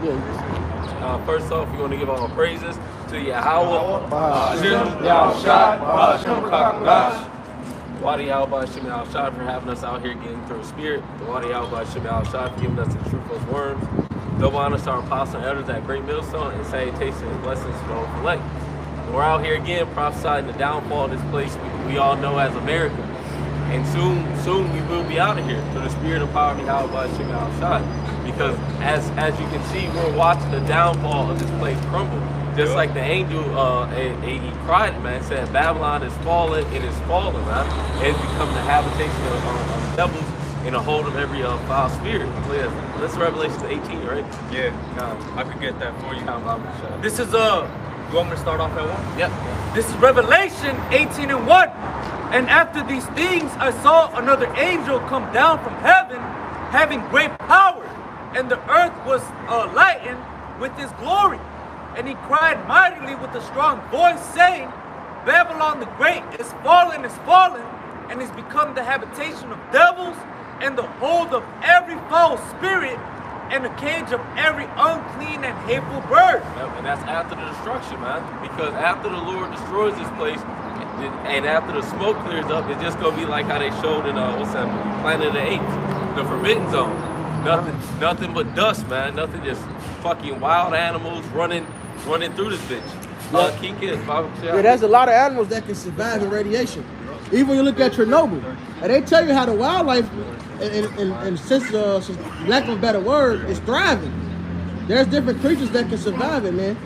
Yeah. First off, we want to give all praises to Yahweh, Bahashim, Yahushua, Bahashim Kakagash. Wadi Yahweh Bahashim Yahushua for having us out here getting through the spirit. The Wadi Yahweh Bahashim Yahushua for giving us the truth of worms. Double honor to our apostles and elders at Great Millstone, and salutations and blessings to all for lake. We're out here again prophesying the downfall of this place we all know as America. And soon we will be out of here through the spirit of power of Yahweh Bahashim Yahushua. Because as you can see, we're watching the downfall of this place crumble. Just like the angel, he cried, man, said, Babylon is fallen, it is fallen, man. It's become the habitation of devils and a hold of every foul spirit. So yeah, this is Revelation 18, right? Yeah, I could get that for you. This is, you want me to start off at 1? Yep. This is Revelation 18:1. And after these things, I saw another angel come down from heaven, having great power, and the earth was lightened with his glory. And he cried mightily with a strong voice, saying, Babylon the Great is fallen, and is become the habitation of devils, and the hold of every foul spirit, and the cage of every unclean and hateful bird. And that's after the destruction, man. Because after the Lord destroys this place, and after the smoke clears up, it's just gonna be like how they showed in what's that movie? Planet of the Apes, the Forbidden Zone. Nothing but dust, man. Nothing, just fucking wild animals running through this bitch. Yeah, there's a lot of animals that can survive in radiation. Even when you look at Chernobyl, and they tell you how the wildlife, and since lack of a better word, is thriving. There's different creatures that can survive it, man.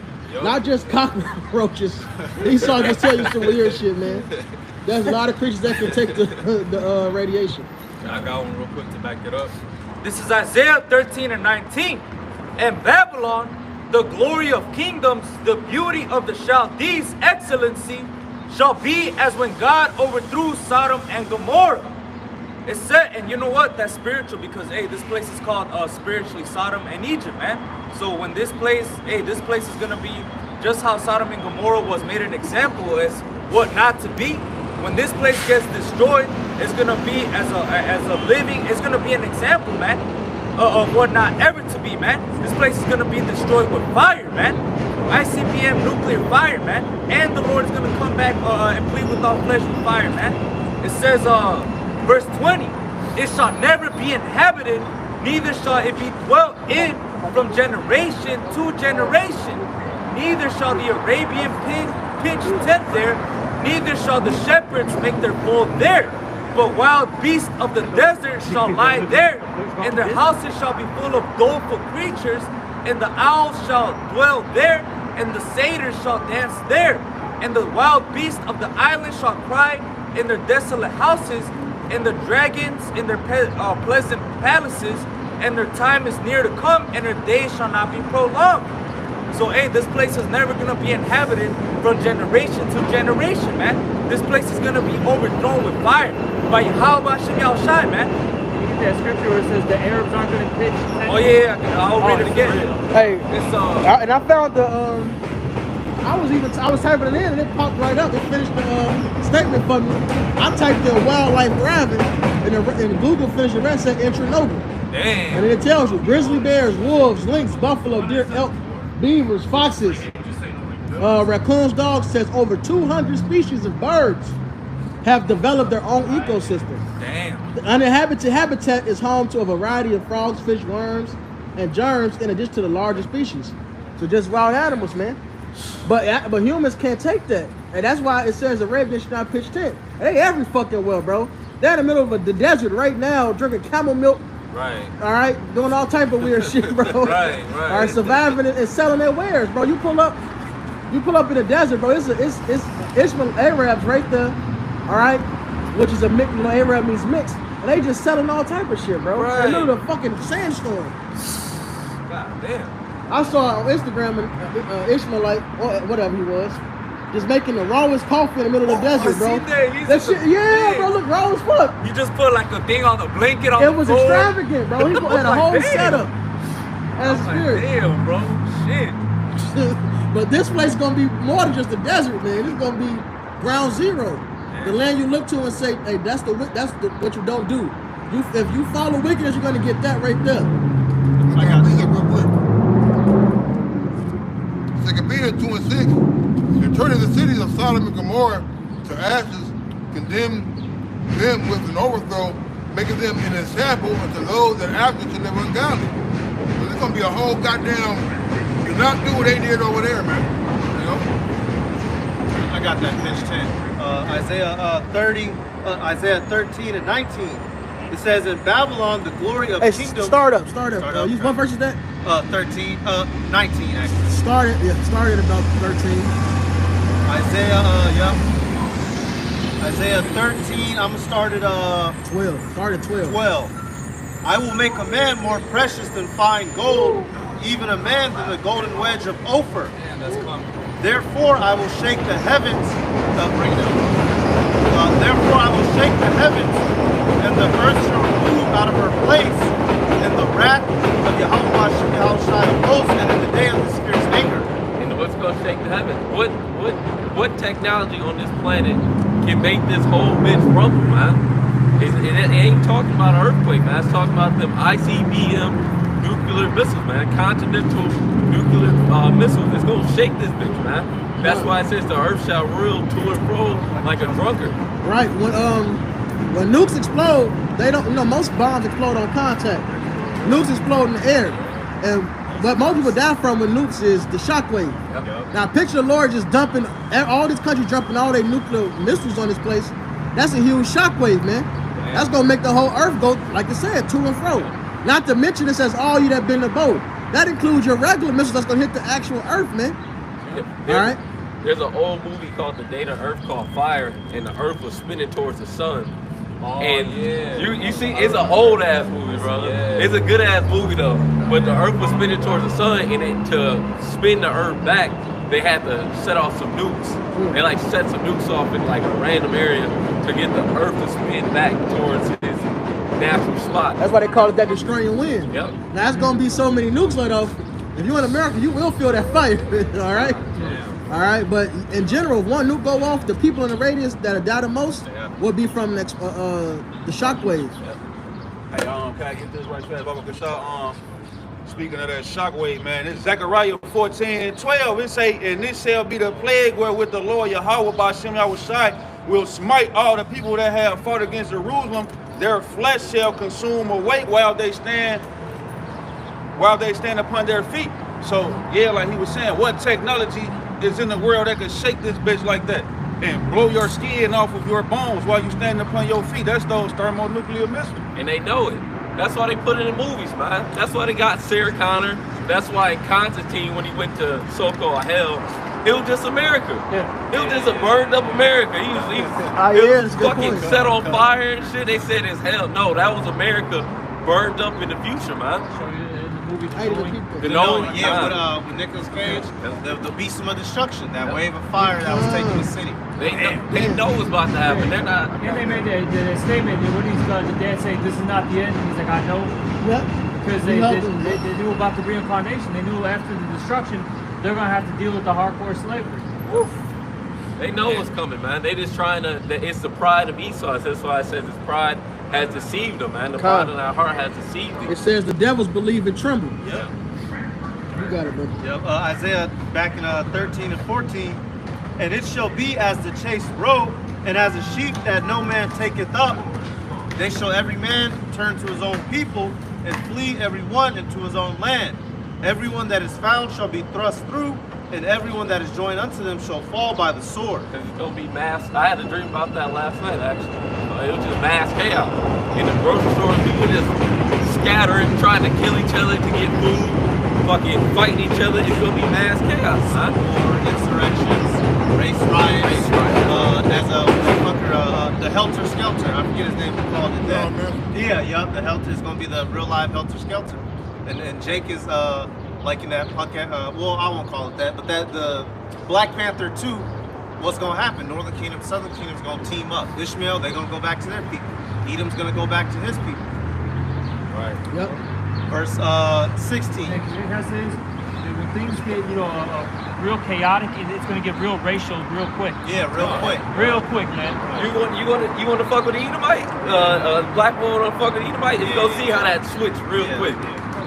Not just cockroaches. These songs just tell you some weird shit, man. There's a lot of creatures that can take the radiation. I got one real quick to back it up. This is Isaiah 13:19. And Babylon, the glory of kingdoms, the beauty of the Chaldees' excellency, shall be as when God overthrew Sodom and Gomorrah. It said, and you know what? That's spiritual, because hey, this place is called spiritually Sodom and Egypt, man. So when this place is gonna be just how Sodom and Gomorrah was made an example as what not to be. When this place gets destroyed, it's gonna be it's gonna be an example, man, of what not ever to be, man. This place is gonna be destroyed with fire, man. ICBM nuclear fire, man. And the Lord is gonna come back and plead with all flesh with fire, man. It says, verse 20, it shall never be inhabited, neither shall it be dwelt in from generation to generation. Neither shall the Arabian pitch tent there, neither shall the shepherds make their fold there. But wild beasts of the desert shall lie there, and their houses shall be full of doleful creatures, and the owls shall dwell there, and the satyrs shall dance there, and the wild beasts of the island shall cry in their desolate houses, and the dragons in their pleasant palaces, and their time is near to come, and their days shall not be prolonged. So hey, this place is never gonna be inhabited from generation to generation, man. This place is gonna be overthrown with fire by Yahweh Hashem Yahushai, man. You get that scripture where it says the Arabs aren't gonna pitch. Oh yeah, I'll read it again. Hey, it's and I found the I was typing it in and it popped right up. It finished the statement for me. I typed in wildlife thriving, and Google finished the rest, said in Chernobyl. Damn. And it tells you grizzly bears, wolves, lynx, buffalo, deer, elk, beavers, foxes, raccoons, dogs. Says over 200 species of birds have developed their own ecosystem. Damn. The uninhabited habitat is home to a variety of frogs, fish, worms, and germs, in addition to the larger species. So just wild animals, man. But humans can't take that, and that's why it says Arabians should not pitch tent. They every fucking well, bro. They're in the middle of the desert right now, drinking camel milk. Right. All right, doing all type of weird shit, bro. Right. All right, surviving and selling their wares, bro. You pull up in the desert, bro. It's Ishmael Arabs right there. All right, which is a mix. You know, Arab means mixed, and they just selling all type of shit, bro. Right. In the middle of a fucking sandstorm. God damn. I saw on Instagram Ishmaelite, or whatever he was, just making the rawest coffee in the middle of the desert, bro. That shit, yeah, bro, look raw as fuck. You just put like a thing on the blanket on It the was floor. extravagant, bro. He had a whole setup. As a spirit. Damn, bro. Shit. But this place is gonna be more than just a desert, man. It's gonna be ground zero. The land you look to and say, hey, that's what you don't do. If you follow wickedness, you're gonna get that right there. I got this real quick. and 2 and 6, and turning the cities of Sodom and Gomorrah to ashes, condemn them with an overthrow, making them an example unto those that after should live ungodly. So there's gonna be a whole goddamn, do not do what they did over there, man. You know? I got that pitch 10. Isaiah 13 and 19. It says, in Babylon, the glory of Hey, kingdom. start up. Use what verse is that? 19 actually. Start at about 13. Isaiah 13, I'm gonna start at 12. Start at 12. 12. I will make a man more precious than fine gold, even a man than the golden wedge of Ophir. Therefore I will shake the heavens. Therefore I will shake the heavens, and the earth shall remove out of her place, in the wrath of Yahweh of hosts, and in the day of the Spirit's anger. And what's going to shake the heavens? What technology on this planet can make this whole bitch rumble, man? It ain't talking about an earthquake, man. It's talking about them ICBM nuclear missiles, man. Continental nuclear missiles. It's going to shake this bitch, man. That's why it says the earth shall reel to and fro like a drunkard. Right. When nukes explode, they don't. You know, most bombs explode on contact. Nukes explode in the air, and what most people die from with nukes is the shockwave. Yep. Now picture the Lord just dumping all these countries dumping all their nuclear missiles on this place. That's a huge shockwave, man. That's gonna make the whole earth go, like I said, to and fro. Not to mention it says all you that been in the boat. That includes your regular missiles that's gonna hit the actual earth, man. All right. There's an old movie called The Day the Earth Caught Fire, and the earth was spinning towards the sun. You see, it's an old ass movie, brother. Yeah. It's a good ass movie though. But the earth was spinning towards the sun, and to spin the earth back, they had to set off some nukes. They like set some nukes off in like a random area to get the earth to spin back towards its natural spot. That's why they call it that destroying wind. Yep. Now there's gonna be so many nukes let off. If you're in America, you will feel that fire. All right. Yeah. All right, but in general, if one nuke go off, the people in the radius that are die the most will be from the shock waves. Hey, can I get this right fast, Baba Kashah? Speaking of that shockwave, man, it's Zechariah 14:12. It say, and this shall be the plague wherewith the Lord Yahweh Ba'Shem Yahushai will smite all the people that have fought against Jerusalem. Their flesh shall consume away while they stand upon their feet. So yeah, like he was saying, what technology is in the world that could shake this bitch like that and blow your skin off of your bones while you standing upon your feet? That's those thermonuclear missiles. And they know it. That's why they put it in movies, man. That's why they got Sarah Connor. That's why in Constantine, when he went to so-called hell, it was just America. It was just a burned up America. He was fucking set on fire and shit. They said it's hell. No, that was America burned up in the future, man. With Nicolas Cage, the beast of destruction, that wave of fire that was taking the city. They know what's about to happen. They're not. And they made the statement that when the dad saying this is not the end, he's like, I know. Yep. Because they knew about the reincarnation. They knew after the destruction, they're going to have to deal with the hardcore slavery. Woof. They know what's coming, man. They just trying to. It's the pride of Esau. That's why I said his pride has deceived them, man. The pride in our heart has deceived them. It says the devils believe and tremble. Yeah. You got it, brother. Yep. Isaiah back in 13 and 14. And it shall be as the chased roe, and as a sheep that no man taketh up. They shall every man turn to his own people, and flee every one into his own land. Everyone that is found shall be thrust through, and everyone that is joined unto them shall fall by the sword. Because it's going to be mass. I had a dream about that last night, actually. It was just mass chaos. In the grocery store, people just scattering, trying to kill each other to get food, fucking fighting each other. It's going to be mass chaos, huh? Or insurrections, race riots, the Helter Skelter. I forget his name, he called it that. The Helter is going to be the real live Helter Skelter. And Jake is like in that podcast, well, I won't call it that, but that the Black Panther 2, what's going to happen? Northern Kingdom, Southern Kingdom's going to team up. Ishmael, they're going to go back to their people. Edom's going to go back to his people. Right. Yep. Verse 16. When things get, real chaotic, it's going to get real racial real quick. Yeah, real quick. Real quick, man. You want to fuck with the Edomite? Black woman want to fuck with the Edomite? You're going to see how that switch real quick.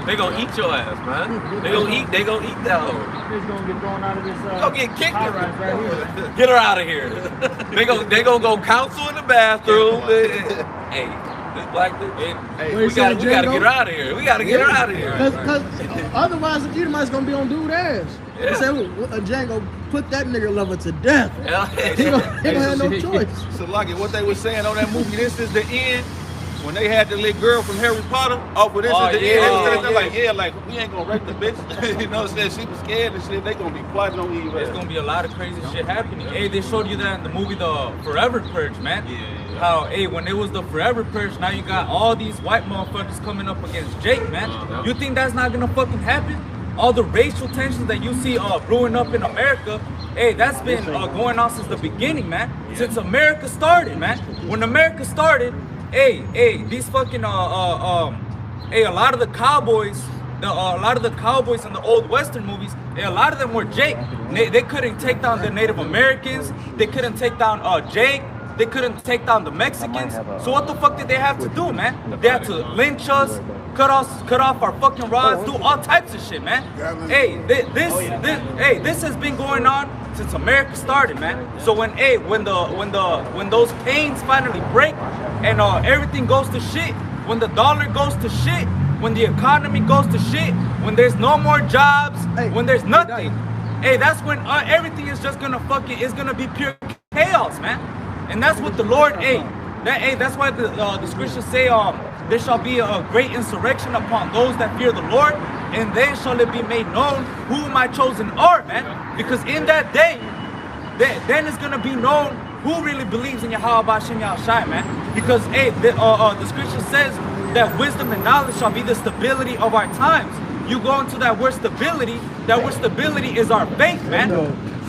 They gonna eat your ass, man. They gonna eat that hoe. He's gonna get thrown out of this. Go get kicked. high rise right here. Get her out of here. they gonna go counsel in the bathroom. Hey, this black bitch. We gotta get her out of here. We gotta get her out of here. Because otherwise, the Edomites gonna be on dude ass. They say, Django, put that nigga lover to death. He gonna have no choice. So like what they were saying on that movie, this is the end. When they had the little girl from Harry Potter off of this is the end, they're like, we ain't gonna rape the bitch. You know what I'm saying? She was scared and shit. They gonna be plotting on Eve. There's gonna be a lot of crazy shit happening. Hey, they showed you that in the movie The Forever Purge, man. Yeah. How, hey, when it was the Forever Purge, now you got all these white motherfuckers coming up against Jake, man. You think that's not gonna fucking happen? All the racial tensions that you see brewing up in America, hey, that's been going on since the beginning, man. Since America started, man. When America started, hey, these fucking hey, a lot of the cowboys, a lot of the cowboys in the old Western movies, hey, a lot of them were Jake. They couldn't take down the Native Americans. They couldn't take down Jake. They couldn't take down the Mexicans. So what the fuck did they have to do, man? They had to lynch us, cut off our fucking rods, do all types of shit, man. Hey, this has been going on since America started, man. So when those pains finally break and everything goes to shit, when the dollar goes to shit, when the economy goes to shit, when there's no more jobs, when there's nothing, hey, that's when everything is just gonna it's gonna be pure chaos, man. And that's what the Lord, that's why the scriptures say, there shall be a great insurrection upon those that fear the Lord, and then shall it be made known who my chosen are, man. Because in that day, then it's gonna be known who really believes in Yahweh B'Shem Yahushai, man. Because the scripture says that wisdom and knowledge shall be the stability of our times. You go into that word stability is our faith, man.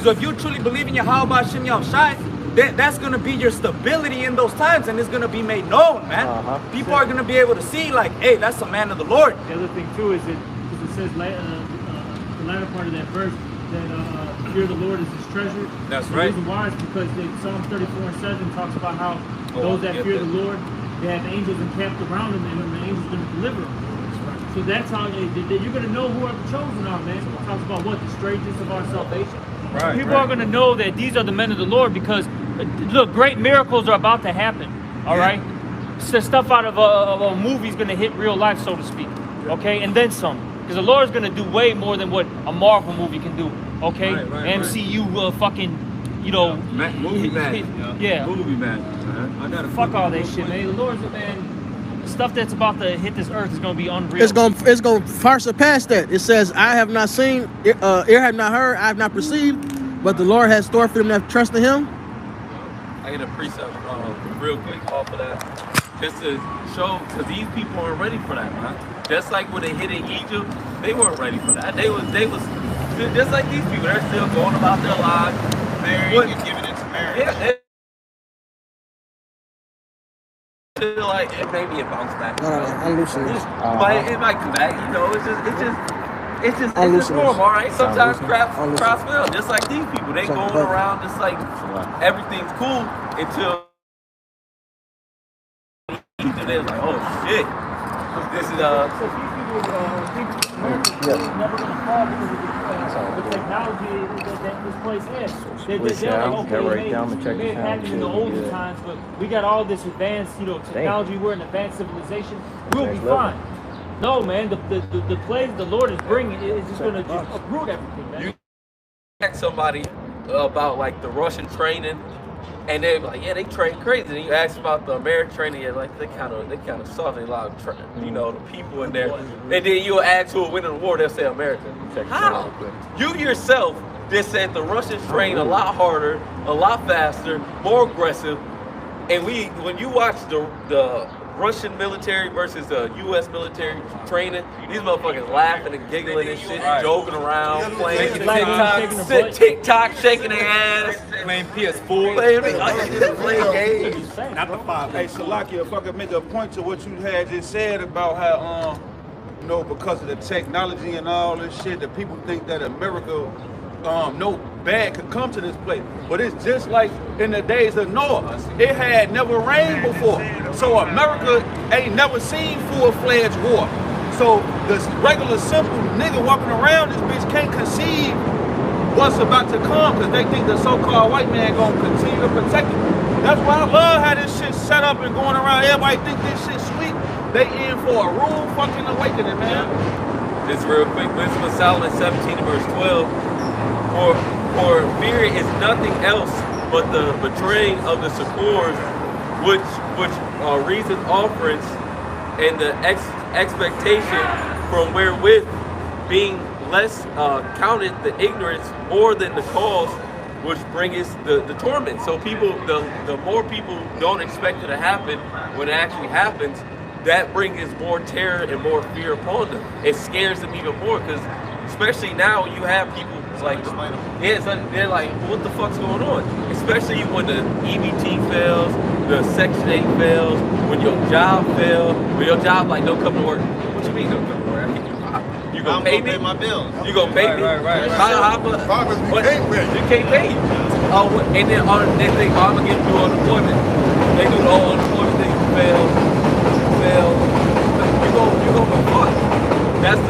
So if you truly believe in Yahweh B'Shem Yahushai, that's going to be your stability in those times, and it's going to be made known, man. People are going to be able to see, like, hey, that's a man of the Lord. The other thing, too, is that because it says the latter part of that verse that fear of the Lord is his treasure. That's the right. The reason why is because Psalm 34:7 talks about how those that fear the Lord, they have angels encamped around them, and the angels are going to deliver them. So that's how you're going to know who are the chosen are, man. It talks about what? The straightness of our salvation. Right, People are going to know that these are the men of the Lord because, look, great miracles are about to happen, all right? So stuff out of a movie is going to hit real life, so to speak, okay? And then some. Because the Lord is going to do way more than what a Marvel movie can do, okay? MCU fucking, you know... movie man. Yeah. Movie man. I gotta fuck all that shit, man. The Lord's, man... Stuff that's about to hit this earth is going to be unreal. It's going far surpass that. It says, I have not seen, ear have not heard, I have not perceived, but the Lord has stored for them that trust in him. I get a precept real quick off of that. Just to show, because these people aren't ready for that, man. Just like when they hit in Egypt, they weren't ready for that. They was just like these people. They're still going about their lives. Marrying and giving it to marriage. Yeah, like maybe it bounced back. No, I'm losing this. But it might come back, you know. It's just normal, all right? Sometimes crap fail, just like these people. They going around just like everything's cool until they're like, oh shit, this is never gonna fall because of the technology that this place has. They're like, okay, it happened in the olden times, but we got all this advanced, technology. We're an advanced civilization. We'll be fine. No, man, the plagues the Lord is bringing is just gonna just uproot everything, man. You ask somebody about like the Russian training, and they're like, yeah, they train crazy. And you ask about the American training, and like they kind of soft. They a lot of the people in there. And then you'll ask who will win the war, they'll say America. How? You yourself just said the Russians train a lot harder, a lot faster, more aggressive. And when you watch the Russian military versus the U.S. military training, these motherfuckers laughing and giggling and shit, joking around, playing TikTok, shaking their ass, playing PS4, playing games. Not the 5. Hey, Salakia, if I could make a point to what you had just said about how, because of the technology and all this shit, that people think that America, no bad could come to this place. But it's just like in the days of Noah. It had never rained before. So America ain't never seen full-fledged war. So this regular simple nigga walking around, this bitch can't conceive what's about to come because they think the so-called white man gonna continue to protect them. That's why I love how this shit set up and going around. Everybody think this shit sweet. They in for a rude fucking awakening, man. This real quick. Wisdom of Solomon 17 verse 12. For fear is nothing else but the betraying of the succors, which reason offerings and the expectation from wherewith being less counted the ignorance more than the cause which bringeth the torment. So people, the more people don't expect it to happen, when it actually happens, that brings more terror and more fear upon them. It scares them even more because, especially now, you have people like, yeah, so they're like, what the fuck's going on? Especially when the EBT fails, the Section 8 fails, when your job fails, when your job like don't come to work. What you mean don't come to work? You gonna pay me? My bills. You gonna pay me? Right. You can't pay. Oh, and then they think, oh, I'm gonna get you unemployment. They do the whole unemployment thing. Fail. You go for fuck. That's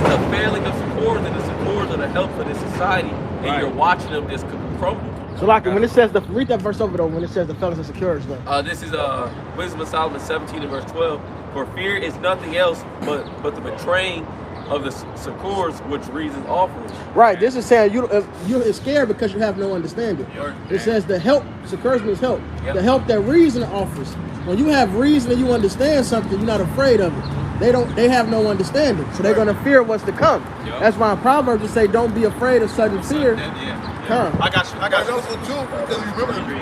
the failing of supporters, and the supporters are the help for this society, and you're watching them just crumble. So like when it says read that verse over though, when it says the felons and securities though. This is Wisdom of Solomon 17 and verse 12. For fear is nothing else but the betraying of the succors which reason offers. Right. This is saying you're scared because you have no understanding. It says the help, succors means help. Yep. The help that reason offers. When you have reason and you understand something, you're not afraid of it. They have no understanding, so they're gonna fear what's to come. Yep. That's why in Proverbs you say, "Don't be afraid of sudden fear." Come. I got you. Also too, because you remember, you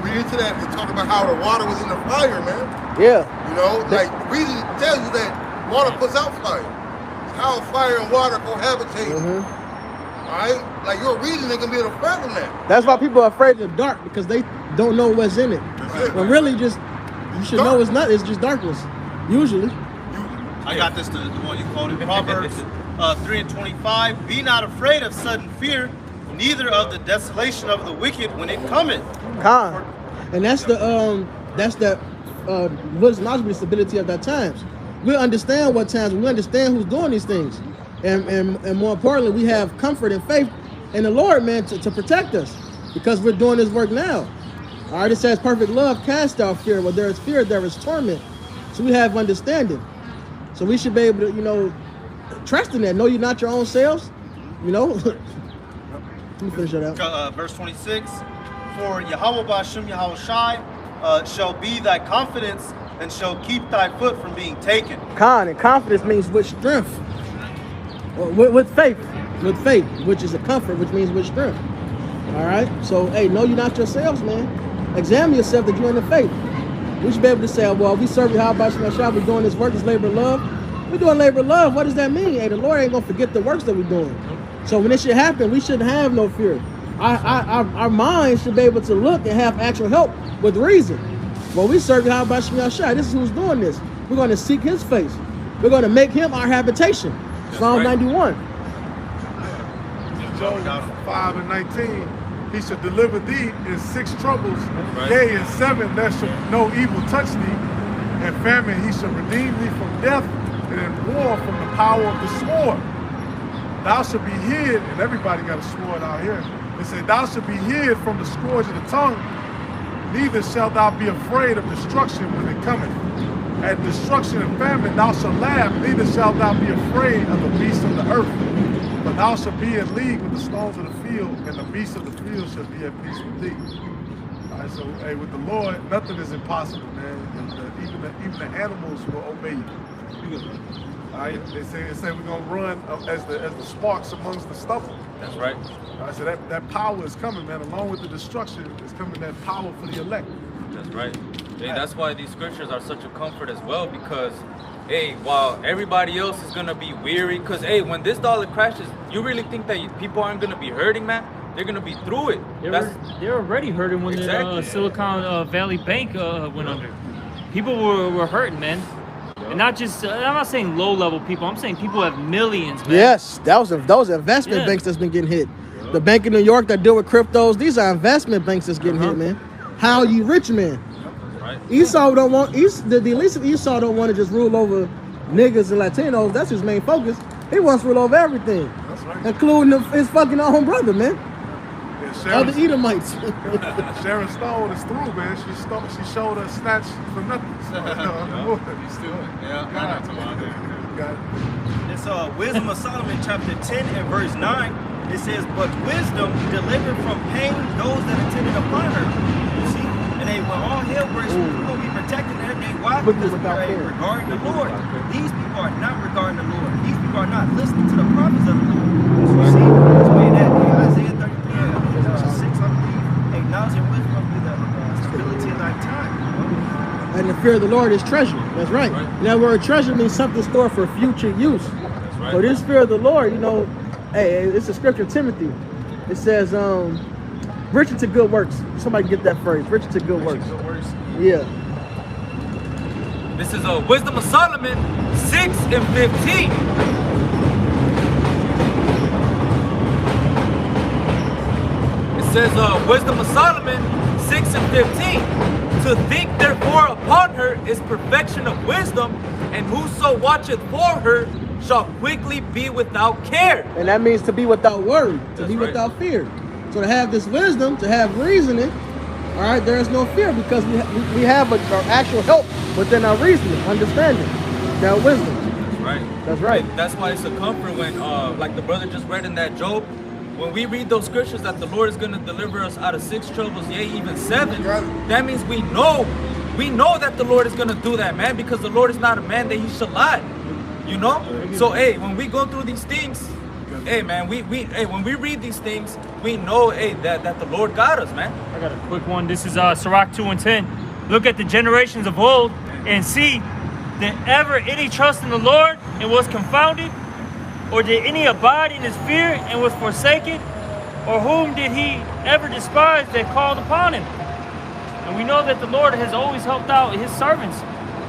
read into that and talk about how the water was in the fire, man. Yeah. You know, like the reason tells you that water puts out fire. How fire and water cohabitate. All right, like your reason ain't gonna be able to afraid from that. That's why people are afraid of the dark because they don't know what's in it. But really, you should know it's not. It's just darkness. Usually. I got this, the one you quoted, Proverbs 3:25. Be not afraid of sudden fear, neither of the desolation of the wicked when it cometh. Con. And that's the wisdom, knowledge, and stability of that times. We understand what times. We understand who's doing these things, and more importantly, we have comfort and faith in the Lord, man, to protect us because we're doing this work now. All right, it says perfect love casts out fear. Where there is fear, there is torment. So we have understanding. So we should be able to, trust in that. Know you're not your own selves. Let me finish that out. Verse 26. For Yahweh Ba'ashem Yahweh Shai shall be thy confidence and shall keep thy foot from being taken. And confidence means with strength. Or with faith. With faith, which is a comfort, which means with strength. All right? So, hey, know you're not yourselves, man. Examine yourself that you're in the faith. We should be able to say, well, we serve Yahweh Ba'ashem Yahweh, we're doing this work, this labor of love. We're doing labor of love. What does that mean? Hey, the Lord ain't going to forget the works that we're doing. So when this shit happen, we shouldn't have no fear. Our minds should be able to look and have actual help with reason. Well, we serve Yahweh Ba'ashem Yahweh. This is who's doing this. We're going to seek his face. We're going to make him our habitation. Psalm 91. Job 5:19. He shall deliver thee in 6 troubles. Yea, in 7 there shall no evil touch thee. In famine he shall redeem thee from death, and in war from the power of the sword. Thou shalt be hid, and everybody got a sword out here. They say, thou shalt be hid from the scourge of the tongue. Neither shalt thou be afraid of destruction when it cometh. At destruction and famine thou shalt laugh, neither shalt thou be afraid of the beasts of the earth. But thou shalt be in league with the stones of the field, and the beasts of the field shall be at peace with thee. All right, so hey, with the Lord, nothing is impossible, man. Even the animals will obey you. All right, they say we're gonna run as the sparks amongst the stubble. That's right. All right, so that power is coming, man. Along with the destruction is coming that power for the elect. That's right. Hey, that's why these scriptures are such a comfort as well, because hey, while everybody else is gonna be weary, because hey, when this dollar crashes, you really think that people aren't gonna be hurting, man? They're gonna be through it. They're already hurting when the Silicon Valley Bank went under. People were hurting, man. And not just, I'm not saying low-level people. I'm saying people have millions, man. Yes, those investment banks that's been getting hit. The Bank of New York that deal with cryptos, these are investment banks that's getting hit, man. How you rich, man? Right. Esau don't want, the elites of Esau don't want to just rule over niggas and Latinos, that's his main focus. He wants to rule over everything, That's right. including his fucking own brother, man. Yeah, Other Edomites. Sharon Stone is through, man. She showed us snatch for nothing. So, He's still God. God. It's Wisdom of Solomon, chapter 10 and verse 9. It says, but wisdom delivered from pain those that attended upon her. You see? And they, when all hell breaks loose, we're going to be protecting everything. Why? Because we are regarding the Lord. These people are not regarding the Lord. These people are not listening to the prophets of the Lord. You see? It's made that in Isaiah 33 and 6, I believe, acknowledging wisdom will be the stability of thy time. And the fear of the Lord is treasure. That's right. That word treasure means something stored for future use. So this fear of the Lord, you know, hey, it's a scripture, Timothy. It says, rich to good works. Somebody get that phrase, rich to good works. Yeah. This is a Wisdom of Solomon 6 and 15. It says, Wisdom of Solomon 6 and 15. To think therefore upon her is perfection of wisdom, and whoso watcheth for her shall quickly be without care. And that means to be without worry, to be without fear. So to have this wisdom, to have reasoning, all right, there is no fear because we have our actual help within our reasoning, understanding, that wisdom. That's right. That's right. And that's why it's a comfort when, like the brother just read in that Job, when we read those scriptures that the Lord is going to deliver us out of 6 troubles, yea, even 7, that means we know that the Lord is going to do that, man, because the Lord is not a man that he shall lie, you know? So, hey, when we go through these things, hey, man, hey, when we read these things, we know, hey, that the Lord got us, man. I got a quick one. This is Sirach 2 and 10. Look at the generations of old and see, did ever any trust in the Lord and was confounded? Or did any abide in his fear and was forsaken? Or whom did he ever despise that called upon him? And we know that the Lord has always helped out his servants.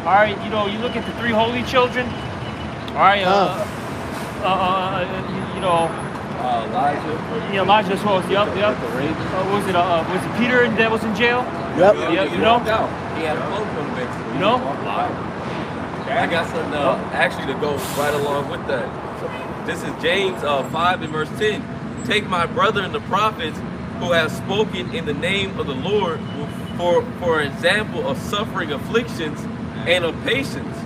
All right, you know, you look at the 3 holy children. All right, you know, Elijah. yeah, Elijah as well. Yep. Was it Peter that was in jail? Yep. You know? He had a cloak on the bench. You know? I got something actually to go right along with that. This is James 5 and verse 10. Take my brethren the prophets who have spoken in the name of the Lord for example of suffering afflictions and of patience.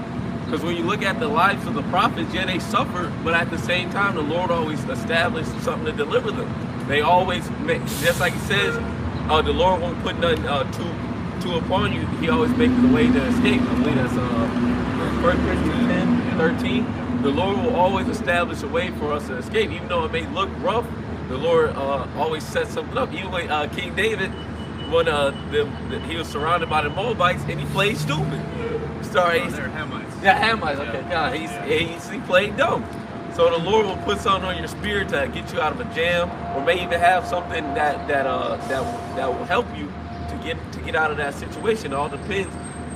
Because when you look at the lives of the prophets, yeah, they suffered, but at the same time, the Lord always established something to deliver them. They always make, just like he says, the Lord won't put none too upon you. He always makes the way to escape. I believe that's 1 Corinthians 10:13. The Lord will always establish a way for us to escape, even though it may look rough. The Lord always sets something up. Even when King David, when he was surrounded by the Moabites, and he played stupid. Sorry, they're Hamites. Yeah, Hamites. Okay, yeah, he played dumb. So the Lord will put something on your spirit to get you out of a jam, or may even have something that will help you to get out of that situation. It all depends.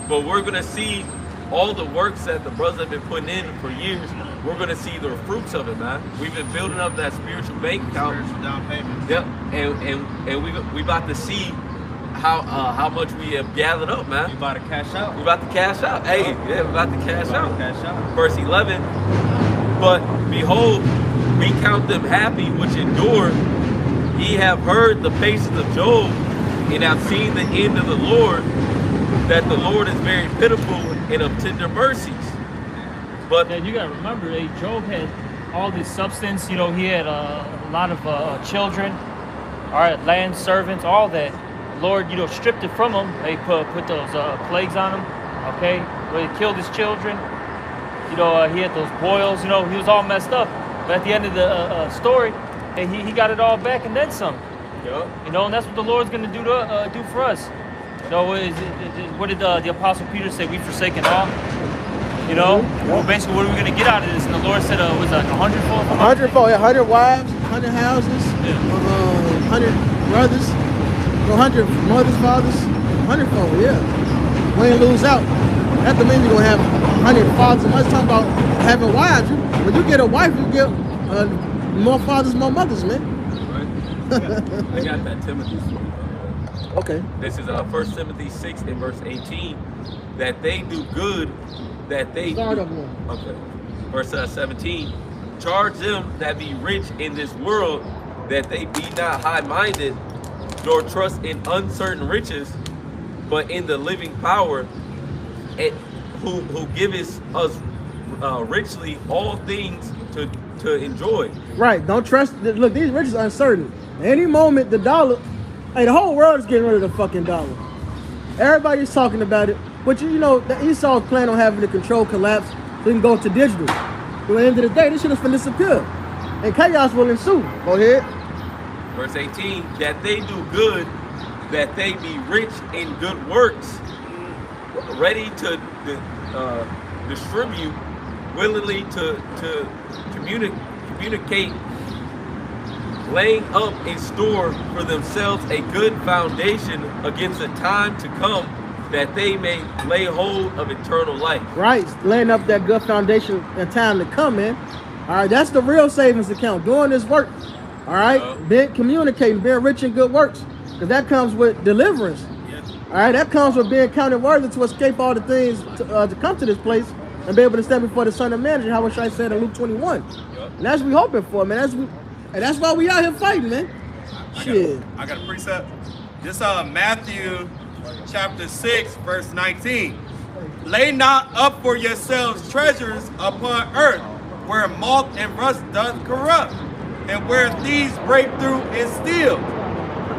But we're gonna see all the works that the brothers have been putting in for years. We're gonna see the fruits of it, man. We've been building up that spiritual bank account. Spiritual down payment. Yep, and we about to see how much we have gathered up, man. You about to cash out. We about to cash out. Hey, yeah, we about to cash out. Cash out. Verse 11. But behold, we count them happy which endure. Ye have heard the patience of Job, and have seen the end of the Lord, that the Lord is very pitiful and of tender mercies. But yeah, you gotta remember, Job had all this substance. You know, he had a lot of children, all right, land servants, all that. Lord, you know, stripped it from him. They put those plagues on him. Okay, where he killed his children. You know, he had those boils. You know, he was all messed up. But at the end of the story, he got it all back and then some. yep. You know, and that's what the Lord's going to do for us. You know, what did the Apostle Peter say? We've forsaken all. You know, well, basically, what are we going to get out of this? And the Lord said, was like 100-fold? 100-fold, 100 wives, 100 houses, 100 brothers, 100 mothers, fathers, 100-fold, yeah. We ain't lose out. That doesn't mean you're going to have 100 fathers. I'm talking about having wives. When you get a wife, you get more fathers, more mothers, man. Right. I got that Timothy story. Okay. This is 1 Timothy 6 and verse 18. That they do good that they Start of one. Okay. Verse 17. Charge them that be rich in this world, that they be not high-minded, nor trust in uncertain riches, but in the living power, and who giveth us richly all things to enjoy. Right. Don't trust. Look, these riches are uncertain. Any moment, the dollar. Hey, the whole world is getting rid of the fucking dollar. Everybody's talking about it. But you know, Esau plan on having the control collapse so he can go to digital. But at the end of the day, this shit is finna disappear. And chaos will ensue. Go ahead. Verse 18, that they do good, that they be rich in good works, ready to distribute, willingly to communicate, laying up in store for themselves a good foundation against the time to come, that they may lay hold of eternal life. Right, laying up that good foundation and time to come, man. All right, that's the real savings account, doing this work. All right, being communicating, being rich in good works, because that comes with deliverance. All right, that comes with being counted worthy to escape all the things to come to this place and be able to stand before the Son of Man, how I said in Luke 21. And that's what we hoping for, man. That's why we out here fighting, man. Shit. I got a precept. This Matthew chapter 6, verse 19. Lay not up for yourselves treasures upon earth, where moth and rust doth corrupt, and where thieves break through and steal.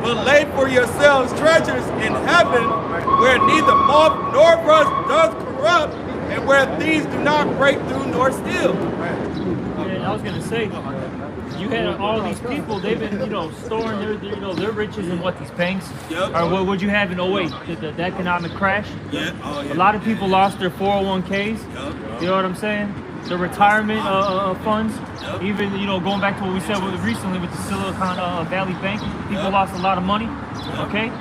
But lay for yourselves treasures in heaven, where neither moth nor rust doth corrupt, and where thieves do not break through nor steal. Yeah, I was gonna say, you had all these people, they've been, storing their riches in what, these banks? Yep. Or what would you have in 08, the economic crash? Yeah. Oh, yeah. A lot of people lost their 401ks. Yep. You know what I'm saying? The retirement funds. Yep. Even, going back to what we said recently with the Silicon Valley Bank, people lost a lot of money. Okay?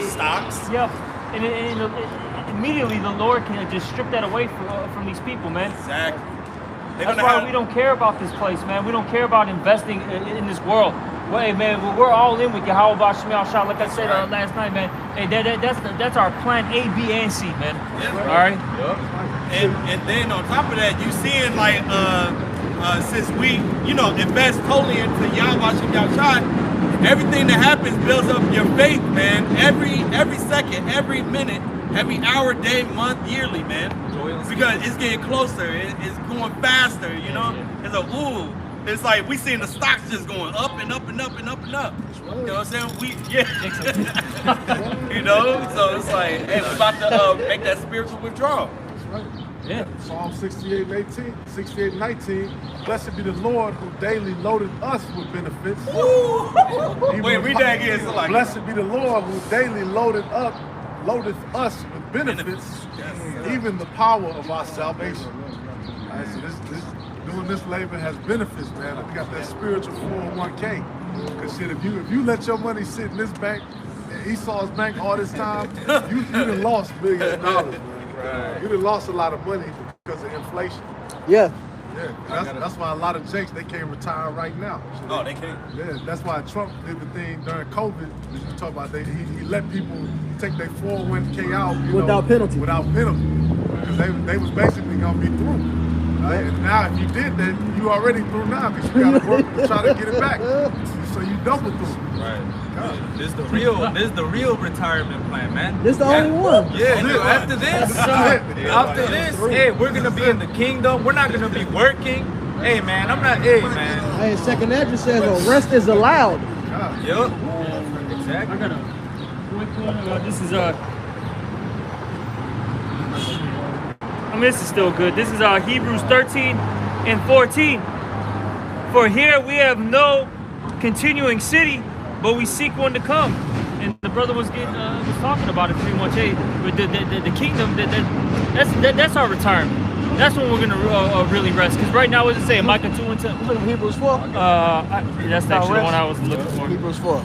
Stocks. Yep. And immediately the Lord can just strip that away from these people, man. Exactly. That's why we don't care about this place, man. We don't care about investing in this world. Well, hey, man, we're all in with Yahweh Shemiel Shah. Like I said last night, man. Hey, that's our plan A, B, and C, man. Yeah. All right. Yep. And then on top of that, you seeing like since we invest totally into Yahweh Shemiel Shah, everything that happens builds up your faith, man. Every second, every minute, every hour, day, month, yearly, man. Because it's getting closer, it's going faster, It's it's like we seeing the stocks just going up and up and up and up and up. You know what I'm saying? So it's like, hey, we're about to make that spiritual withdrawal. That's right. Yeah. Psalm 68:19. Blessed be the Lord who daily loaded us with benefits. Wait, read that again. So like, blessed be the Lord who daily loadeth us with benefits, even the power of our salvation. All right, so doing this labor has benefits, man. We got that spiritual 401k. Because shit, if you let your money sit in this bank, Esau's bank all this time, you done lost millions of dollars, man. Right. You done lost a lot of money because of inflation. Yeah. Yeah, that's why a lot of Jakes, they can't retire right now. Oh, they can't? Yeah, that's why Trump did the thing during COVID. You talk about he let people take their 401k out without penalty. Without penalty. Because they was basically going to be through. Right? And now if you did that, you already through now because you got to work to try to get it back. So you double through. Right. This is the real retirement plan, man. This the only one. Yeah, after this, hey, we're gonna be in the kingdom. We're not gonna be working. Hey man, Hey, second Ezra says rest is allowed. Yep. Exactly. I got a quick one. This is this is still good. This is Hebrews 13:14. For here we have no continuing city, but we seek one to come. And the brother was talking about it pretty much. Hey, with the kingdom, that's our retirement. That's when we're gonna really rest. Because right now, what does it say? Micah 2:10. Hebrews 4. That's actually the one I was looking for. Hebrews 4.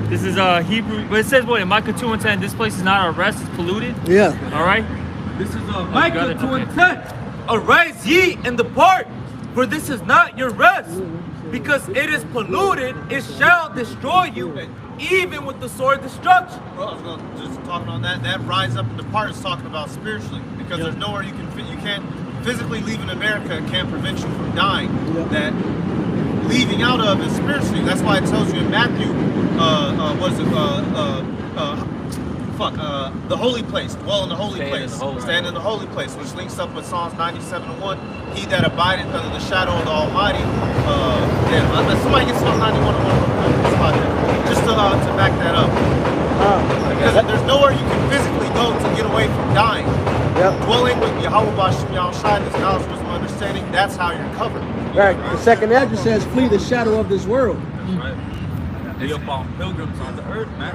This is Hebrew, but it says what in Micah 2:10. This place is not our rest; it's polluted. Yeah. All right. This is Micah 2:10. Arise ye and depart, for this is not your rest. Because it is polluted, it shall destroy you. even with the sword of destruction. Well, I was going to just talking on that. That rise up and depart is talking about spiritually, because there's nowhere you can't physically leave in America. It can't prevent you from dying. That leaving out of is spiritually. That's why it tells you in Matthew, the holy place, dwell in the holy place, stand in the holy place, which links up with Psalms 97:1. He that abideth under the shadow of the Almighty. Somebody get Psalm 91:1 just to back that up. Because there's nowhere you can physically go to get away from dying. Dwelling with Yahweh B'Shem Yahushai, this knowledge, wisdom, understanding, that's how you're covered. Right. The second address says, flee the shadow of this world. That's right. We up on pilgrims on the earth, man.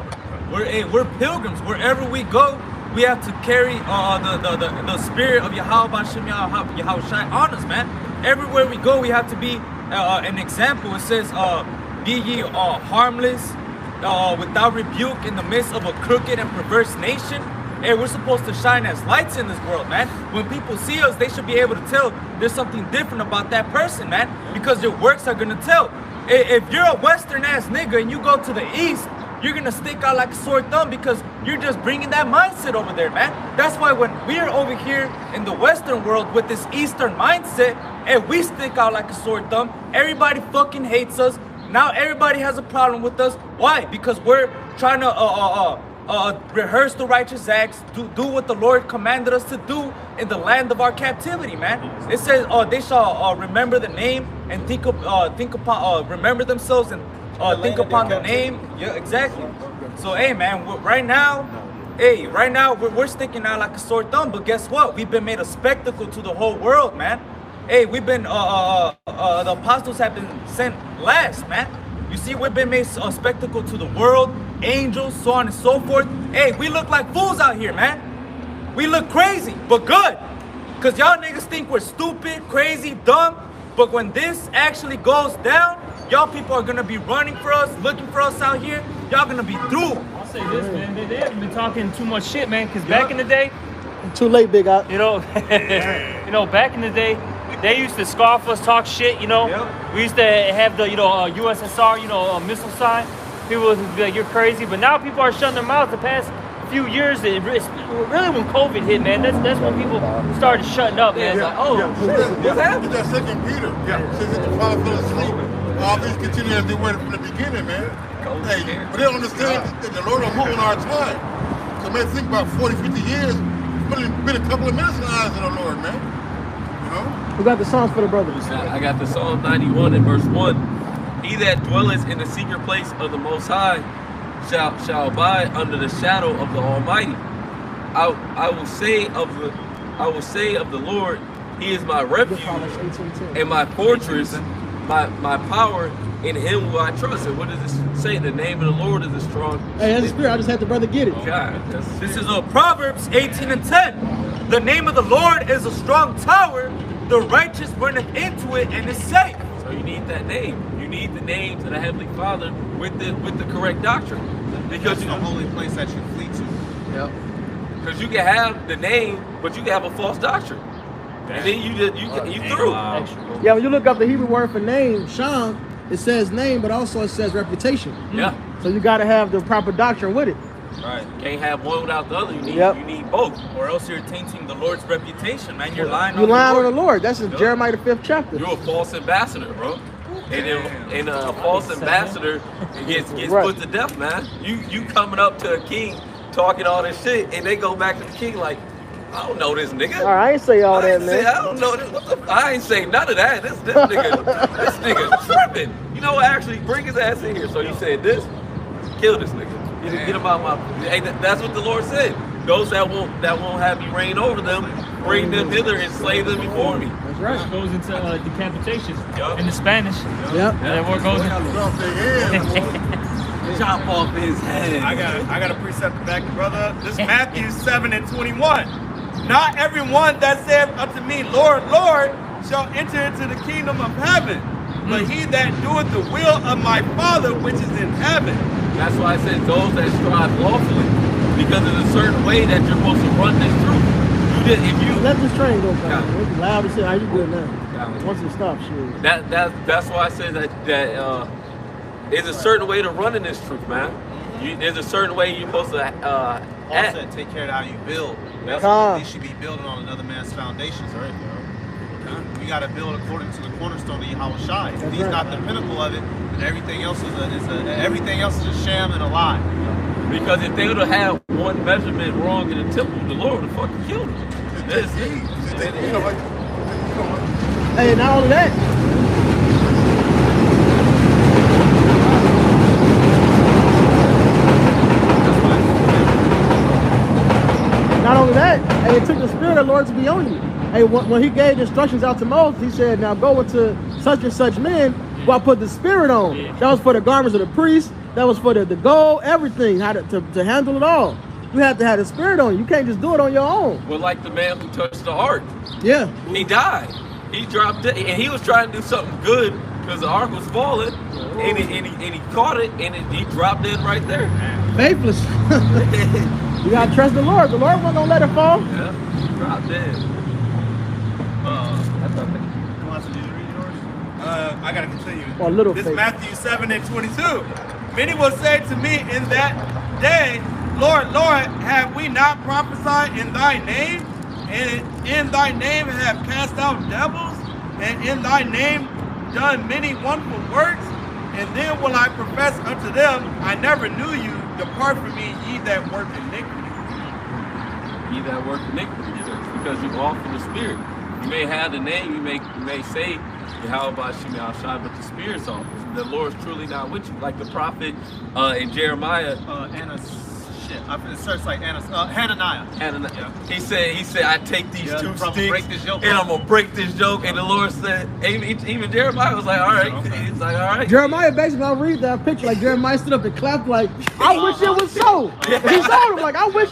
We're pilgrims. Wherever we go, we have to carry the spirit of Yahweh B'Shem Yahushai on us, man. Everywhere we go, we have to be an example. It says, be ye harmless, without rebuke in the midst of a crooked and perverse nation. Hey, we're supposed to shine as lights in this world, man. When people see us, they should be able to tell there's something different about that person, man, because their works are gonna tell. If you're a Western ass nigga and you go to the East, you're gonna stick out like a sore thumb because you're just bringing that mindset over there, man. That's why when we're over here in the Western world with this Eastern mindset and we stick out like a sore thumb, everybody fucking hates us. Now everybody has a problem with us. Why? Because we're trying to rehearse the righteous acts, do what the Lord commanded us to do in the land of our captivity, man. It says, they shall remember the name and remember themselves and think upon the name. Yeah, exactly. So, hey, man, right now we're sticking out like a sore thumb. But guess what? We've been made a spectacle to the whole world, man. Hey, we've been the apostles have been sent last, man. You see, we've been made a spectacle to the world, angels, so on and so forth. Hey, we look like fools out here, man. We look crazy, but good. Because y'all niggas think we're stupid, crazy, dumb. But when this actually goes down, y'all people are going to be running for us, looking for us out here. Y'all going to be through. I'll say this, man. They haven't been talking too much shit, man. Because back in the day, too late, big out. you know, back in the day, they used to scoff us, talk shit, you know. We used to have the, USSR, missile sign. People would be like, you're crazy. But now people are shutting their mouths. The past few years, really when COVID hit, man, that's when people started shutting up, man. What's happening? That Second Peter. Says that the Father fell asleep. All these continue as they were from the beginning, man. Hey, but they don't understand that the Lord will move in our time. So, man, think about 40, 50 years. It's been a couple of minutes in the eyes of the Lord, man. Who got the Psalms for the brothers? I got the Psalm 91 and verse 1. He that dwelleth in the secret place of the Most High shall abide under the shadow of the Almighty. I will say of the Lord, He is my refuge and my fortress, my power. In Him will I trust. And what does this say? The name of the Lord is a strong. Hey, that's the spirit. I just had the brother get it. God, this is Proverbs 18:10. The name of the Lord is a strong tower. The righteous runneth into it and is safe. So you need that name. You need the name to the Heavenly Father with the correct doctrine. Because it's the holy place that you flee to. Yep. Because you can have the name, but you can have a false doctrine. And then you through. Yeah, when you look up the Hebrew word for name, Sham, it says name, but also it says reputation. Yeah. So you got to have the proper doctrine with it. Right. Can't have one without the other. You need both. Or else you're tainting the Lord's reputation, man. You're lying on the Lord. That's in Jeremiah the 5th chapter. You're a false ambassador, bro. And a false ambassador gets put to death, man. You coming up to a king talking all this shit, and they go back to the king like, I don't know this nigga. All right, I ain't say all that, man. I don't know this. I ain't say none of that. This nigga tripping. You know what? Actually, bring his ass in here. So you said this? Kill this nigga. Get him out my. Hey, that's what the Lord said. Those that won't have me reign over them, bring them hither and slay them before me. That's right. It goes into decapitation in the Spanish. Yep. That word goes into. Chop off his head. I got a precept to back the brother up. This is Matthew 7:21. Not everyone that saith unto me, Lord, Lord, shall enter into the kingdom of heaven, but he that doeth the will of my Father which is in heaven. That's why I said those that strive lawfully, because there's a certain way that you're supposed to run this truth. If you let this train go, guys. It's loud as shit. How you doing now? Once it stops, shit. That's why I said that there's a certain way to run in this truth, man. There's a certain way you're supposed to Paul act. said, take care of how you build. That's Huh. what they should be building on another man's foundations, right? You got to build according to the cornerstone of Yahweh Shai. If he's not the pinnacle of it, then everything else is a sham and a lie. Because if they would have had one measurement wrong in the temple, the Lord would have fucking killed them. That's it. Hey, not only that. Not only that, hey, it took the Spirit of the Lord to be on you. Hey, when he gave instructions out to Moses, he said, now go into such and such men, who I put the Spirit on. That was for the garments of the priest. That was for the gold, everything, how to handle it all. You have to have the Spirit on you. You can't just do it on your own. Well, like the man who touched the ark. Yeah. He died. He dropped it, and he was trying to do something good because the ark was falling, and he caught it, and he dropped it right there. Faithless. You gotta trust the Lord. The Lord wasn't gonna let it fall. Yeah, dropped it. I gotta continue. Or a little This faith. Matthew 7:22. Many will say to me in that day, Lord, Lord, have we not prophesied in thy name? And in thy name have cast out devils? And in thy name done many wonderful works? And then will I profess unto them, I never knew you. Depart from me, ye that work iniquity. Ye that work iniquity, because you walk in the Spirit. You may have the name, you may say Yahweh Shem Shai, but the Spirit's off. The Lord's truly not with you. Like the prophet in Jeremiah. It starts like Hananiah. Yeah. He said, I take these two sticks break this yoke and I'm gonna break this yoke. And the Lord said, even Jeremiah was like, all right. He's like, all right. Jeremiah basically, I'll read that picture like Jeremiah stood up and clapped like, I wish it was so. And he told him like, I wish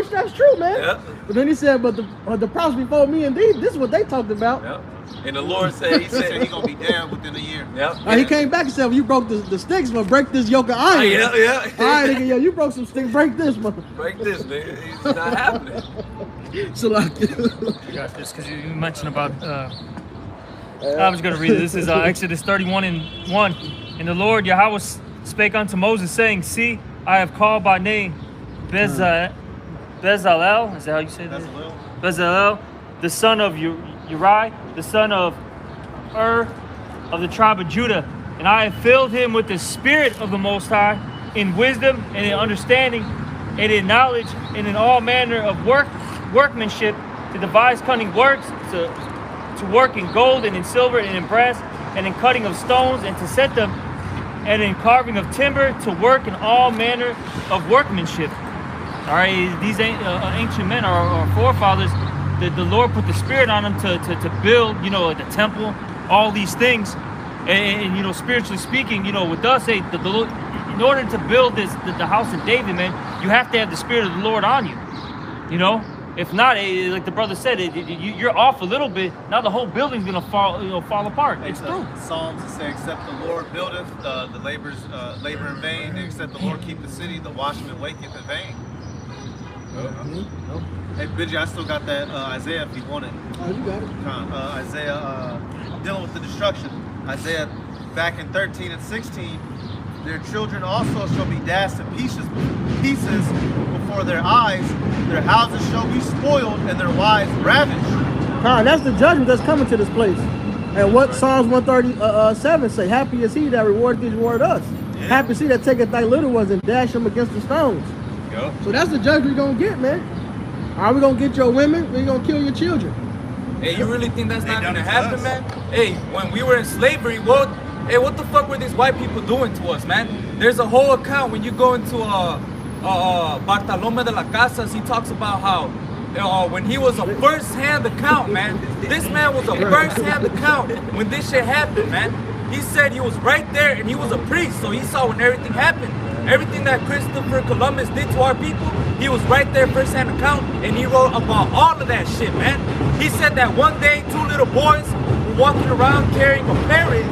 that's true, man. Yep. But then he said, but the prophets before me indeed, this is what they talked about. Yep. And the Lord said, he said he's gonna be dead within a year. Yep. He came back and said, well, you broke the sticks, but break this yoke of iron. Yeah. All right, nigga, you broke some sticks, break this, man. Break this, nigga. It's not happening. So like, You got this because you mentioned about. I was going to read it. This is Exodus 31:1. And the Lord Yahweh spake unto Moses, saying, see, I have called by name Bezalel. Is that how you say that? Bezalel, the son of Uri, the son of of the tribe of Judah. And I have filled him with the Spirit of the Most High, in wisdom and in understanding and in knowledge and in all manner of workmanship, to devise cunning works, to work in gold and in silver and in brass and in cutting of stones, and to set them, and in carving of timber, to work in all manner of workmanship. All right, these ancient men, our forefathers, the Lord put the Spirit on them to build, the temple, all these things. And spiritually speaking, with us, the Lord, in order to build the house of David, man, you have to have the Spirit of the Lord on you. If not, like the brother said, you're off a little bit. Now the whole building's gonna fall apart. It's true. Psalms that say, "Except the Lord buildeth, the laborers labor in vain. And except the Lord keep the city, the watchman waketh in vain." Hey, Bidgie, I still got that Isaiah if you want it. oh, you got it. Isaiah dealing with the destruction. Isaiah back in 13 and 16, their children also shall be dashed in pieces before their eyes. Their houses shall be spoiled and their wives ravished. That's the judgment that's coming to this place. And what Psalms 137 say, happy is he that rewardeth thee, reward us. Yeah. Happy is he that taketh thy little ones and dash them against the stones. Yep. So that's the judgment we're going to get, man. Are we going to get your women? We're going to kill your children. Hey, you really think that's not gonna happen, man? Hey, when we were in slavery, what the fuck were these white people doing to us, man? There's a whole account when you go into Bartolome de las Casas. He talks about how when he was a first-hand account, man. This man was a first-hand account when this shit happened, man. He said he was right there and he was a priest, so he saw when everything happened. Everything that Christopher Columbus did to our people, he was right there, first-hand account, and he wrote about all of that shit, man. He said that one day, 2 little boys were walking around carrying a parrot,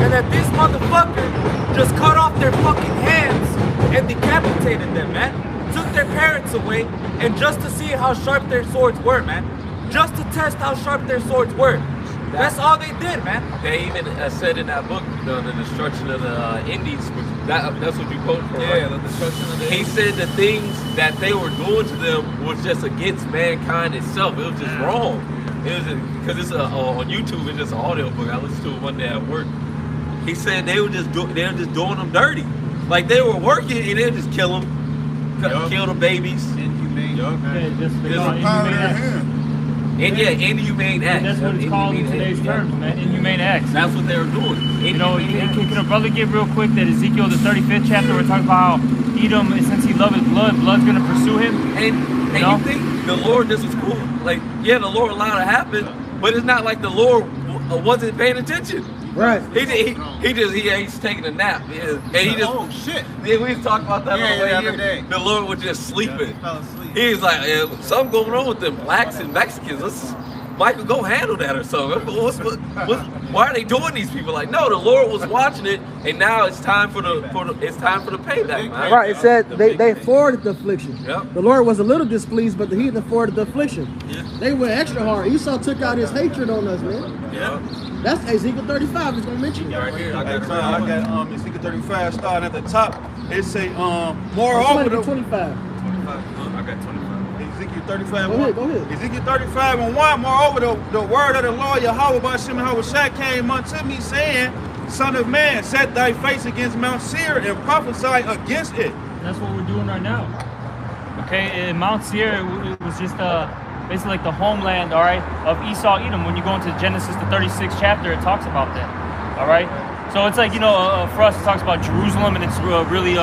and that this motherfucker just cut off their fucking hands and decapitated them, man. Took their parrots away, and just to see how sharp their swords were, man. Just to test how sharp their swords were. That's all they did, man. They even said in that book, the destruction of the Indies, which That's what you quote from, right? The destruction of the He said the things that they were doing to them was just against mankind itself. It was just wrong. It was because it's on YouTube. It's just an audio book. I listened to it one day at work. He said they were just doing them dirty. Like they were working and they would just kill them, kill the babies. Inhumane. Inhumane acts. That's what it's called in today's terms, man. Inhumane acts. That's what they were doing. You know, can a brother give real quick that Ezekiel, the 35th chapter, we're talking about how Edom, since he loved his blood's going to pursue him? And you think the Lord, this was cool. Like, yeah, the Lord allowed it to happen, but it's not like the Lord wasn't paying attention. Right. He's taking a nap. Yeah. And he just, oh shit. Yeah, we talked about that the other day. The Lord was just sleeping. He fell asleep. He's like, something going on with them blacks and Mexicans. Michael, go handle that or something. Why are they doing these people? Like, no, the Lord was watching it, and now it's time for the payback, man. Right. It said they forwarded the affliction. Yep. The Lord was a little displeased, but the heathen forwarded the affliction. Yeah. They went extra hard. Esau took out his hatred on us, man. Yeah. That's Ezekiel 35. It's gonna mention it. Right here, I got Ezekiel 35 starting at the top. It say moreover Somebody the get 25. I got 25. Ezekiel 35 Go ahead, go ahead. Ezekiel 35 and 1. Moreover, the word of the Lord Yahweh by Shem Yahushua came unto me, saying, Son of man, set thy face against Mount Seir and prophesy against it. That's what we're doing right now. Okay, in Mount Seir, it was just basically like the homeland, all right, of Esau, Edom. When you go into Genesis, the 36th chapter, it talks about that, all right? So it's like, you know, for us, it talks about Jerusalem, and it's really,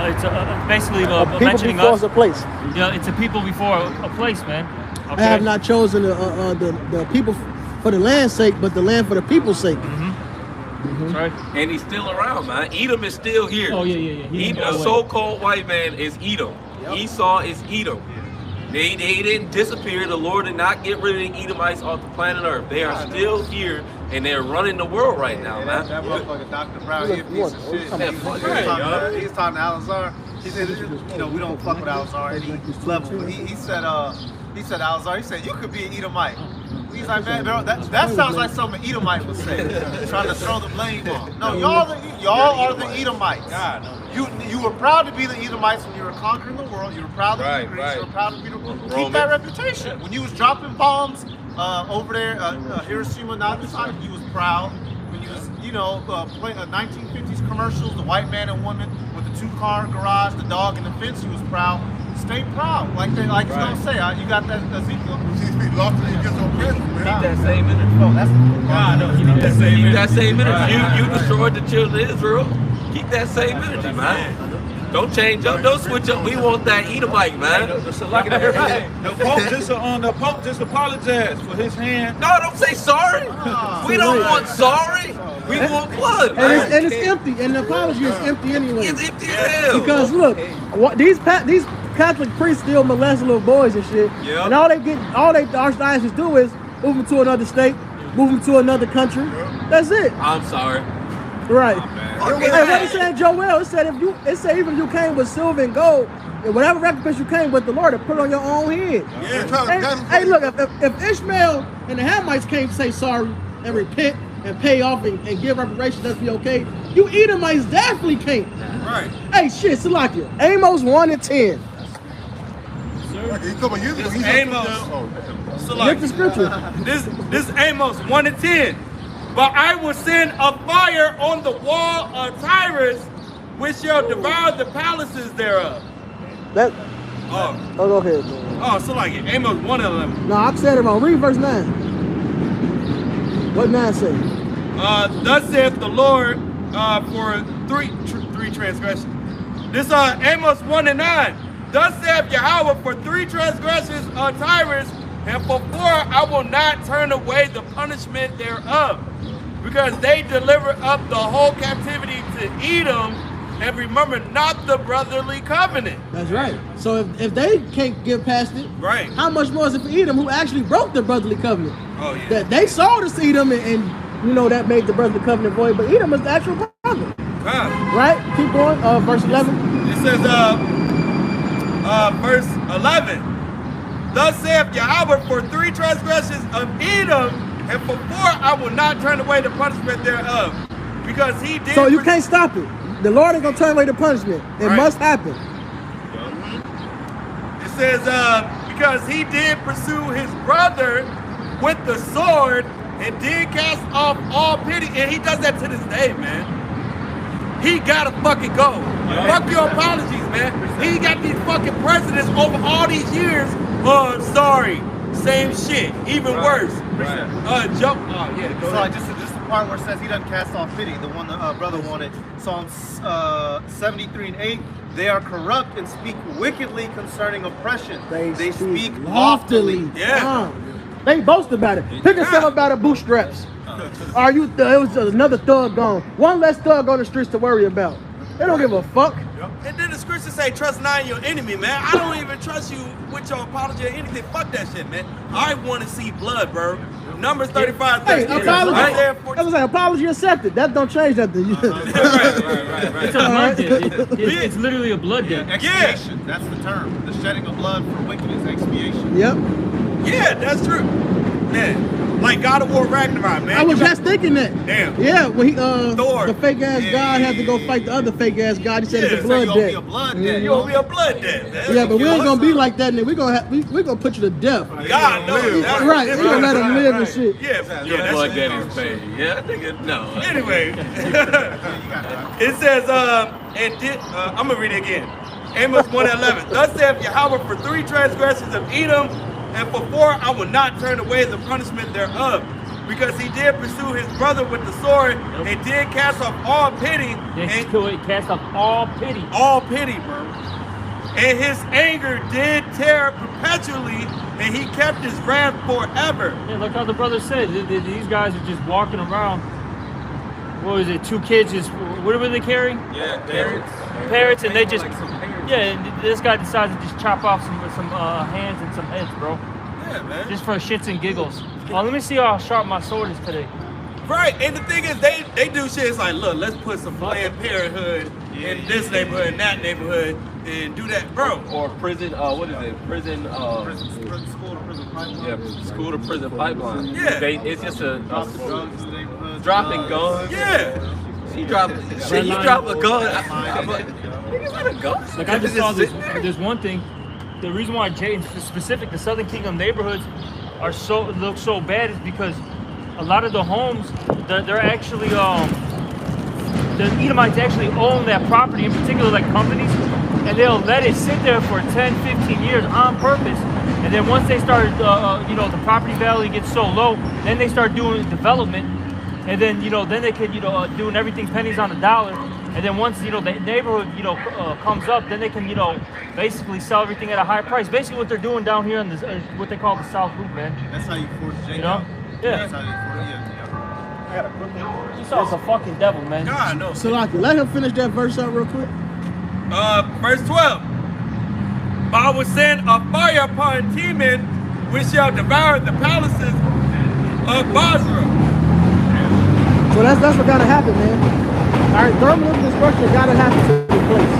it's basically mentioning before us. a place. Yeah, it's a people before a place, man. Okay? I have not chosen the people for the land's sake, but the land for the people's sake. That's right. And he's still around, man. Edom is still here. Oh, yeah. Edom, a so-called white man is Edom. Yep. Esau is Edom. They didn't disappear. The Lord did not get rid of the Edomites off the planet Earth. They are still here, and they're running the world right now, man. That motherfucker, Dr. Brown, he a piece of shit. He was talking to Al-Azhar. He said, you know, we don't fuck with Al-Azhar at any level. But he said, Al-Azhar, he said, you could be an Edomite. He's like, man, bro, that sounds like something an Edomite would say. Trying to throw the blame on. No, y'all are the Edomites. You were proud to be the Edomites when you were conquering the world. You were proud to be Greece. You were proud to be keep that reputation. When you was dropping bombs over there, Hiroshima, Nagasaki, you was proud. When you was, you know, playing 1950s commercials, the white man and woman with the 2-car garage, the dog and the fence, you was proud. Stay proud, like it's gonna say. You got that Ezekiel. He lost it against oppression, man. Keep that same energy. No, that's Keep that same energy. You destroyed the children of Israel. Keep that same energy, man. Don't change up. Don't switch up. We want that Edomite, man. The Pope just apologized for his hand. No, don't say sorry. We don't want sorry. We want blood. And it's empty. And the apology is empty anyway. It's empty as hell. Because look, these Catholic priests still molest little boys and shit. Yep. And all they archdiocese do is move them to another state, move them to another country. That's it. I'm sorry. Right. Oh, Hey, what it said, Joel? It said even if you came with silver and gold, whatever recompense you came with, the Lord to put on your own head. Hey, look, if Ishmael and the Hamites can't say sorry and repent and pay off and give reparations, that's be okay. You Edomites definitely can't. Right. Hey, shit, Salakia. Amos 1:10. Get the scripture. This Amos 1:10. But I will send a fire on the wall of Tyrus, which shall devour the palaces thereof. Go ahead, man. Oh, so like Amos 1:11. No, I said it wrong. Read verse 9. What 9 say? Thus saith the Lord for three transgressions. This Amos 1:9. Thus saith Yahweh for 3 transgressions of Tyrus, and for 4 I will not turn away the punishment thereof, because they deliver up the whole captivity to Edom, and remember not the brotherly covenant. That's right. So if they can't get past it, right? How much more is it for Edom, who actually broke the brotherly covenant? Oh yeah. That they sold us to Edom, and you know that made the brotherly covenant void. But Edom is the actual brother. Right? Keep going. Verse 11. It says, verse 11. Thus saith Yahweh for 3 transgressions of Edom, and for 4 I will not turn away the punishment thereof, because he did. So you can't stop it. The Lord ain't gonna turn away the punishment. It must happen. It says, because he did pursue his brother with the sword and did cast off all pity, and he does that to this day, man. He gotta fucking go. Fuck your apologies, man. He got these fucking presidents over all these years. Oh, I'm sorry. Same shit, even worse. Jump. Oh yeah. Go ahead. Just the part where it says he doesn't cast off pity. The one the brother wanted. Psalms 73:8. They are corrupt and speak wickedly concerning oppression. They speak loftily. Yeah. They boast about it. Pick yourself up by the bootstraps. Are you? It was another thug gone. One less thug on the streets to worry about. They don't give a fuck. And then the scriptures say, trust not your enemy, man. I don't even trust you with your apology or anything. Fuck that shit, man. I want to see blood, bro. Numbers 35. Hey, apology. Apology accepted. That don't change nothing. It's a blood debt. It's literally a blood debt. Expiation. That's the term. The shedding of blood for wickedness. Expiation. Yep. Yeah, that's true. Man. Like God of War Ragnarok, man. I was just thinking that. Damn. Yeah, when he Thor. the fake ass God had to go fight the other fake ass God. He said it's a blood debt. You're gonna be a blood debt. You're gonna be a blood debt, man. Yeah, but we ain't gonna be like that. We're gonna put you to death. God knows. Right, we're gonna let him live and shit. Yeah, that's Blood debt is paid. Yeah, nigga, no. Anyway, it says, I'm gonna read it again. Amos 1:11. Thus saith Yahweh, for 3 transgressions of Edom, and for 4 I will not turn away the punishment thereof. Because he did pursue his brother with the sword, and did cast off all pity. And cast off all pity. All pity, bro. And his anger did tear perpetually, and he kept his wrath forever. Yeah, like how the brother said, these guys are just walking around. What was it? 2 kids just, what were they carrying? Yeah, parrots. Parrots, and they just, and this guy decides to just chop off some hands and some heads, bro. Yeah, man. Just for shits and giggles. Oh, let me see how sharp my sword is today. Right, and the thing is, they do shit. It's like, look, let's put some Planned Parenthood in this neighborhood, and that neighborhood, and do that, bro. Or prison, what is it? Prison, School to prison pipeline. yeah, school to prison pipeline. Yeah. It's just a dropping guns. Yeah. She dropped a gun. I'm like, nigga, what a gun? Like I just saw this one thing. The reason why in specific the Southern Kingdom neighborhoods look so bad is because a lot of the homes they're actually the Edomites actually own that property, in particular like companies, and they'll let it sit there for 10-15 years on purpose, and then once they start the property value gets so low, then they start doing development, and then then they could doing everything pennies on the dollar. And then once the neighborhood comes up, then they can basically sell everything at a high price. Basically, what they're doing down here in this what they call the South Loop, man. That's how you force Jacob. Yeah. That's how you force. Yeah. You saw it's a fucking devil, man. God, no. Salaki, let him finish that verse out real quick. Verse 12. But I will send a fire upon Teman, which shall devour the palaces of Basra. So that's what gotta happen, man. All right, thermal destruction gotta happen to take place.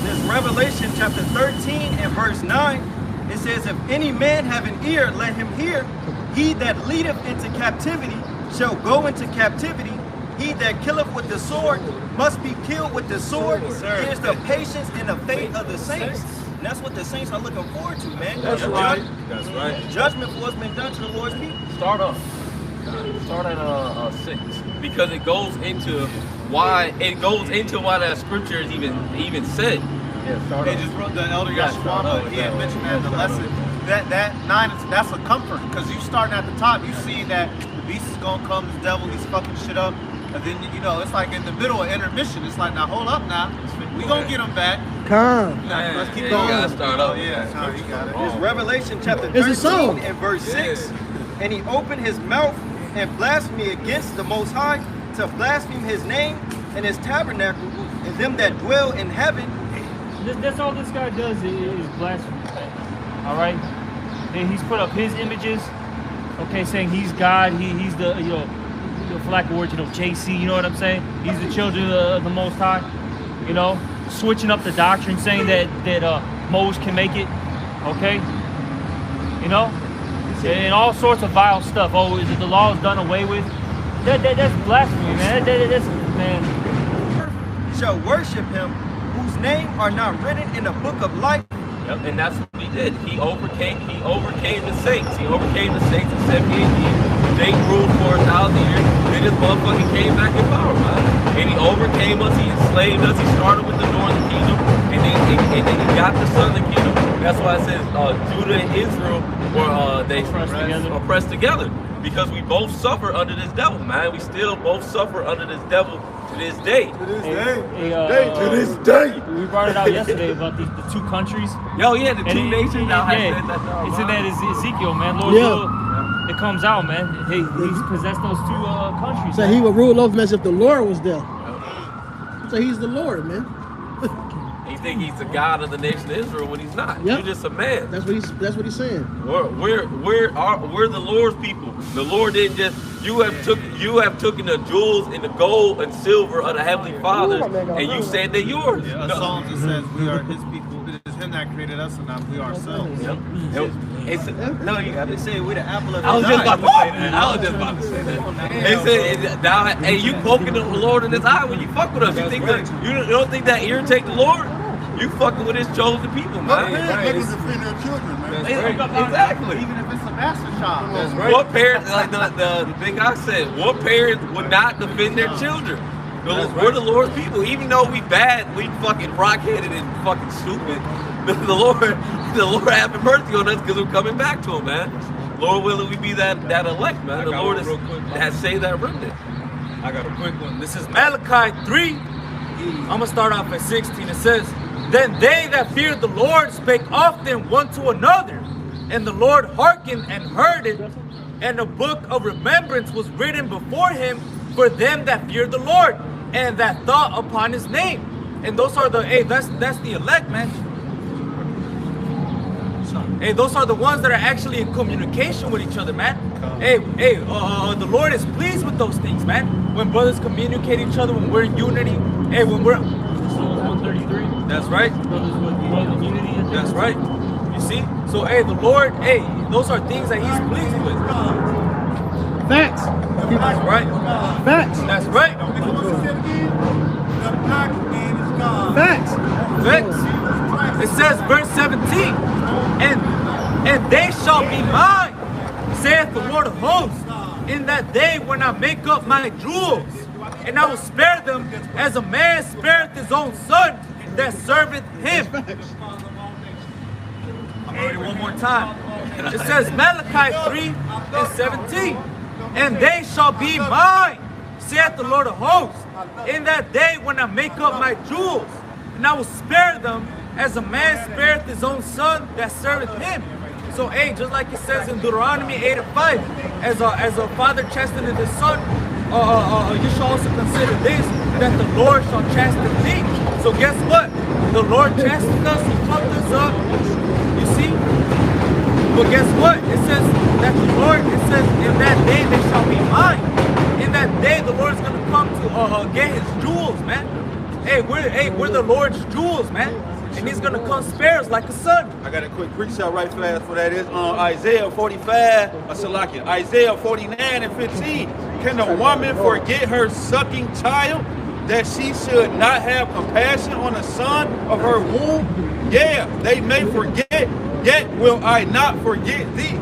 This Revelation chapter 13 and verse 9. It says, if any man have an ear, let him hear. He that leadeth into captivity shall go into captivity. He that killeth with the sword must be killed with the sword. Here's the patience and the faith of the saints. And that's what the saints are looking forward to, man. That's right. That's right. Judgment for what's been done to the Lord's people. Start at 6 because it goes into why that scripture is even said. Yeah, start They just wrote the Elder Yashwama. He had mentioned that in the lesson. That 9, that's a comfort because you starting at the top, you see that the beast is gonna come, the devil, he's fucking shit up, and then it's like in the middle of intermission. It's like, now hold up, now we gonna get him back. Come. Let's keep you going. gotta start up. Yeah, you got it. It's Revelation chapter It's a song. 13 and verse 6. And he opened his mouth and blasphemed against the Most High, to blaspheme his name and his tabernacle, and them that dwell in heaven. That's all this guy does is blasphemy. All right, and he's put up his images. Okay, saying he's God. He's the for lack of words, JC. You know what I'm saying? He's the children of the Most High. Switching up the doctrine, saying that Moses can make it. Okay, and all sorts of vile stuff. Oh, is it the law is done away with? That's blasphemy, man. That's man. Shall worship him whose name are not written in the book of life. Yep, and that's what he did. He overcame the saints. He overcame the saints in 70 AD. They ruled for 1,000 years. Then this motherfucker came back in power, man. And he overcame us. He enslaved us. He started with the northern kingdom, and then he got the southern kingdom. That's why it says Judah and Israel were they oppressed together, because we both suffer under this devil, man. We still both suffer under this devil to this day. To this day. We brought it out yesterday about the two countries. Yo, yeah, the two nations. It's in that Ezekiel, man. Lord, it comes out, man. He's possessed those two countries. So he would rule over them as if the Lord was there. So he's the Lord, man. You think he's the God of the nation of Israel when he's not. Yep. You're just a man. That's what he's saying. We're the Lord's people. The Lord didn't just you have taken the jewels and the gold and silver of the Heavenly Father, and you said they're yours. Yeah, Psalms it says we are His people. It is Him that created us, and not we ourselves. Yep. No, you have to say we're the apple of I was His just eye. about to say that. I was just about to say that. They said, now, hey, you poking the Lord in his eye when you fuck with us. You think that you don't think that irritate the Lord? You fucking with his chosen people, man. Parents defend their children, man. Exactly. Even if it's a master child. That's right. What parent, like the big guy said, what parent would not defend their children? We're the Lord's people. Even though we bad, we fucking rock-headed and fucking stupid. The Lord having mercy on us because we're coming back to him, man. Lord willing, we be that elect, man. The Lord has saved that remnant. I got a quick one. This is Malachi 3. I'm going to start off at 16. It says, "Then they that feared the Lord spake often one to another, and the Lord hearkened and heard it, and a book of remembrance was written before him for them that feared the Lord, and that thought upon his name." And those are that's the elect, man. Hey, those are the ones that are actually in communication with each other, man. The Lord is pleased with those things, man. When brothers communicate each other, when we're in unity, when we're... Psalms 133. That's right. Brothers with unity. That's right. You see? So, the Lord, those are things that he's pleased with. Facts. That's right. Facts. That's right. Facts. Facts. It says, verse 17, and they shall be mine, saith the Lord of hosts, in that day when I make up my jewels, and I will spare them as a man spareth his own son that serveth him. I'm ready one more time. It says Malachi 3 and 17, and they shall be mine, saith the Lord of hosts, in that day when I make up my jewels, and I will spare them as a man spareth his own son that serveth him. So, just like it says in Deuteronomy 8 and 5, as a father chasteneth his son, you shall also consider this, that the Lord shall chasten thee. So guess what? The Lord chastened us, he plucked us up. You see? But guess what? It says that the Lord, it says, in that day they shall be mine. In that day, the Lord's going to come to get his jewels, man. We're the Lord's jewels, man. And he's gonna come spare us like a son. I got a quick precept right fast for that. Is Isaiah 45, Isaiah 49 and 15. Can a woman forget her sucking child, that she should not have compassion on the son of her womb? Yeah, they may forget, yet will I not forget thee.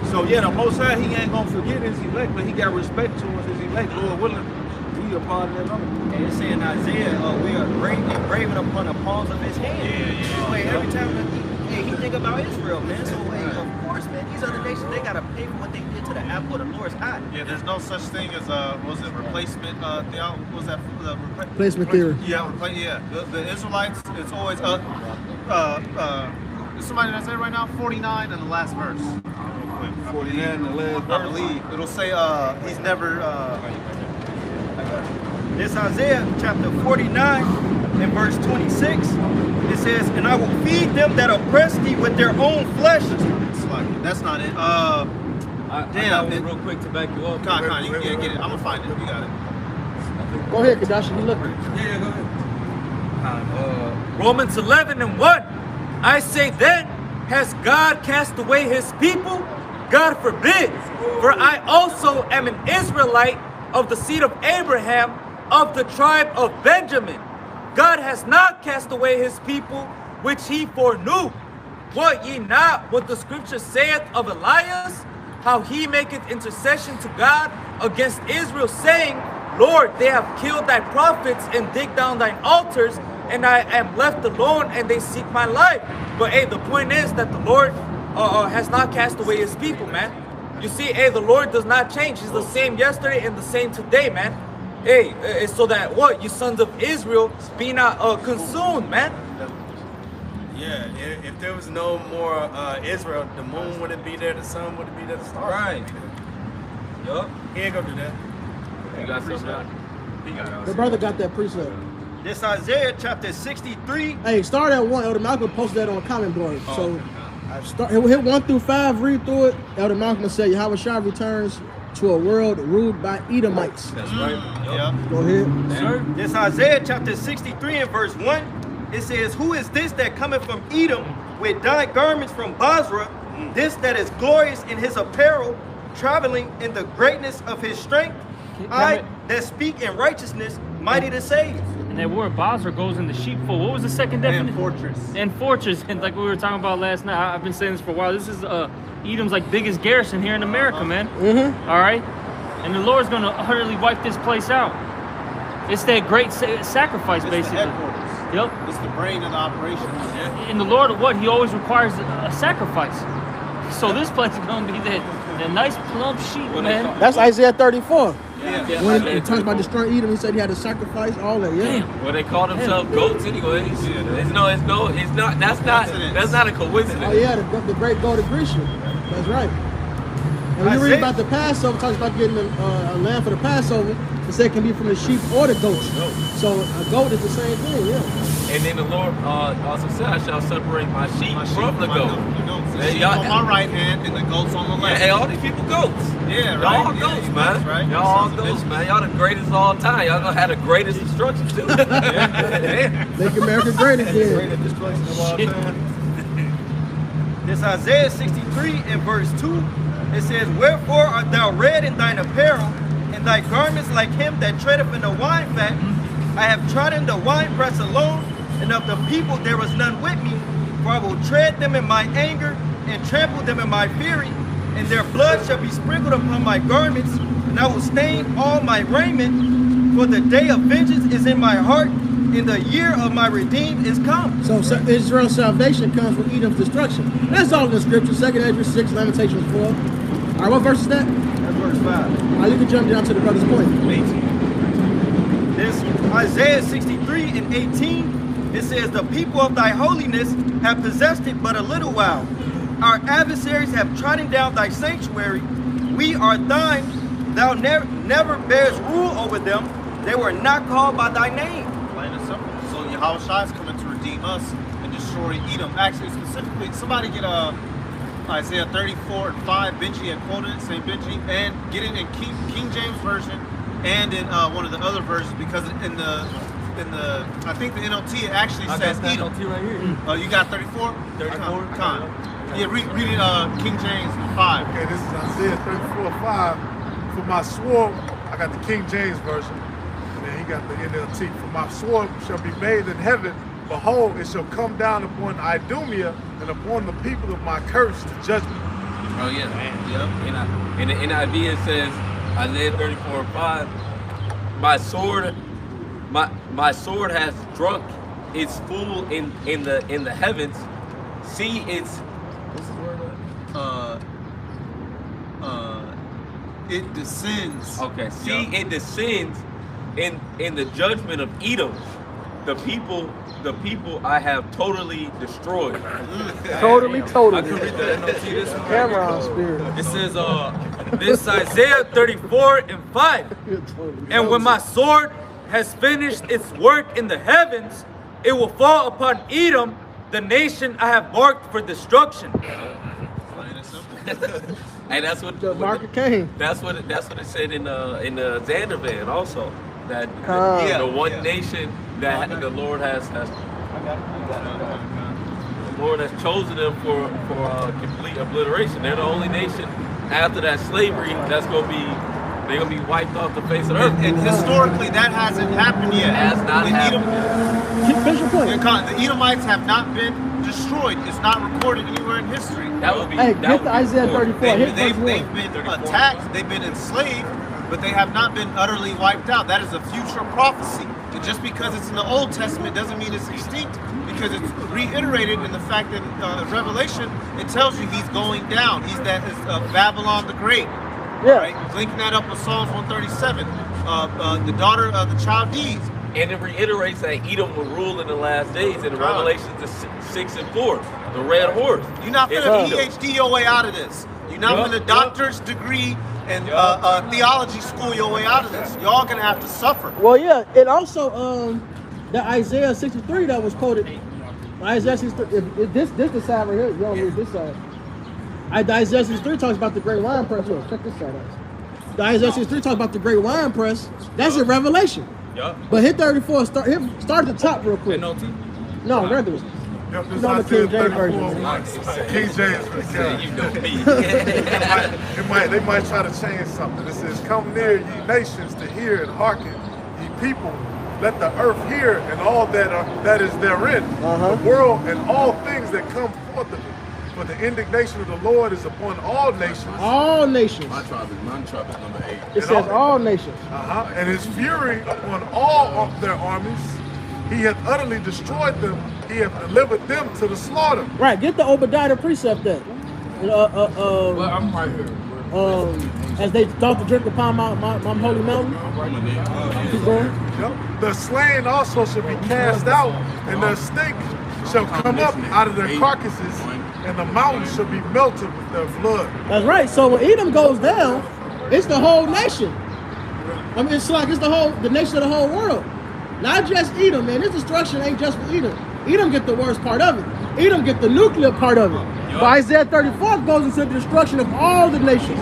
So yeah, the Most High, he ain't gonna forget his elect, but he got respect towards his elect. Lord willing, we a part of that number. And it's saying Isaiah, we are engraven upon the palms of his hand. Every time he think about Israel, man. So of course, man, these other nations, they gotta pay for what they did to the apple of the Lord's eye. Yeah, there's no such thing as replacement Replacement theory. Yeah, the Israelites, it's always is somebody that say right now 49 in the last verse. 49 in the last verse. I believe it'll say he's never This Isaiah chapter 49 and verse 26. It says, "And I will feed them that oppress thee with their own flesh." That's not it. I got one real quick to back you up. You get it. I'm gonna find it. You got it. Go ahead, Kadashi. You looking? Yeah, go ahead. Romans 11 and 1. I say then, has God cast away his people? God forbid, for I also am an Israelite of the seed of Abraham, of the tribe of Benjamin. God has not cast away his people, which he foreknew. What ye not what the scripture saith of Elias, how he maketh intercession to God against Israel, saying, Lord, they have killed thy prophets and digged down thine altars, and I am left alone, and they seek my life. But hey, the point is that the Lord has not cast away his people, man. You see, hey, the Lord does not change. He's the same yesterday and the same today, man. Hey, so that what? You sons of Israel be not consumed, man. Yeah, if there was no more Israel, the moon wouldn't be there, the sun wouldn't be there, the stars wouldn't be there. Yup. He ain't gonna do that. You got something? The brother got that precept. This Isaiah chapter 63. Hey, start at 1. Elder Malcolm posted that on comment board. So hit 1 through 5, read through it. Elder Malcolm said Yahweh Shah returns to a world ruled by Edomites. That's right. Yeah. Go ahead. Sir? This Isaiah chapter 63 and verse 1. It says, who is this that cometh from Edom with dyed garments from Basra? This that is glorious in his apparel, traveling in the greatness of his strength. I that speak in righteousness, mighty to save. And that word Basra goes in the sheepfold. What was the second definition? And fortress. And fortress. And like we were talking about last night, I've been saying this for a while. This is Edom's like biggest garrison here in America, man. All right? And the Lord's going to utterly wipe this place out. It's that great sacrifice, basically. Yep. It's the brain of the operation. And the Lord, what? He always requires a sacrifice. So this place is going to be that nice plump sheep, man. That's Isaiah 34. Yeah. When it talks about destroying Edom, he said he had to sacrifice all that. Yeah. Well, they call themselves goats anyways. It's not. That's not a coincidence. Oh yeah, the great goat of Grecian. That's right. And when you read about the Passover, it talks about getting a lamb for the Passover. It said it can be from the sheep or the goats. So a goat is the same thing, yeah. And then the Lord also said, I shall separate my sheep from the goat. The sheep on my right hand and the goats on the left. Hey, all these people goats. Yeah, Y'all right. all goats, Yeah, man. right. Y'all all goats, man. Y'all the greatest of all time. Y'all gonna have the greatest destruction too. Make America great again. Greatest destruction of all time. This Isaiah 63 and verse 2. It says, wherefore art thou red in thine apparel, and thy garments like him that treadeth in the wine vat? I have trodden the winepress alone, and of the people there was none with me. For I will tread them in my anger, and trample them in my fury, and their blood shall be sprinkled upon my garments, and I will stain all my raiment. For the day of vengeance is in my heart, and the year of my redeemed is come. So Israel's salvation comes from Edom's destruction. That's all in the scripture. 2 Ezra 6, Lamentations 4. All right, what verse is that? That's verse 5. All right, you can jump down to the brother's point. This Isaiah 63 and 18, it says, the people of thy holiness have possessed it but a little while. Our adversaries have trodden down thy sanctuary. We are thine. Thou never bears rule over them. They were not called by thy name. Plain and simple. So Yahweh Shai is coming to redeem us and destroy Edom. Actually, specifically, somebody get Isaiah 34 and 5. Benji had quoted it, St. Benji, and get it in King James Version and in one of the other versions, because in the I think the NLT it actually says Edom. NLT right here. You got 34? 34? Con. Yeah, read it King James 5. Okay, this is Isaiah 34:5. For my sword, I got the King James Version, and then he got the NLT. For my sword shall be made in heaven. Behold, it shall come down upon Idumea and upon the people of my curse to judgment. Oh yeah, yep. In the NIV it says, Isaiah 34:5. My sword has drunk its full in the heavens. See its what's the word? It descends. Okay. See, it descends in the judgment of Edom. The people I have totally destroyed. Totally. I can read that NLT this one. Camera on spirit. It says, this Isaiah 34 and 5. And when my sword has finished its work in the heavens, it will fall upon Edom, the nation I have marked for destruction. Hey, that's what The marker came. That's what it said in the Zandervan also. That the one nation that the Lord has. Lord has chosen them for complete obliteration. They're the only nation after that slavery that's gonna be wiped off the face of the earth. And historically, that hasn't happened yet. Has not happened. The Edomites have not been destroyed. It's not recorded anywhere in history. That would be. Hey, get the Isaiah 34. They've been attacked. They've been enslaved, but they have not been utterly wiped out. That is a future prophecy. And just because it's in the Old Testament doesn't mean it's extinct, because it's reiterated in the fact that Revelation, it tells you he's going down. He's Babylon the Great. Yeah. Right? Linking that up with Psalms 137, the daughter of the Chaldees. And it reiterates that Edom will rule in the last days in Revelations 6 and 4, the red horse. You're not going to PhD your way out of this. You're not going to doctor's degree and theology school your way out of this. You're all going to have to suffer. Well, yeah, and also the Isaiah 63 that was quoted. Isaiah 63. This the side right here. You don't read this side. Isaiah 63 talks about the great wine press. Look, check this out. The Isaiah 63 talks about the great wine press. That's in Revelation. Yup. But hit 34. Start at the top real quick. NLT? No, rather. Yep, this You know the King James 34. version. King James. You know me. They might try to change something. It says, "Come near, ye nations, to hear and hearken, ye people. Let the earth hear and all that is therein, the world and all things that come forth of it. For the indignation of the Lord is upon all nations." All nations. My tribe is number 8. It says all nations. And his fury upon all of their armies. He hath utterly destroyed them. He hath delivered them to the slaughter. Right. Get the Obadiah precept there. Well, I'm right here. As they thought to drink upon my holy mountain. Keep going. Yep. The slain also shall be cast out, and their stink shall come up out of their carcasses, and the mountains shall be melted with their blood. That's right. So when Edom goes down, it's the whole nation. I mean, it's the nation of the whole world. Not just Edom, man. This destruction ain't just for Edom. Edom get the worst part of it. Edom get the nuclear part of it. But Isaiah 34 goes into the destruction of all the nations.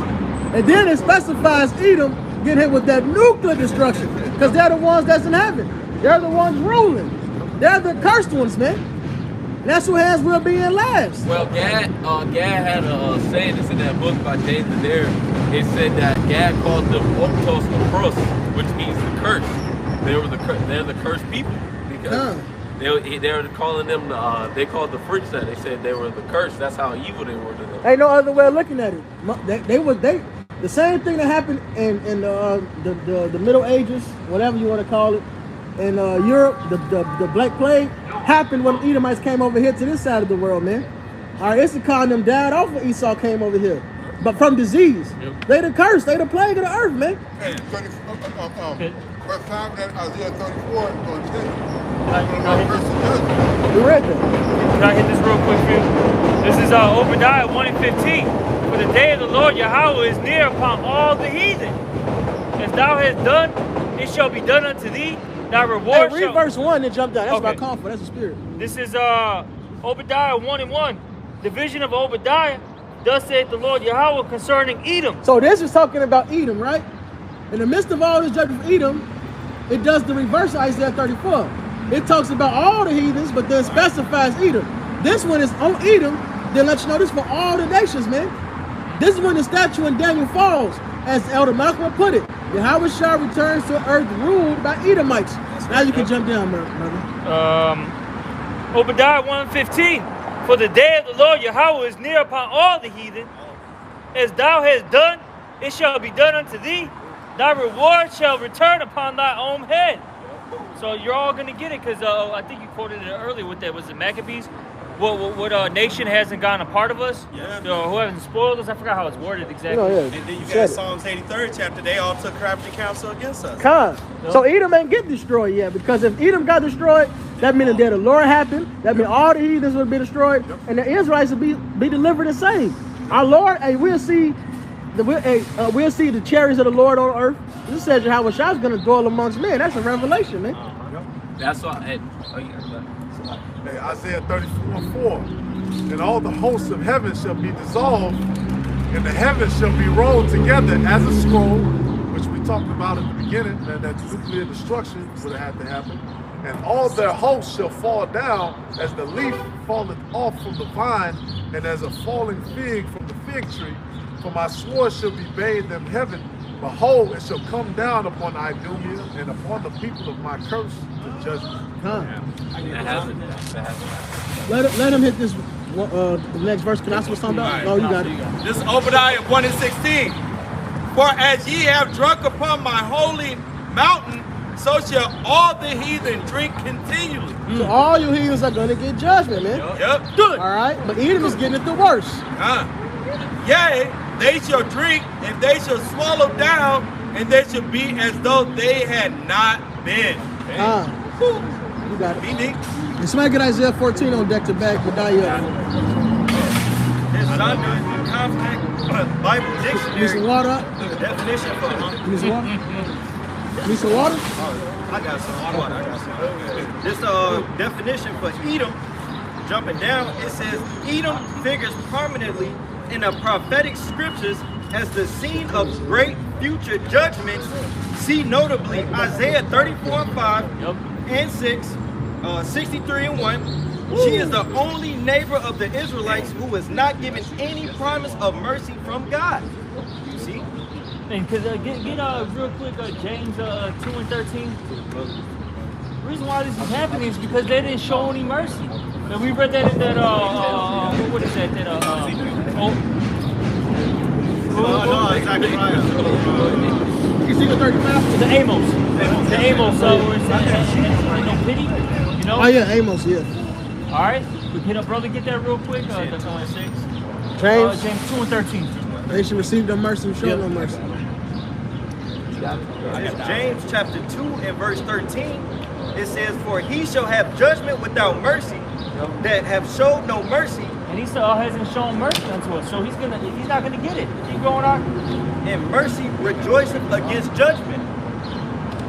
And then it specifies Edom get hit with that nuclear destruction, because they're the ones that's in heaven. They're the ones ruling. They're the cursed ones, man. And that's who hands will be in last. Well, Gad had a saying that's in that book by James Adair. It said that Gad called them Optos Kapros, which means the curse. They're the cursed people, because they were calling them they called the freaks that. They said they were the curse. That's how evil they were to them. Ain't no other way of looking at it. The same thing that happened in the Middle Ages, whatever you want to call it, in Europe, the Black Plague happened when the Edomites came over here to this side of the world, man. All right, Issachar and them died off when Esau came over here, but from disease. Yep. They the curse, they the plague of the earth, man. Hey, verse 5, that Isaiah 34 going to We read that. Can I hit this real quick for you? This is Obadiah 1:15. For the day of the Lord Yahweh is near upon all the heathen. As thou hast done, it shall be done unto thee. Thy reward read verse 1 and jump down. That's about comfort. That's the spirit. This is Obadiah 1:1. The vision of Obadiah. Thus saith the Lord Yahweh concerning Edom. So this is talking about Edom, right? In the midst of all this judgment of Edom, it does the reverse of Isaiah 34. It talks about all the heathens, but then specifies Edom. This one is on Edom, then let you know this for all the nations, man. This is when the statue in Daniel falls, as Elder Malcolm put it. Yahweh shall returns to earth ruled by Edomites. Now you can jump down, brother. Obadiah 1:15. For the day of the Lord Yahweh is near upon all the heathen. As thou hast done, it shall be done unto thee. Thy reward shall return upon thy own head. So you're all going to get it, because I think you quoted it earlier with that. Was it Maccabees? What nation hasn't gone a part of us? Yeah. Who hasn't spoiled us? I forgot how it's worded exactly. No, yeah. And then you got Psalms 83rd chapter. They all took crafty counsel against us. So Edom ain't get destroyed yet, because if Edom got destroyed, that means the day of the Lord happened. That means all the heathens would be destroyed, and the Israelites would be delivered and saved. Our Lord, we'll see the chariots of the Lord on earth. This says Yahweh Shah is going to dwell amongst men. That's a revelation, man. That's why. Isaiah 34:4. And all the hosts of heaven shall be dissolved, and the heavens shall be rolled together as a scroll, which we talked about at the beginning, that nuclear destruction would have had to happen. and all their hosts shall fall down as the leaf falleth off from the vine, and as a falling fig from the fig tree. For my sword shall be bathed in heaven. Behold, it shall come down upon Idumea and upon the people of my curse to judgment. Huh. That hasn't. Let him hit this. The next verse. Can I see what's talking about? Oh, you got it. This is Obadiah 1:16. For as ye have drunk upon my holy mountain, so shall all the heathen drink continually. So all you heathens are gonna get judgment, man. Yep. Good. All right, but Edom is getting it the worst. Yea, they shall drink, and they shall swallow down, and they shall be as though they had not been. You got it. Be neat. And somebody get Isaiah 14 on deck to back, but die up. It's under the Conflict Bible Need Dictionary. some water? Definition for Need some water? Need some water? I got some water. This definition for Edom, jumping down, it says Edom figures prominently in the prophetic scriptures as the scene of great future judgments. See notably Isaiah 34:5 and 6, 63:1. She is the only neighbor of the Israelites who was not given any promise of mercy from God. You see? And cause get real quick James 2:13. The reason why this is happening is because they didn't show any mercy. And we read that in that what is that? No, exactly right. Ezekiel 35. The Amos. The Amos where it says no pity. You know? Oh yeah, Amos, yeah. All right, can a brother get that real quick? That's only 6. James. James 2:13. They should receive no mercy and show no mercy. James chapter 2 and verse 13, it says, for he shall have judgment without mercy, that have showed no mercy. And he still hasn't shown mercy unto us, so he's not gonna get it. Keep going on. And mercy rejoiceth against judgment.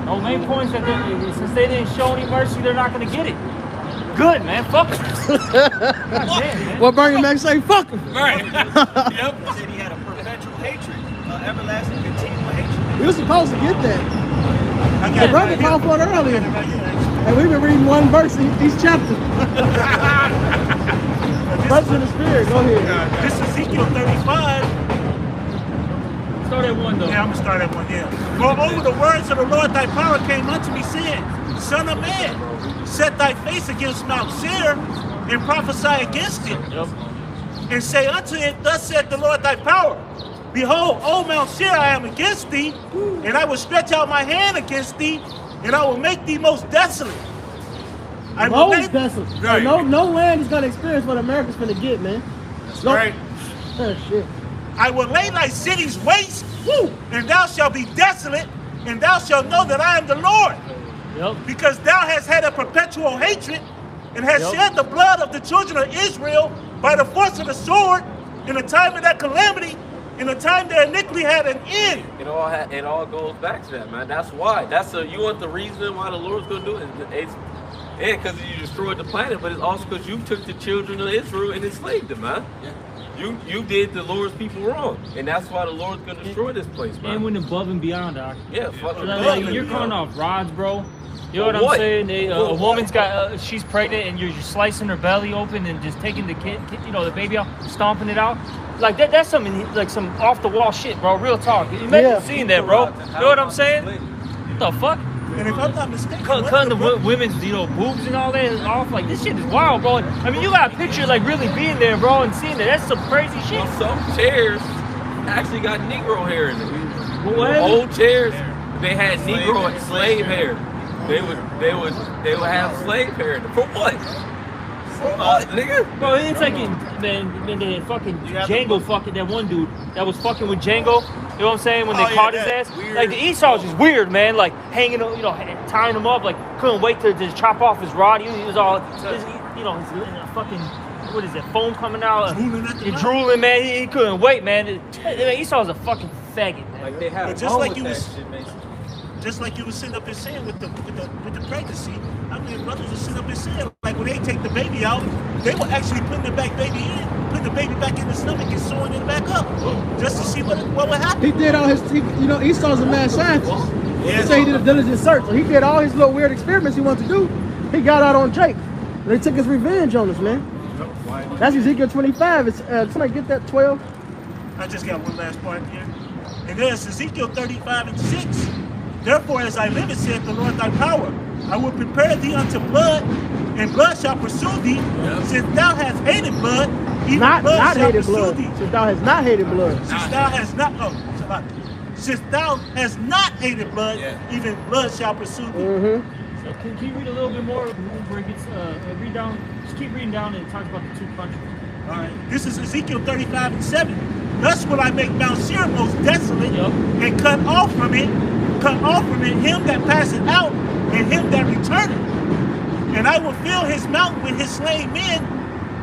No, main point is that since they didn't show any mercy, they're not gonna get it. Good, man. Fuck him. What Bernie Mac say? Fuck him. Right. Yep. He said he had a perpetual hatred, everlasting continual hatred. We were supposed to get that. The brother called for it earlier. And we've been reading one verse each chapter. Verse in the spirit. Go ahead. This is Ezekiel 35. Start at 1 though. Yeah, I'm gonna start at 1, yeah. Moreover, the words of the Lord thy power came unto me, saying, Son of man, set thy face against Mount Seir, and prophesy against it. Yep. And say unto it, Thus saith the Lord thy power, Behold, O Mount Seir, I am against thee, and I will stretch out my hand against thee, and I will make thee most desolate. Most desolate. Right. No land is gonna experience what America's gonna get, man. That's right. Oh, shit. I will lay thy cities waste, and thou shalt be desolate, and thou shalt know that I am the Lord. Yep. Because thou hast had a perpetual hatred, and hast shed the blood of the children of Israel by the force of the sword, in the time of that calamity, in the time their iniquity had an end. It all goes back to that, man. That's why. You want the reason why the Lord's gonna do it? It's because you destroyed the planet, but it's also because you took the children of Israel and enslaved them, man. You did the Lord's people wrong, and that's why the Lord's gonna destroy this place, man. And went above and beyond, Doc. Yeah, fucking you're calling off rods, bro. You know what I'm saying? A woman's got, she's pregnant, and you're just slicing her belly open and just taking the kid, the baby out, stomping it out. Like that's something like some off the wall shit, bro. Real talk. Imagine seeing that, bro. You know what I'm saying? What the fuck? And if I'm not mistaken, cutting the women's, boobs and all that off. Like this shit is wild, bro. I mean, you got a picture like really being there, bro, and seeing that. That's some crazy shit. Some chairs actually got Negro hair in them. What? Old chairs, they had Negro and slave hair. They would have slave hair in them. For what? Nigga? Bro, it's like the fucking Django fucking that one dude that was fucking with Django. You know what I'm saying? When they caught his ass. Weird. Like the Esau was just weird, man. Like hanging, tying him up. Like couldn't wait to chop off his rod. He was all, his fucking, what is it? Foam coming out. Drooling, man. He couldn't wait, man. Esau's a fucking faggot, man. Like they have just like you was. Just like you were sitting up here saying with the pregnancy, I mean, brothers were sitting up here saying, like when they take the baby out, they were actually putting the baby back in the stomach and sewing it back up, just to see what would happen. He did all his, Esau's a mad scientist. They say he did a diligent search. So he did all his little weird experiments he wanted to do. He got out on Jake. They took his revenge on us, man. That's Ezekiel 25. It's somebody get that 12. I just got one last part here. And there's Ezekiel 35 and 6. Therefore, as I live, saith the Lord thy power, I will prepare thee unto blood, and blood shall pursue thee. Since thou hast hated blood, even blood shall pursue thee. Since thou hast not hated blood. Since thou hast not, since thou hast not hated blood, even blood shall pursue thee. So can you read a little bit more where it gets, read down, just keep reading down and it talks about the two countries. All right, this is Ezekiel 35 and 7. Thus will I make Mount Seir most desolate, and cut off from it him that passeth out, and him that returneth. And I will fill his mountain with his slain men,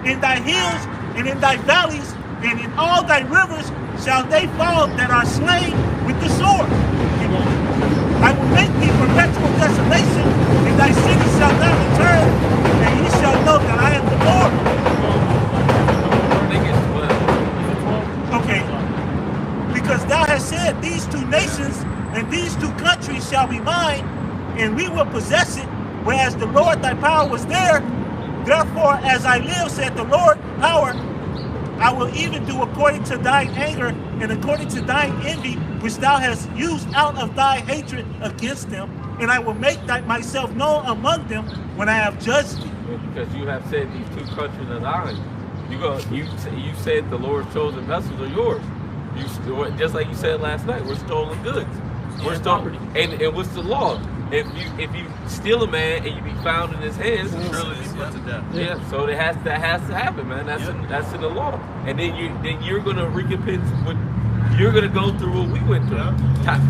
in thy hills and in thy valleys, and in all thy rivers shall they fall that are slain with the sword. I will make thee perpetual desolation, and thy city shall not return, and ye shall know that I am the Lord. Okay, because thou hast said, these two nations and these two countries shall be mine, and we will possess it, whereas the Lord thy power was there. Therefore, as I live, said the Lord power, I will even do according to thine anger and according to thine envy, which thou hast used out of thy hatred against them, and I will make myself known among them when I have judged thee. Because you have said these two countries are thine. You said the Lord's chosen vessels are yours. Just like you said last night, we're stolen goods. We're stolen, and what's the law? If you steal a man and you be found in his hands, surely be put to death. Yeah, so that has to happen, man. That's in the law. And then you're gonna recompense what you're gonna go through what we went through,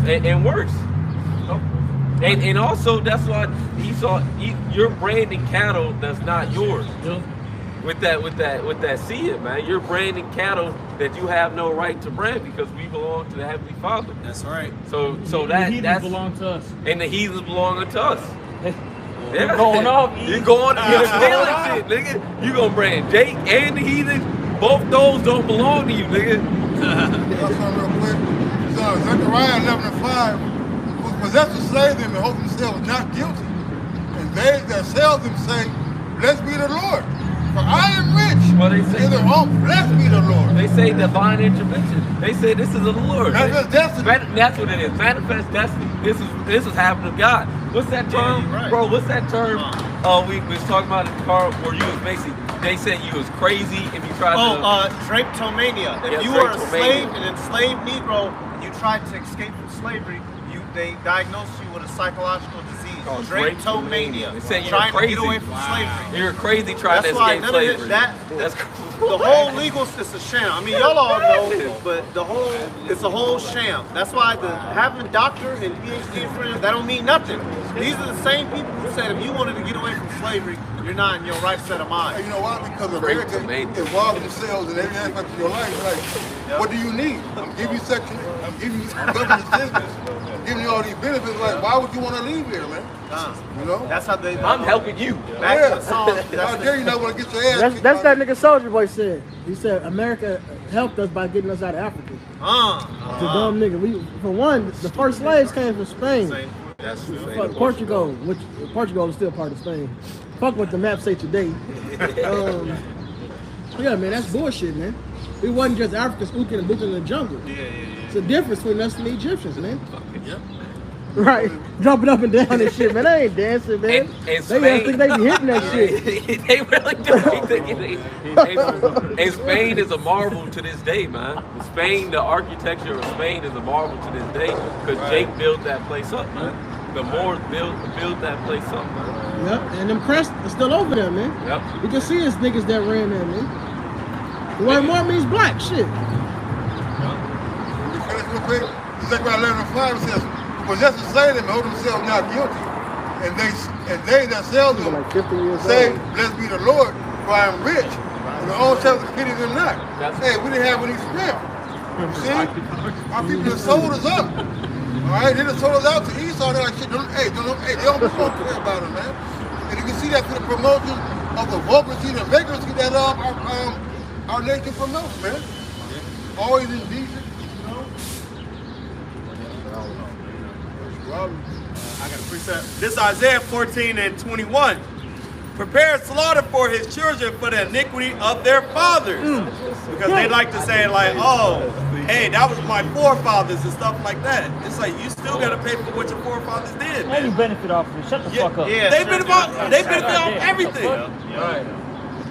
and worse. And also that's why you're branding cattle that's not yours. With that seed, man, you're branding cattle that you have no right to brand because we belong to the Heavenly Father. That's right. So the heathens belong to us, and the heathens belong to us. You're going off. You're stealing shit, nigga. You gonna brand Jake and the heathens? Both those don't belong to you, nigga. Real quick. So Zechariah 11:5, who possess the slave them and hold themselves not guilty, and they that sell them say, "Blessed be the Lord. For I am rich." Well, they say, blessed be the Lord. They say divine intervention. They say this is of the Lord. Manifest destiny. That's what it is. Manifest destiny. This is happening to God. What's that term, bro? What's that term? We was talking about in the car where you was basically. They said you was crazy if you tried to. Drapetomania. If you were a slave, an enslaved Negro, and you tried to escape from slavery, they diagnosed you with a psychological disease. Drapetomania. They said you're trying crazy. to get away from slavery. You're crazy trying to escape slavery. That's the whole legal system is a sham. I mean, y'all all know, but it's a whole sham. That's why having a doctor and PhD friends, that don't mean nothing. These are the same people who said if you wanted to get away from slavery, you're not in your right set of mind. And you know why? Because America involved themselves in every aspect of your life. Like, what do you need? I'm giving you government assistance. I'm giving you all these benefits. Like, why would you want to leave here, man? You know? That's how they. I'm helping you. Back to the song. How dare you not want to get your ass kicked? That's that nigga Soldier Boy said. He said America helped us by getting us out of Africa. It's a dumb nigga. For one, the first slaves came from Spain. That's Portugal, which Portugal is still part of Spain. Fuck what the map say today. Yeah, man, that's bullshit, man. It wasn't just Africans ooking and booking in the jungle. It's a difference between us and the Egyptians, man. Right, jumping up and down and shit, man. They ain't dancing, man. And Spain, they think they be hitting that shit. They really do. And Spain is a marvel to this day, man. Spain, the architecture of Spain is a marvel to this day because Jake built that place up, man. The Moors built that place up, man. Yep, and them crests are still over there, man. Yep. You can see it's niggas that ran there, man. The word Moor means black, shit. Zechariah 11:5 says, "Possess the slave them and hold themselves not guilty, and they that sell them like 50 years say, old. Blessed be the Lord, for I am rich, and their own selves pity them not." Hey, we didn't have any strength. See, our people have sold us up. All right, they just sold us out to Esau. They're like, shit, they don't care about them, man. And you can see that through the promotion of the vulgarity, the vagrancy that our nation promotes, man. Always indecent, you know. I got a precept. This is Isaiah 14:21. Prepare slaughter for his children for the iniquity of their fathers. Because they like to say like, oh, hey, that was my forefathers and stuff like that. It's like, you still got to pay for what your forefathers did, And you benefit off of it. Shut the fuck up. Yeah, they benefit off everything. Right.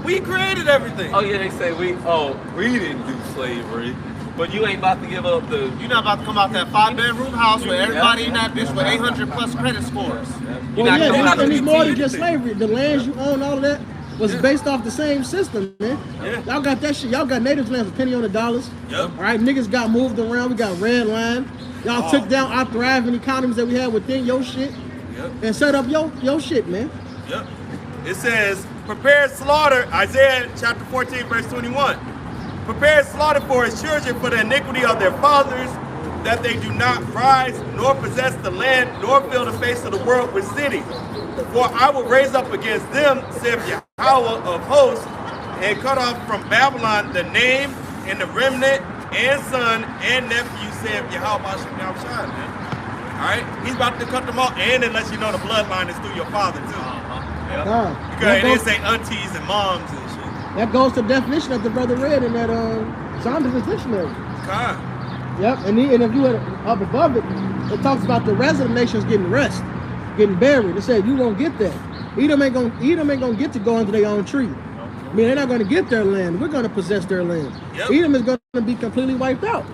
We created everything. Oh yeah, they say we didn't do slavery, but you ain't about to give up the. You're not about to come out that 5-bedroom house where everybody in that bitch with 800 plus credit scores. Well, yeah, and it's more than just slavery. The lands you own, all of that, was based off the same system, man. Yeah. Y'all got that shit. Y'all got native lands for penny on the dollars. Yep. All right, niggas got moved around. We got red line. Y'all took down our thriving economies that we had within your shit and set up your shit, man. Yep. It says, prepare slaughter, Isaiah chapter 14, verse 21. Prepare slaughter for his children for the iniquity of their fathers, that they do not rise, nor possess the land, nor fill the face of the world with cities. For I will raise up against them, saith Yahweh of hosts, and cut off from Babylon the name and the remnant and son and nephew, saith Yahweh Shai, man. All right? He's about to cut them off, and it lets you know the bloodline is through your father, too. Because it didn't say aunties and moms and shit. That goes to the definition that the brother read in that Saunders Dictionary. Yep, and if you had up above it, it talks about the rest of the nations getting rest, getting buried. It said you won't get that. Edom ain't gonna get to go under their own tree. I mean, they're not gonna get their land. We're gonna possess their land. Yep. Edom is gonna be completely wiped out.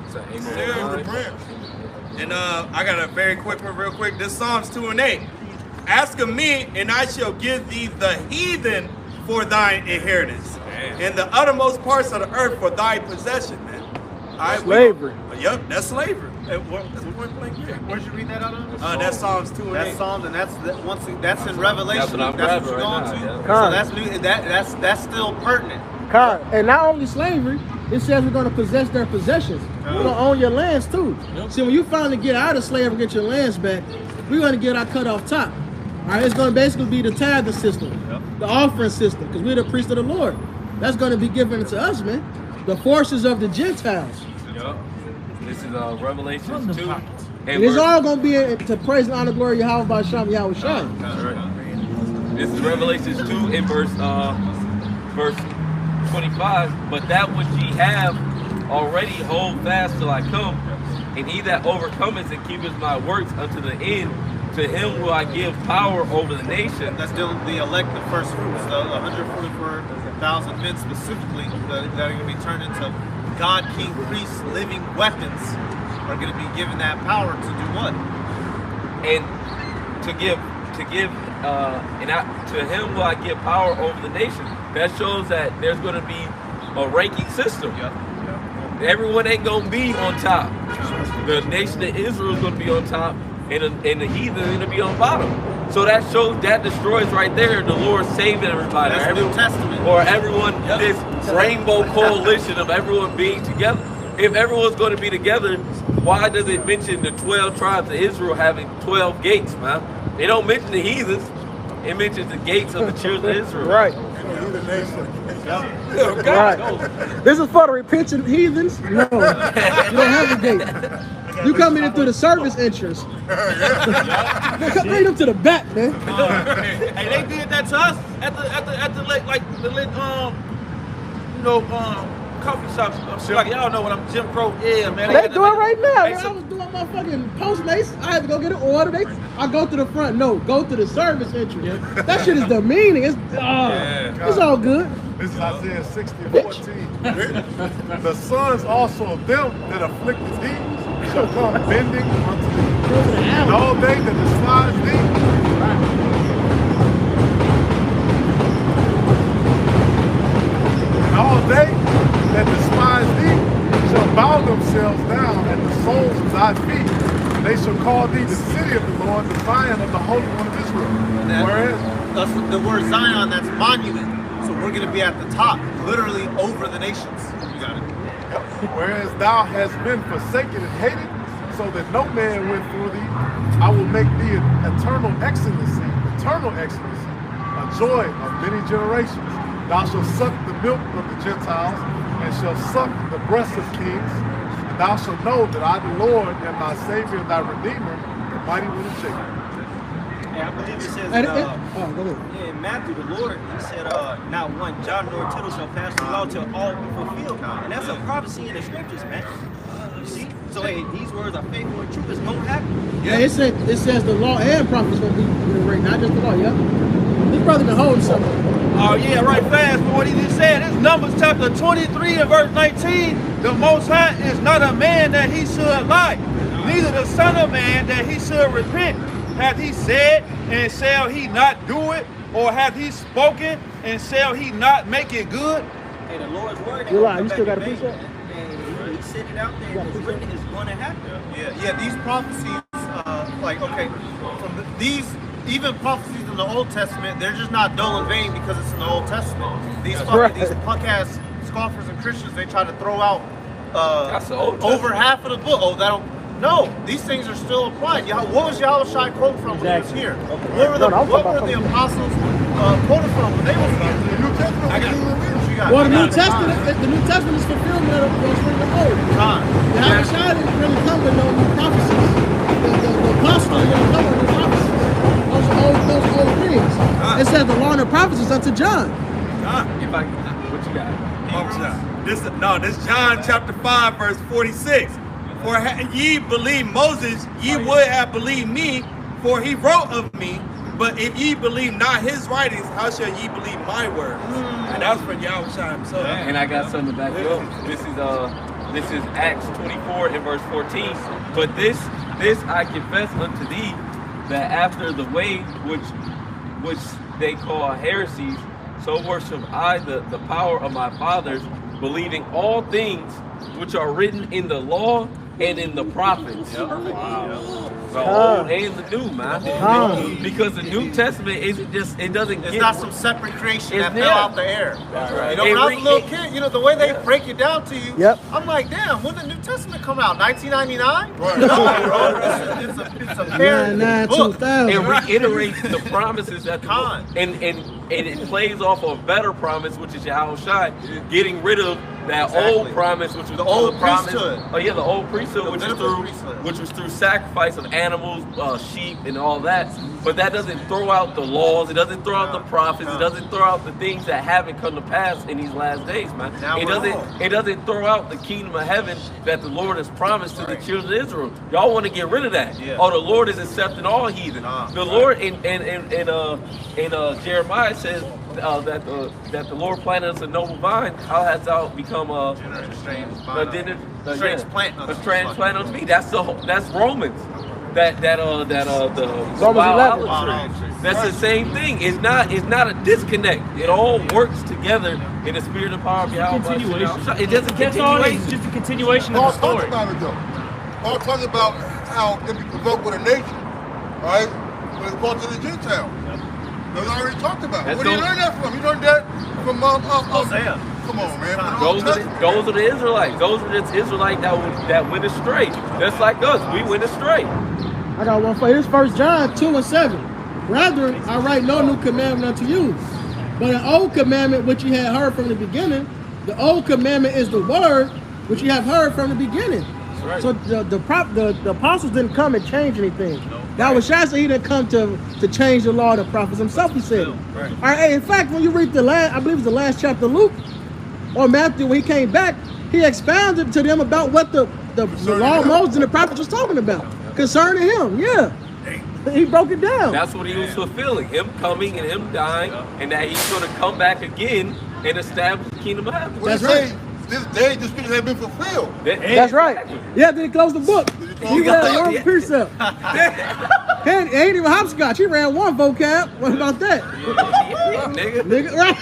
And I got a very quick one, real quick. This Psalms 2:8. Ask of me, and I shall give thee the heathen for thine inheritance, and the uttermost parts of the earth for thy possession, man. Slavery. Yep, that's slavery. Where'd you read that out of? That's Psalms 2:8. That's Psalms, and that's in Revelation. That's what you're going to. So that's new. That's still pertinent. And not only slavery, it says we're going to possess their possessions. We're going to own your lands too. See, when you finally get out of slavery and get your lands back, we're going to get our cut off top. All right, it's going to basically be the tithing system, the offering system, because we're the priest of the Lord. That's going to be given to us, man. The forces of the Gentiles. Yep. This is Revelation 2. And it's all going to be to praise and honor, glory, Yahweh by Shem, Yahweh Shai. This is Revelation 2 in verse 25. But that which ye have already hold fast till I come, and he that overcometh and keepeth my works unto the end, to him will I give power over the nation. That's still the elect, the first fruits, the 144,000 men specifically that are going to be turned into God, King, priests, living weapons, are going to be given that power to do what? And to him will I give power over the nation. That shows that there's going to be a ranking system. Everyone ain't going to be on top. The nation of Israel is going to be on top, and the heathen is going to be on bottom. So that shows, that destroys right there the Lord saving everybody. That's New Testament. Or everyone, this rainbow coalition of everyone being together. If everyone's going to be together, why does it mention the 12 tribes of Israel having 12 gates, man? They don't mention the heathens. It mentions the gates of the children of Israel. Right. Right. This is for the repentant heathens? No. You don't have a gate. You coming in through the service entrance. Bring them to the back, man. Hey, they did that to us at the coffee shops. Like y'all know what I'm Jim Crow. Yeah, man. They do it right now. Man. I was doing my fucking Postmates. I had to go get an order. I go to the front. No, go to the service entrance. That shit is demeaning. It's all good. This is Isaiah 60:14. The sons also of them that afflicted thee shall come bending unto thee, and all they that despise thee. And all they that despise thee shall bow themselves down at the soles of thy feet. They shall call thee the city of the Lord, the Zion of the Holy One of Israel. Whereas that's the word Zion, that's monument. So we're going to be at the top, literally over the nations. You got it. Whereas thou hast been forsaken and hated, so that no man went through thee, I will make thee an eternal excellency, a joy of many generations. Thou shalt suck the milk of the Gentiles, and shalt suck the breasts of kings. And thou shalt know that I, the Lord, am thy Savior and thy Redeemer, mighty with his chicken. Yeah, I believe it says And go ahead. yeah, in Matthew, the Lord, he said, not one jot nor tittle shall pass through law till all be fulfilled. And that's a prophecy in the scriptures, man. You see? So hey, these words are faithful and true. It's gonna happen. Yeah, it says the law and prophets gonna be right, not just the law. Yeah, this brother been holding something. Oh yeah, right fast. But what he just said, this Numbers chapter 23 and verse 19. The Most High is not a man that he should lie, neither the Son of Man that he should repent. Hath he said, and shall he not do it? Or hath he spoken, and shall he not make it good? Hey, the Lord's word. You lie. You still got a piece of it? He said it out there. It's written. It's going to happen. Yeah, these prophecies, like, okay, these, even prophecies in the Old Testament, they're just not dull and vain because it's in the Old Testament. These punk-ass scoffers and Christians, they try to throw out over half of the book. Oh, that'll... No, these things are still applied. What was Yahushua quote from when he was here? What were the apostles quoted from when they was here? The New Testament. Well, the New Testament is fulfillment of what's written in the Old. The Yahushua didn't really come with no new prophecies. The apostles didn't come with new prophecies. Those old things. It says the law and the prophecies unto John. What you got? This John chapter 5 verse 46. For had ye believed Moses, ye would have believed me, for he wrote of me. But if ye believe not his writings, how shall ye believe my words? And that's for Yahushua himself. And I got something to back you up. This is Acts 24 and verse 14. But this I confess unto thee, that after the way which they call heresies, so worship I the power of my fathers, believing all things which are written in the law and in the prophets. The old and the new, man. Because the New Testament isn't just, It's not some separate creation that fell out the air. Right. You know, when I was a little kid, you know, the way they break it down to you, I'm like, damn, when did the New Testament come out? 1999? Right. No, bro, it's a paired book. It reiterates the promises that and it plays off a better promise, which is Yahushua, getting rid of that old promise, which was the old priesthood. Oh yeah, the old priesthood, which was through sacrifice of animals, sheep, and all that. But that doesn't throw out the laws. It doesn't throw out the prophets. It doesn't throw out the things that haven't come to pass in these last days, man. It doesn't throw out the kingdom of heaven that the Lord has promised to the children of Israel. Y'all want to get rid of that? Oh, the Lord is accepting all heathen. The Lord in Jeremiah says that the Lord planted us a noble vine. How hast thou become a strange plant unto me? That's Romans. That's the same thing. It's not a disconnect. It all works together in the spirit and power of Yahweh. It doesn't continuation. It's just a continuation of the story. Paul talks about how it be provoked with a nation, right? When it's called to the Gentiles. That's already talked about. Where do you learn that from? You learned that from Hosea. Come on, man. Those are the Israelites. Those are the Israelites that went astray. Just like us, we went astray. I got one for you. This 1 John 2 and 7. Brethren, I write no new commandment unto you, but an old commandment which you had heard from the beginning. The old commandment is the word which you have heard from the beginning. Right. So the apostles didn't come and change anything. That was Shasta. He didn't come to change the law of the prophets himself. He said. Right. All right. Hey, in fact, when you read I believe it's the last chapter of Luke or Matthew, when he came back, he expounded to them about what the law of Moses and the prophets was talking about concerning him. Yeah. He broke it down. That's what he was fulfilling. Him coming and him dying, and that he's going to come back again and establish the kingdom of heaven. That's right. This day, the scriptures have been fulfilled. That's right. Yeah, then he closed the book. He ran one precept. He ain't even hopscotch. He ran one vocab. What about that? Nigga. Nigga. Right.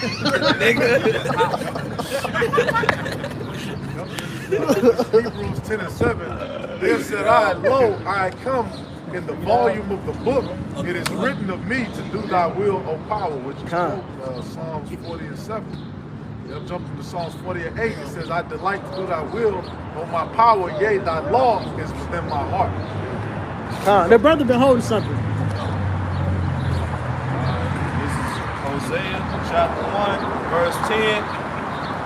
Hebrews 10 and 7. Then said I, lo, I come in the volume of the book. It is written of me to do thy will, O power, which is Psalms 40 and 7. They'll jump into Psalms 40 and 8. It says, I delight to do thy will, O my power, yea, thy law is within my heart. Their brother been holding something. This is Hosea chapter 1, verse 10.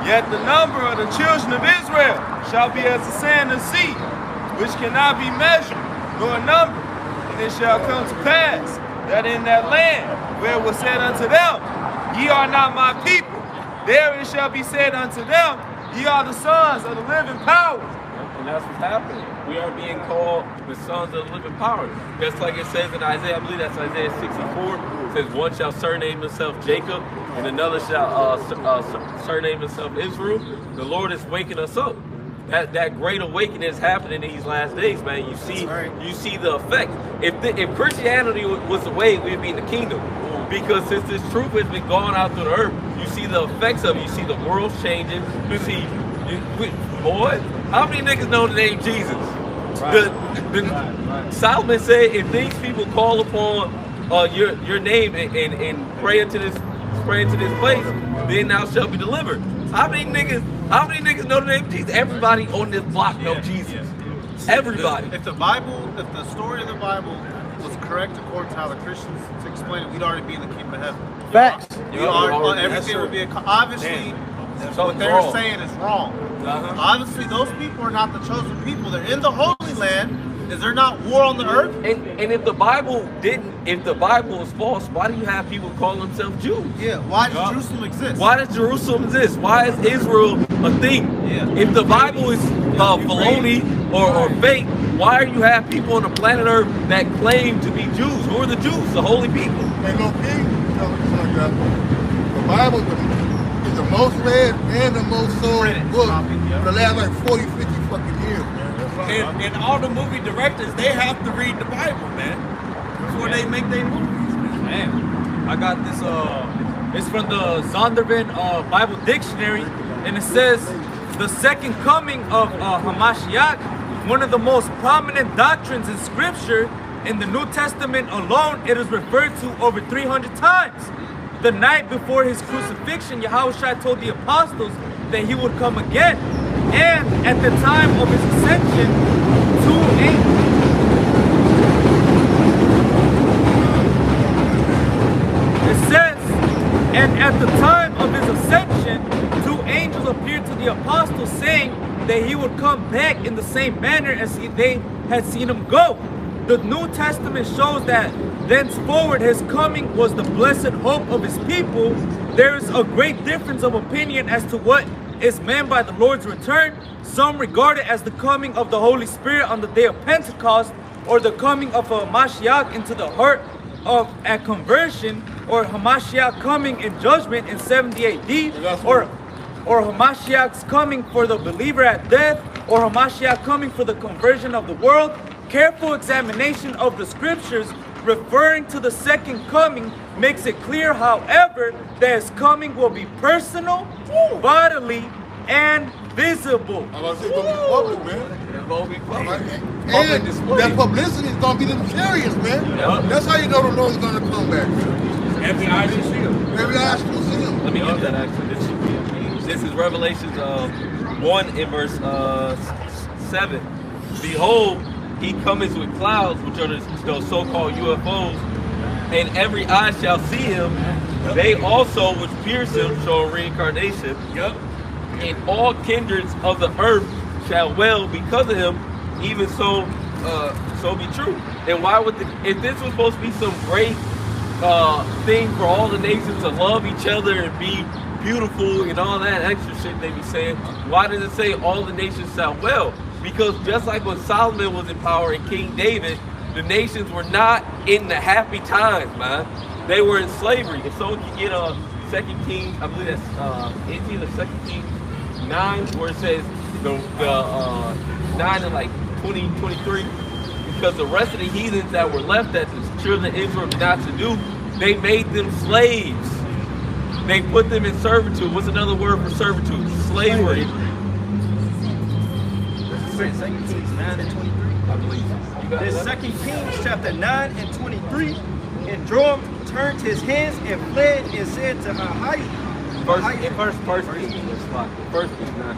Yet the number of the children of Israel shall be as the sand of the sea, which cannot be measured nor numbered. And it shall come to pass that in that land where it was said unto them, ye are not my people, there it shall be said unto them, ye are the sons of the living power. And that's what's happening. We are being called the sons of the living power. Just like it says in Isaiah, I believe that's Isaiah 64. It says, one shall surname himself Jacob, and another shall surname himself Israel. The Lord is waking us up. That great awakening is happening in these last days, man. You see the effect. If Christianity was the way, we'd be in the kingdom. Because since this truth has been gone out through the earth, you see the effects of it. You see the world changing. You see, boy, how many niggas know the name Jesus? Right. Solomon said, if these people call upon your name and pray into this place, then thou shalt be delivered. How many niggas know the name of Jesus? Everybody on this block know Jesus. Everybody. If the story of the Bible was correct according to how the Christians explain it, we'd already be in the kingdom of heaven. Facts. Everything would be obviously what they're saying is wrong. Obviously, those people are not the chosen people. They're in the Holy Land. Is there not war on the earth? And if the Bible is false, why do you have people call themselves Jews? Yeah, why does Jerusalem exist? Why does Jerusalem exist? Why is Israel a thing? Yeah. If the Bible is baloney or fake, why are you have people on the planet Earth that claim to be Jews? Who are the Jews? The holy people. Ain't no king. The Bible is the most read and the most sold book for the last like 40, 50 fucking years, man. And all the movie directors, they have to read the Bible, man, before they make their movies. Man, I got this. It's from the Zondervan Bible Dictionary, and it says the second coming of Hamashiach, one of the most prominent doctrines in Scripture. In the New Testament alone, it is referred to over 300 times. The night before his crucifixion, Yahushua told the apostles that he would come again. And at the time of his ascension, two angels appeared to the apostles saying that he would come back in the same manner as they had seen him go. The New Testament shows that thenceforward his coming was the blessed hope of his people. There is a great difference of opinion as to what is meant by the Lord's return. Some regard it as the coming of the Holy Spirit on the day of Pentecost, or the coming of a Mashiach into the heart of a conversion, or Hamashiach coming in judgment in 70 AD, or Hamashiach's coming for the believer at death, or Hamashiach coming for the conversion of the world. Careful examination of the scriptures referring to the second coming makes it clear, however, that his coming will be personal, bodily, and visible. I was going to be public, man. It's going to be public. And that publicity is going to be notorious, man. Yep. That's how you know the Lord's going to come back. Every eye shall see him. Every eye shall see him. Let me get that actually. This is Revelations 1 in verse 7. Behold, he cometh with clouds, which are those so-called UFOs, and every eye shall see him. They also which pierce him, showing reincarnation. Yep. And all kindreds of the earth shall wail because of him. Even so, so be true. And why would if this was supposed to be some great thing for all the nations to love each other and be beautiful and all that extra shit they be saying, why does it say all the nations shall wail? Because just like when Solomon was in power and King David, the nations were not in the happy times, man. They were in slavery. If someone can get 2 Kings, I believe that's 18 or 2 Kings 9, where it says the 9 and like 20, 23, because the rest of the heathens that were left that the children of Israel did not to do, they made them slaves. They put them in servitude. What's another word for servitude? Slavery. 2 Kings 9 and 23. I believe. This 2 Kings chapter 9 and 23. And Joram turned his hands and fled and said to First Kings 9.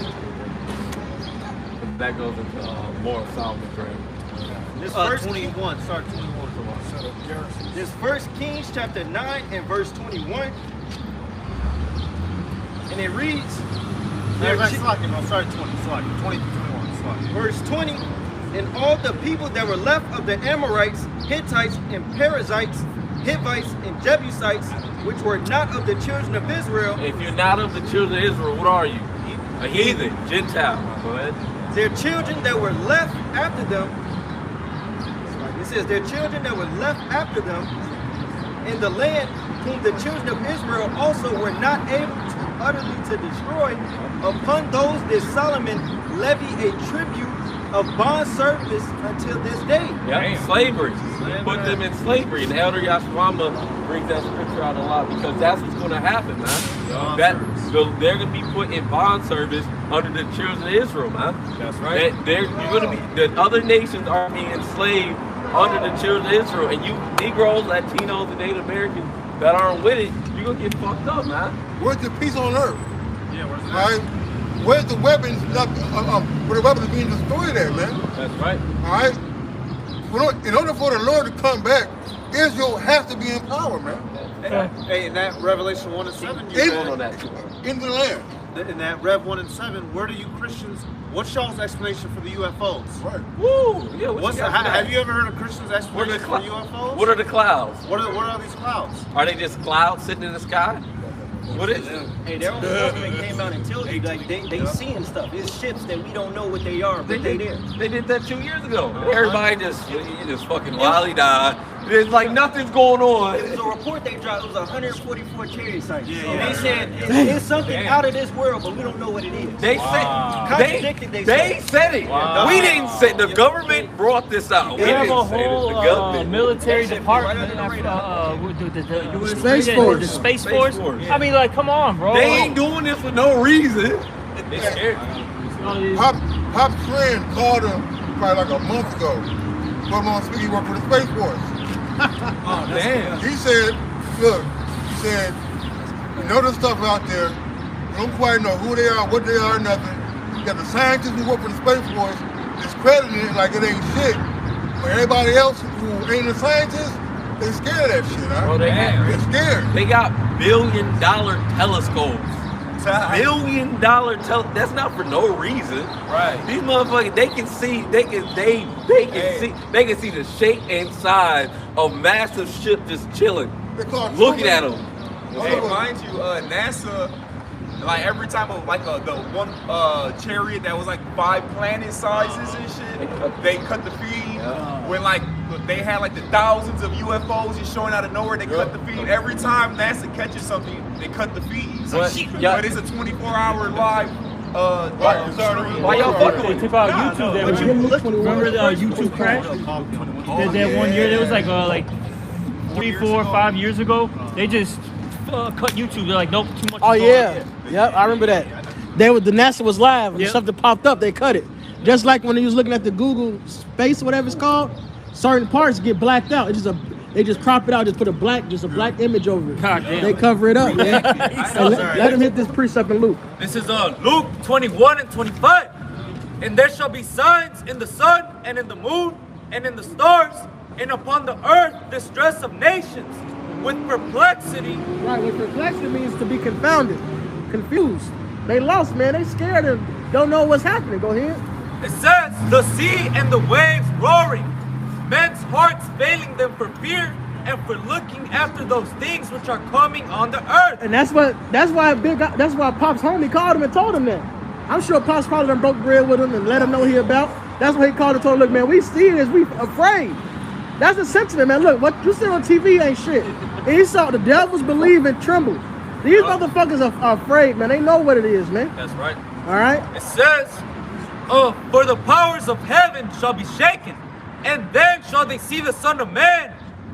That goes into more of Solomon's reign. This verse 21, start 21. This 1 Kings chapter 9 and verse 21. And it reads, start 20, 20 to 21. Verse 20, and all the people that were left of the Amorites, Hittites, and Perizzites, Hivites, and Jebusites, which were not of the children of Israel. If you're not of the children of Israel, what are you? A heathen, Gentile. Go ahead. Their children that were left after them, it says their children that were left after them in the land, whom the children of Israel also were not able to utterly to destroy, upon those did Solomon levy a tribute of bond service until this day. Yep, slavery. Put them in slavery. And Elder Yashwama brings that scripture out a lot because that's what's going to happen, man. They're going to be put in bond service under the children of Israel, man. That's right. The other nations are being enslaved under the children of Israel, and you Negroes, Latinos, and Native Americans that aren't with it, you're going to get fucked up, man. Where's the peace on earth? Yeah, where's that? All right? Where's the weapons? Where the weapons are being destroyed at, man? That's right. All right? In order for the Lord to come back, Israel has to be in power, man. Hey, in that Revelation 1 and 7, you Going on that too. In the land. in that Rev 1 and 7, where do you Christians, what's y'all's explanation for the UFOs? Right. Woo! Yeah, Have you ever heard of Christians' explanation for UFOs? What are the clouds? What are these clouds? Are they just clouds sitting in the sky? What is it? Hey, their own government came out and told you like they seeing stuff. It's ships that we don't know what they are, but they there. They did that 2 years ago. Everybody just fucking wildly died. There's like nothing's going on. It was a report they dropped. It was 144 cherry sites. And they said it's something out of this world, but we don't know what it is. They said it. Wow. We didn't say. The government brought this out. We They have didn't a say it. whole The government. military They said department. right The Space Force. The Space Force. I mean, like, come on, bro. They ain't doing this for no reason. They scared. Pop's friend called him probably like a month ago. Put him on speaker, he worked for the Space Force. Oh, damn. He said, look, you know the stuff out there, you don't quite know who they are, what they are, nothing. You got the scientists who work for the Space Force discrediting it like it ain't shit. But everybody else who ain't a scientist, they scared of that shit, huh? Well, They're scared. They got $1 billion telescopes. $1 billion that's not for no reason. Right. These motherfuckers, they can see the shape and size of massive ship just chilling. Looking at them. Hey, mind you, NASA, like every time of like the one chariot that was like 5 planet sizes and shit, they cut the feed. When like they had like the thousands of UFOs just showing out of nowhere, they cut the feed. Every time NASA catches something, they cut the feed. But it's a 24-hour live stream. Why y'all fucking They with took out YouTube. Remember the YouTube crash? That 1 year, it was like 3, 4, 5 years ago. They just cut YouTube. They're like, nope, too much. Oh yeah, yep, I remember that. The NASA was live and something popped up, they cut it. Just like when he was looking at the Google space, whatever it's called, certain parts get blacked out. They just crop it out, just put a black image over it. God damn. They cover it up, man. Let him hit this precept in Luke. This is Luke 21 and 25. And there shall be signs in the sun and in the moon and in the stars and upon the earth distress of nations with perplexity. Right, what perplexity means to be confounded, confused. They lost, man. They scared and don't know what's happening. Go ahead. It says, the sea and the waves roaring, men's hearts failing them for fear and for looking after those things which are coming on the earth. And that's why Pop's homie called him and told him that. I'm sure Pop's probably done broke bread with him and let him know he about. That's what he called and told him, look, man, we see this, we afraid. That's the sentiment, man. Look, what you see on TV ain't shit. And he saw the devils believe and tremble. These motherfuckers are afraid, man. They know what it is, man. That's right. All right? It says, for the powers of heaven shall be shaken, and then shall they see the Son of Man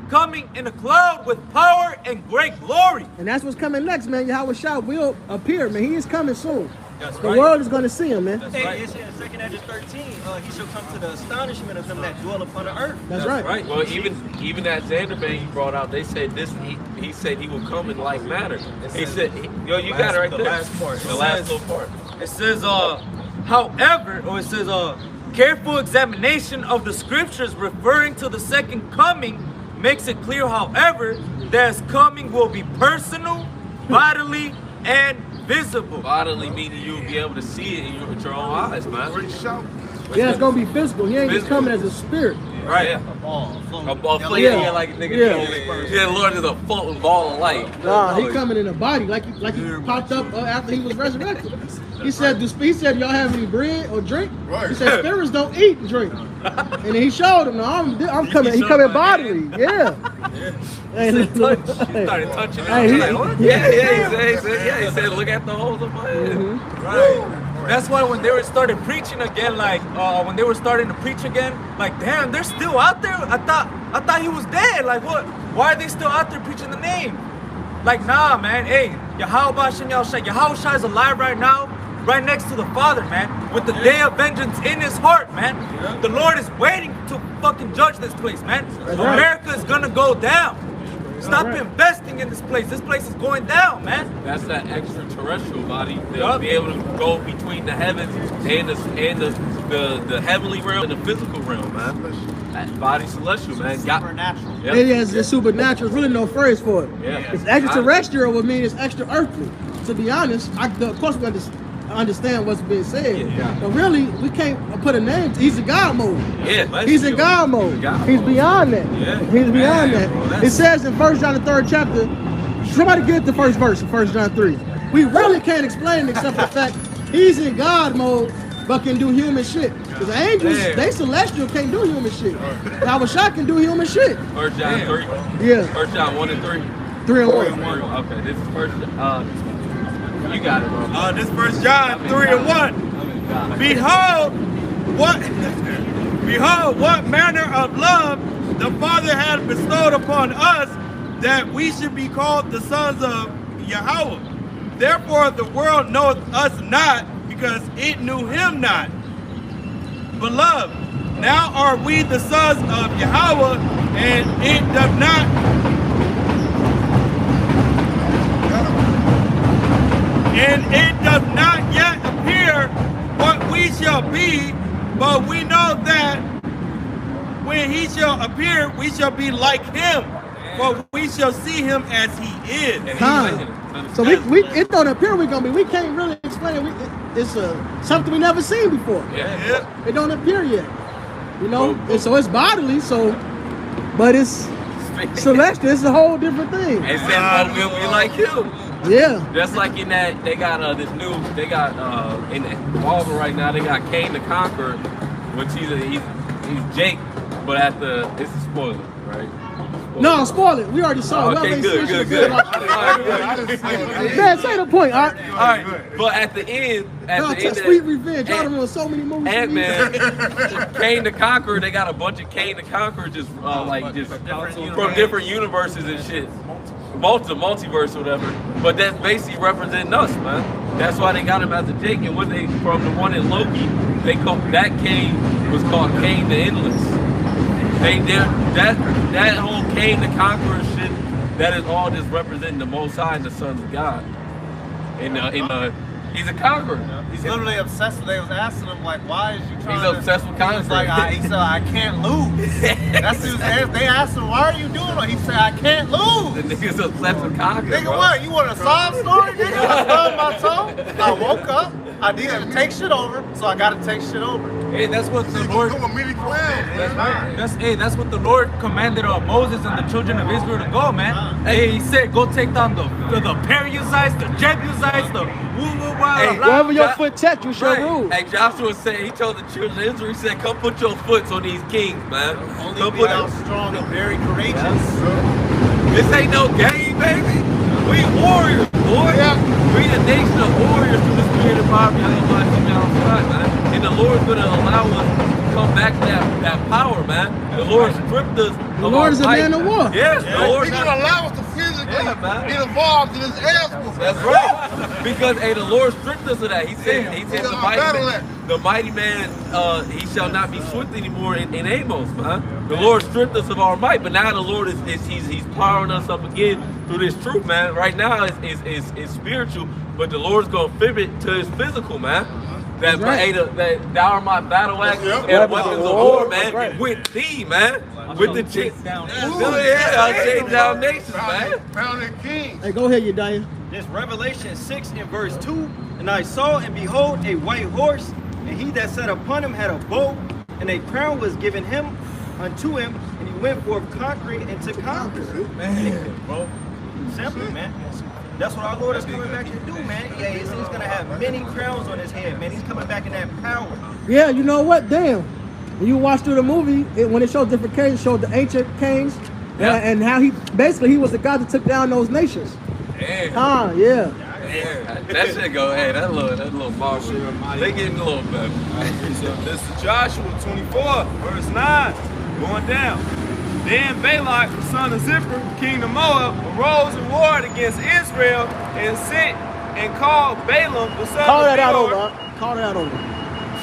coming in a cloud with power and great glory. And that's what's coming next, man. Yahweh Shah will appear, man. He is coming soon. That's The right. world is going to see him, man. That's Hey, right. it's in 2 Ezra 13. He shall come to the astonishment of them that dwell upon the earth. That's right. Right. Well, even that Xanderman he brought out, they said this. He said he will come in like manner. He said, yo, you got it right there. The last part. The last little part. It says, careful examination of the scriptures referring to the second coming makes it clear, however, that his coming will be personal, bodily, and visible. Bodily meaning you'll be able to see it with your own eyes, man. Yeah, it's gonna be physical. He ain't just coming as a spirit. Right. A ball. A ball floating. Yeah. Like a nigga. Yeah. The Lord is a floating ball of light. Nah, he coming in a body like he popped up after he was resurrected. He said, y'all have any bread or drink? Right. He said, spirits don't eat and drink. And then he showed him, no, I'm coming. He coming bodily. Yeah. Hey, He started touching Hey, it. Like, what? Yeah. He said, look at the holes of my head. Right. That's why when they were started preaching again, like when they were starting to preach again, like damn, they're still out there. I thought he was dead. Like what? Why are they still out there preaching the name? Like nah, man. Hey, Yahweh Shem Yahushua. Yahushua is alive right now, right next to the Father, man, with the day of vengeance in his heart, man. The Lord is waiting to fucking judge this place, man. America is gonna go down. Stop investing in this place. This place is going down, man. That's that extraterrestrial body. They'll be able to go between the heavens and the heavenly realm and the physical realm, man. That body celestial, man. Supernatural. Yep. It is the supernatural. There's really no phrase for it. Yeah. It's extraterrestrial would mean it's extra earthly. To be honest, of course we understand what's being said, but really we can't put a name. He's in God mode. Yeah, He's in God mode. He's beyond that. Yeah. He's beyond Man, that. bro, It says in 1 John the 3rd chapter. Somebody get the first verse of 1 John 3. We really can't explain it except the fact he's in God mode, but can do human shit. Because the angels, they celestial, can't do human shit. Our shot can do human shit. 1 John 3. Yeah. 1 John 1 and 3. 3 and 1. Okay, this is first. You got it, bro. This 1 John 3 and 1. Behold what manner of love the Father has bestowed upon us, that we should be called the sons of Yahweh. Therefore the world knoweth us not, because it knew him not. Beloved, now are we the sons of Yahweh, and it doth not yet appear what we shall be, but we know that when he shall appear, we shall be like him, for we shall see him as he is. So it don't appear we're gonna be. We can't really explain it. It's something we never seen before. It don't appear yet. You know, and so it's bodily. But it's celestial. It's a whole different thing. They said we'll be like him. Yeah. Just like in that, they got in Marvel right now, they got Cain the Conqueror, which he's Jake, but this is spoiler, right? No, spoil it. We already saw it. Okay, good. Man, say the point. All right. But at the end, Sweet Revenge. Y'all done so many movies. Ant-Man, Cain the Conqueror, they got a bunch of Cain the Conqueror just from different universes and shit. Multiverse or whatever, but that's basically representing us, man. That's why they got him as a Jake, and when they from the one in Loki, they called that Cain was called Cain the Endless. That whole Cain the Conqueror shit, that is all just representing the Most High and the sons of God. He's a conqueror. He's literally obsessed with it. They was asking him, like, why is you trying He's obsessed with conquering. He was like, he said, I can't lose. That's what they asked him, why are you doing it? He said, I can't lose. The nigga's obsessed with conquering, Nigga, bro. what? You want a sob story, nigga? I stubbed my toe. I woke up. I needed to take shit over, so I gotta take shit over. Hey, that's what the Lord. That's what the Lord commanded Moses and the children of Israel to go, man. Hey, he said, go take down the Perizzites, the Jebusites, the wherever your foot touch, you shall rule. Hey, Joshua said, he told the children of Israel, he said, come put your foot on these kings, man. Only be out strong and very courageous. This ain't no game, baby. We warriors, boy. We the nation of warriors through the spirit of power, man. And the Lord's gonna allow us to come back to that power, man. The Lord stripped us. The Lord is a man of war. Yes, the Lord. He's gonna allow us to physically get involved in his ass. That's right. Because the Lord stripped us of that. He said the mighty man, he shall not be swift anymore in Amos, man. The Lord stripped us of our might, but now the Lord he's powering us up again through this truth, man. Right now it's spiritual, but the Lord's gonna flip it to his physical, man. That thou art my battle axe and weapons of war, man. With thee, man. With the chase down. I'll chase down nations, man. Pounding king. Hey, go ahead, Yediah. This Revelation 6 in verse 2. And I saw and behold a white horse, and he that sat upon him had a bow, and a crown was given him unto him, and he went forth conquering and to conquer. Man, bro. Simple, man. That's what our Lord is coming back to do, man. Yeah, he's going to have many crowns on his head, man. He's coming back in that power. Yeah, you know what? Damn. When you watch through the movie, when it showed different kings, it showed the ancient kings, and how he was the guy that took down those nations. Damn. Yeah. That shit go, hey, that little ball shit, they getting a little better. This is Joshua 24, verse 9, going down. Then Balak, the son of Zippor, king of Moab, arose and warred against Israel and sent and called Balaam, the son Call of that out Beor. over. Call that out over.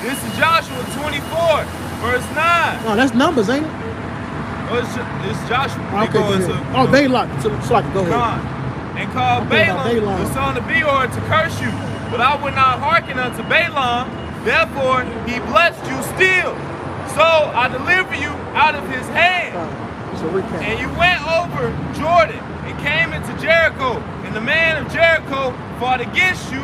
This is Joshua 24, verse 9. No, that's numbers, ain't it? Oh, it's Joshua. Okay, go ahead. Balak. So I can go ahead. And called Balaam, the son of Beor, to curse you. But I would not hearken unto Balaam, therefore he blessed you still. So I deliver you out of his hand. And you went over Jordan and came into Jericho. And the man of Jericho fought against you,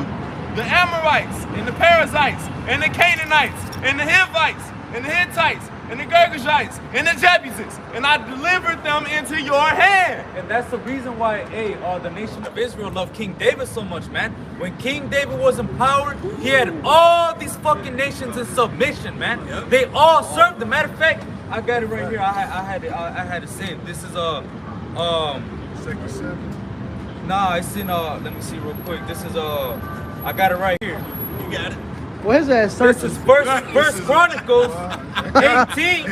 the Amorites, and the Perizzites, and the Canaanites, and the Hivites, and the Hittites, and the Girgashites, and the Jebusites, and I delivered them into your hand. And that's the reason why, the nation of Israel loved King David so much, man. When King David was in power, he had all these fucking nations in submission, man. Yep. They all served him. Matter of fact, I got it right here. I had to say it. This is 2 Samuel. Nah, it's in let me see real quick. This is I got it right here. You got it. Well, his ass This is First Chronicles 18.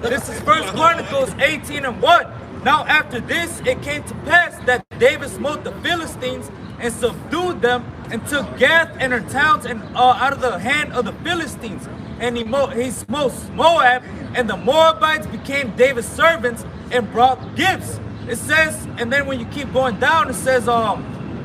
This is First Chronicles 18:1. Now after this, it came to pass that David smote the Philistines and subdued them and took Gath and her towns and out of the hand of the Philistines. And he smote Moab, and the Moabites became David's servants and brought gifts. It says, and then when you keep going down, it says,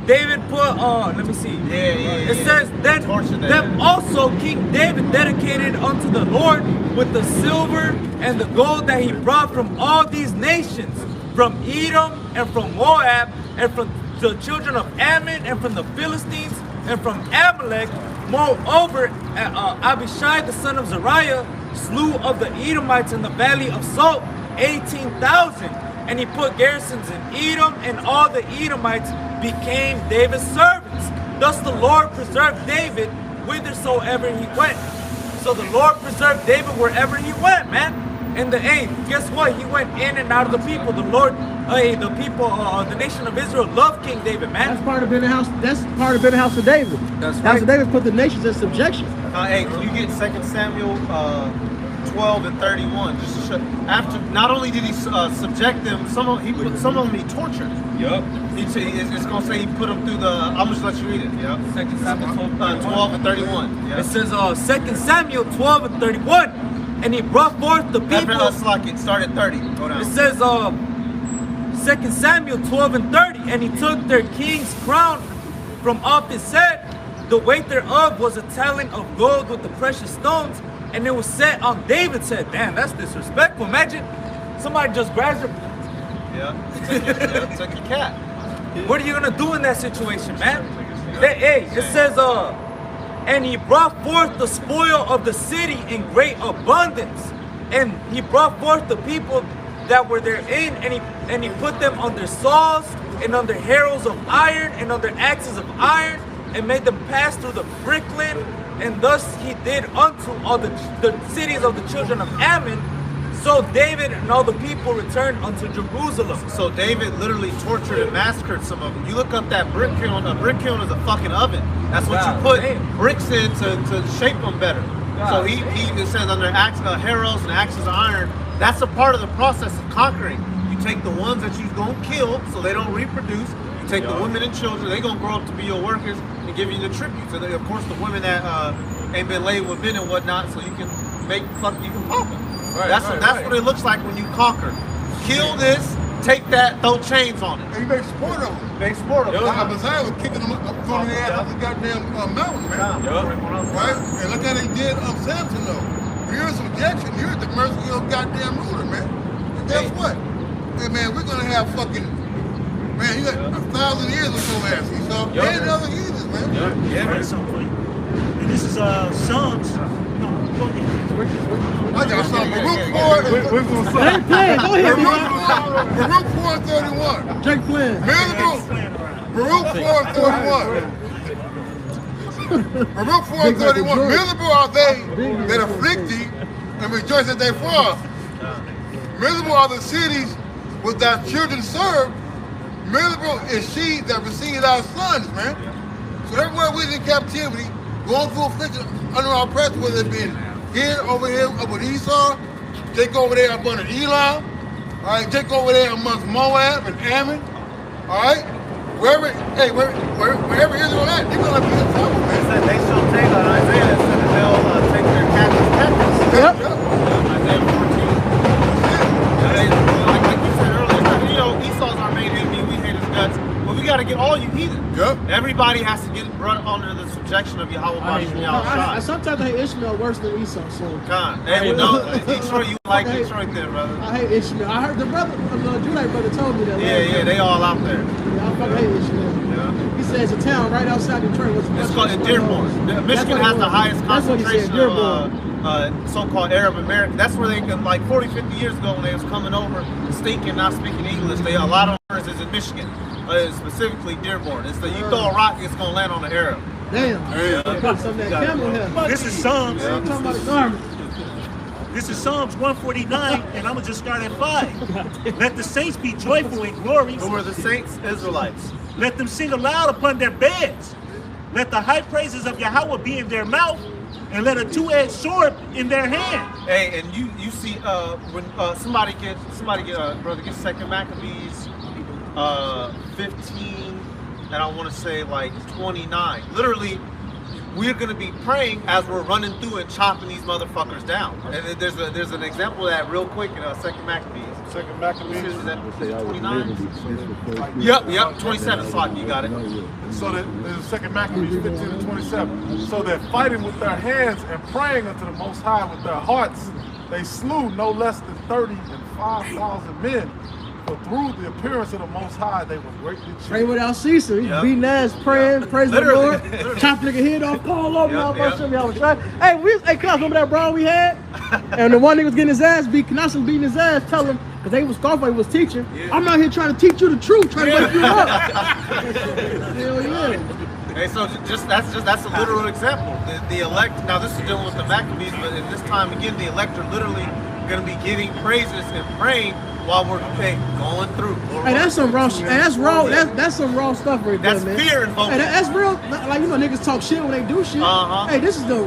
David put, let me see. It says, then them also King David dedicated unto the Lord with the silver and the gold that he brought from all these nations, from Edom and from Moab and from the children of Ammon and from the Philistines and from Amalek. Moreover, Abishai the son of Zeruiah slew of the Edomites in the valley of Salt 18,000. And he put garrisons in Edom, and all the Edomites became David's servants. Thus the Lord preserved David whithersoever he went. So the Lord preserved David wherever he went, man. And guess what? He went in and out of the people. The Lord, the people, the nation of Israel loved King David, man. That's part of being the house. That's part of being the house of David. That's right. House of David put the nations in subjection. Hey, can you get 2 Samuel 12 and 31? Just to show, after not only did he subject them, some of them he tortured. Yup. It's gonna say he put them through the. I'm just let you read it. Yeah. 2 Samuel 12 and 31. Yeah. It says 2 Samuel 12 and 31, and he brought forth the people. Start at 30. Go down. It says 2 Samuel 12 and 30, and he took their king's crown from off his head. The weight thereof was a talent of gold with the precious stones, and it was set on David's head. Damn, that's disrespectful. Imagine somebody just grabs your... Took your cat. What are you gonna do in that situation, man? It says, and he brought forth the spoil of the city in great abundance, and he brought forth the people that were therein, and he put them on their saws and on their harrows of iron and on their axes of iron, and made them pass through the brickland. And thus he did unto all the cities of the children of Ammon. So David and all the people returned unto Jerusalem. So David literally tortured and massacred some of them. You look up that brick kiln. A brick kiln is a fucking oven. That's what you put bricks in to shape them better. So he it says under harrows and axes of iron. That's a part of the process of conquering. You take the ones that you're gonna kill so they don't reproduce. You take the women and children. They're gonna grow up to be your workers and give you the tribute. So they, of course, the women that ain't been laid with men and whatnot, so you can pop them. Right, that's what it looks like when you conquer. Kill this, take that, throw chains on it. And you make sport of them. Make sport of them. Ahaziah was kicking them up, throwing their ass off the goddamn mountain, man. Right? And look how they did Samson, though. Here's subjection. Here's the mercy of goddamn ruler, man. And guess what? Hey, man, we're going to have fucking... Man, you got 1,000 years before us, Esau. And the other heathens, man. Yeah, that's something for you. And this is Psalms. No, go ahead. I got something. Baruch 4. We're going to They ain't playing. Go ahead, Baruch 4:31. Jake playing. Baruch 4:31. Baruch 4:31. Miserable are they that afflict thee, and rejoice that they fall. Miserable are the cities which thy children serve. Miserable is she that received our sons, man. So everywhere we're in captivity, going through affliction under our oppression, whether it be here, over here, up with Esau, take over there up under Elam, all right, take over there amongst Moab and Ammon, all right? Wherever Israel at, they're gonna be in trouble, man. They said they shall take on Isaiah, said that they'll take their captives. Yep. Isaiah 14. Like you said earlier, you know, Esau's our main enemy, we hate his guts, but we gotta get all you heathens. Yep. Everybody has to get brought under the subjection of Yahweh I sometimes I hate Ishmael worse than Esau. So. God, hey, well, no, Detroit, you like Detroit there, brother. I hate Ishmael. I heard the brother, Julite brother told me that. Yeah, they all out there. Yeah, I fucking hate Ishmael. Yeah. He says a town right outside Detroit. It's called Dearborn. Michigan has the highest concentration of so-called Arab American. That's where they could, like 40, 50 years ago when they was coming over, stinking, not speaking English. A lot of ours is in Michigan, specifically Dearborn. It's you throw a rock, it's gonna land on the Arab. Damn. This is Psalms. I'm talking about the garment. This is Psalms 149, and I'm gonna just start at 5. Let the saints be joyful in glory. Who are the saints? Israelites. Let them sing aloud upon their beds. Let the high praises of Yahweh be in their mouth, and let a two-edged sword in their hand. Hey, and you see when somebody get brother, get 2 Maccabees 15, and I want to say like 29. Literally, we're going to be praying as we're running through and chopping these motherfuckers down. And there's an example of that real quick in 2 Maccabees. 2 Maccabees. Is that 29? Yep, 27. Slot, you got it. So that there's 2 Maccabees 15 and 27. So that fighting with their hands and praying unto the Most High with their hearts, they slew no less than 35,000 men. For through the appearance of the Most High, they were greatly cheered. Pray without ceasing. He's beating ass, praying, praise the Lord. Chop nigga head off, call over, Hey, cuz, remember that brawl we had? And the one nigga was getting his ass beat, Knauss was beating his ass, tell him, because they was Scarface was teaching. I'm out here trying to teach you the truth, trying to wake you up. Hell yeah. Hey, so that's a literal example. The elect, now this is dealing with the Maccabees, but at this time again, the elect are literally going to be giving praises and praying while we're going through. Hey, that's some raw shit. Hey, that's raw. That's some raw stuff right there, man. That's fear invoking. Hey, that's real. Like, you know, niggas talk shit when they do shit. Hey, this is the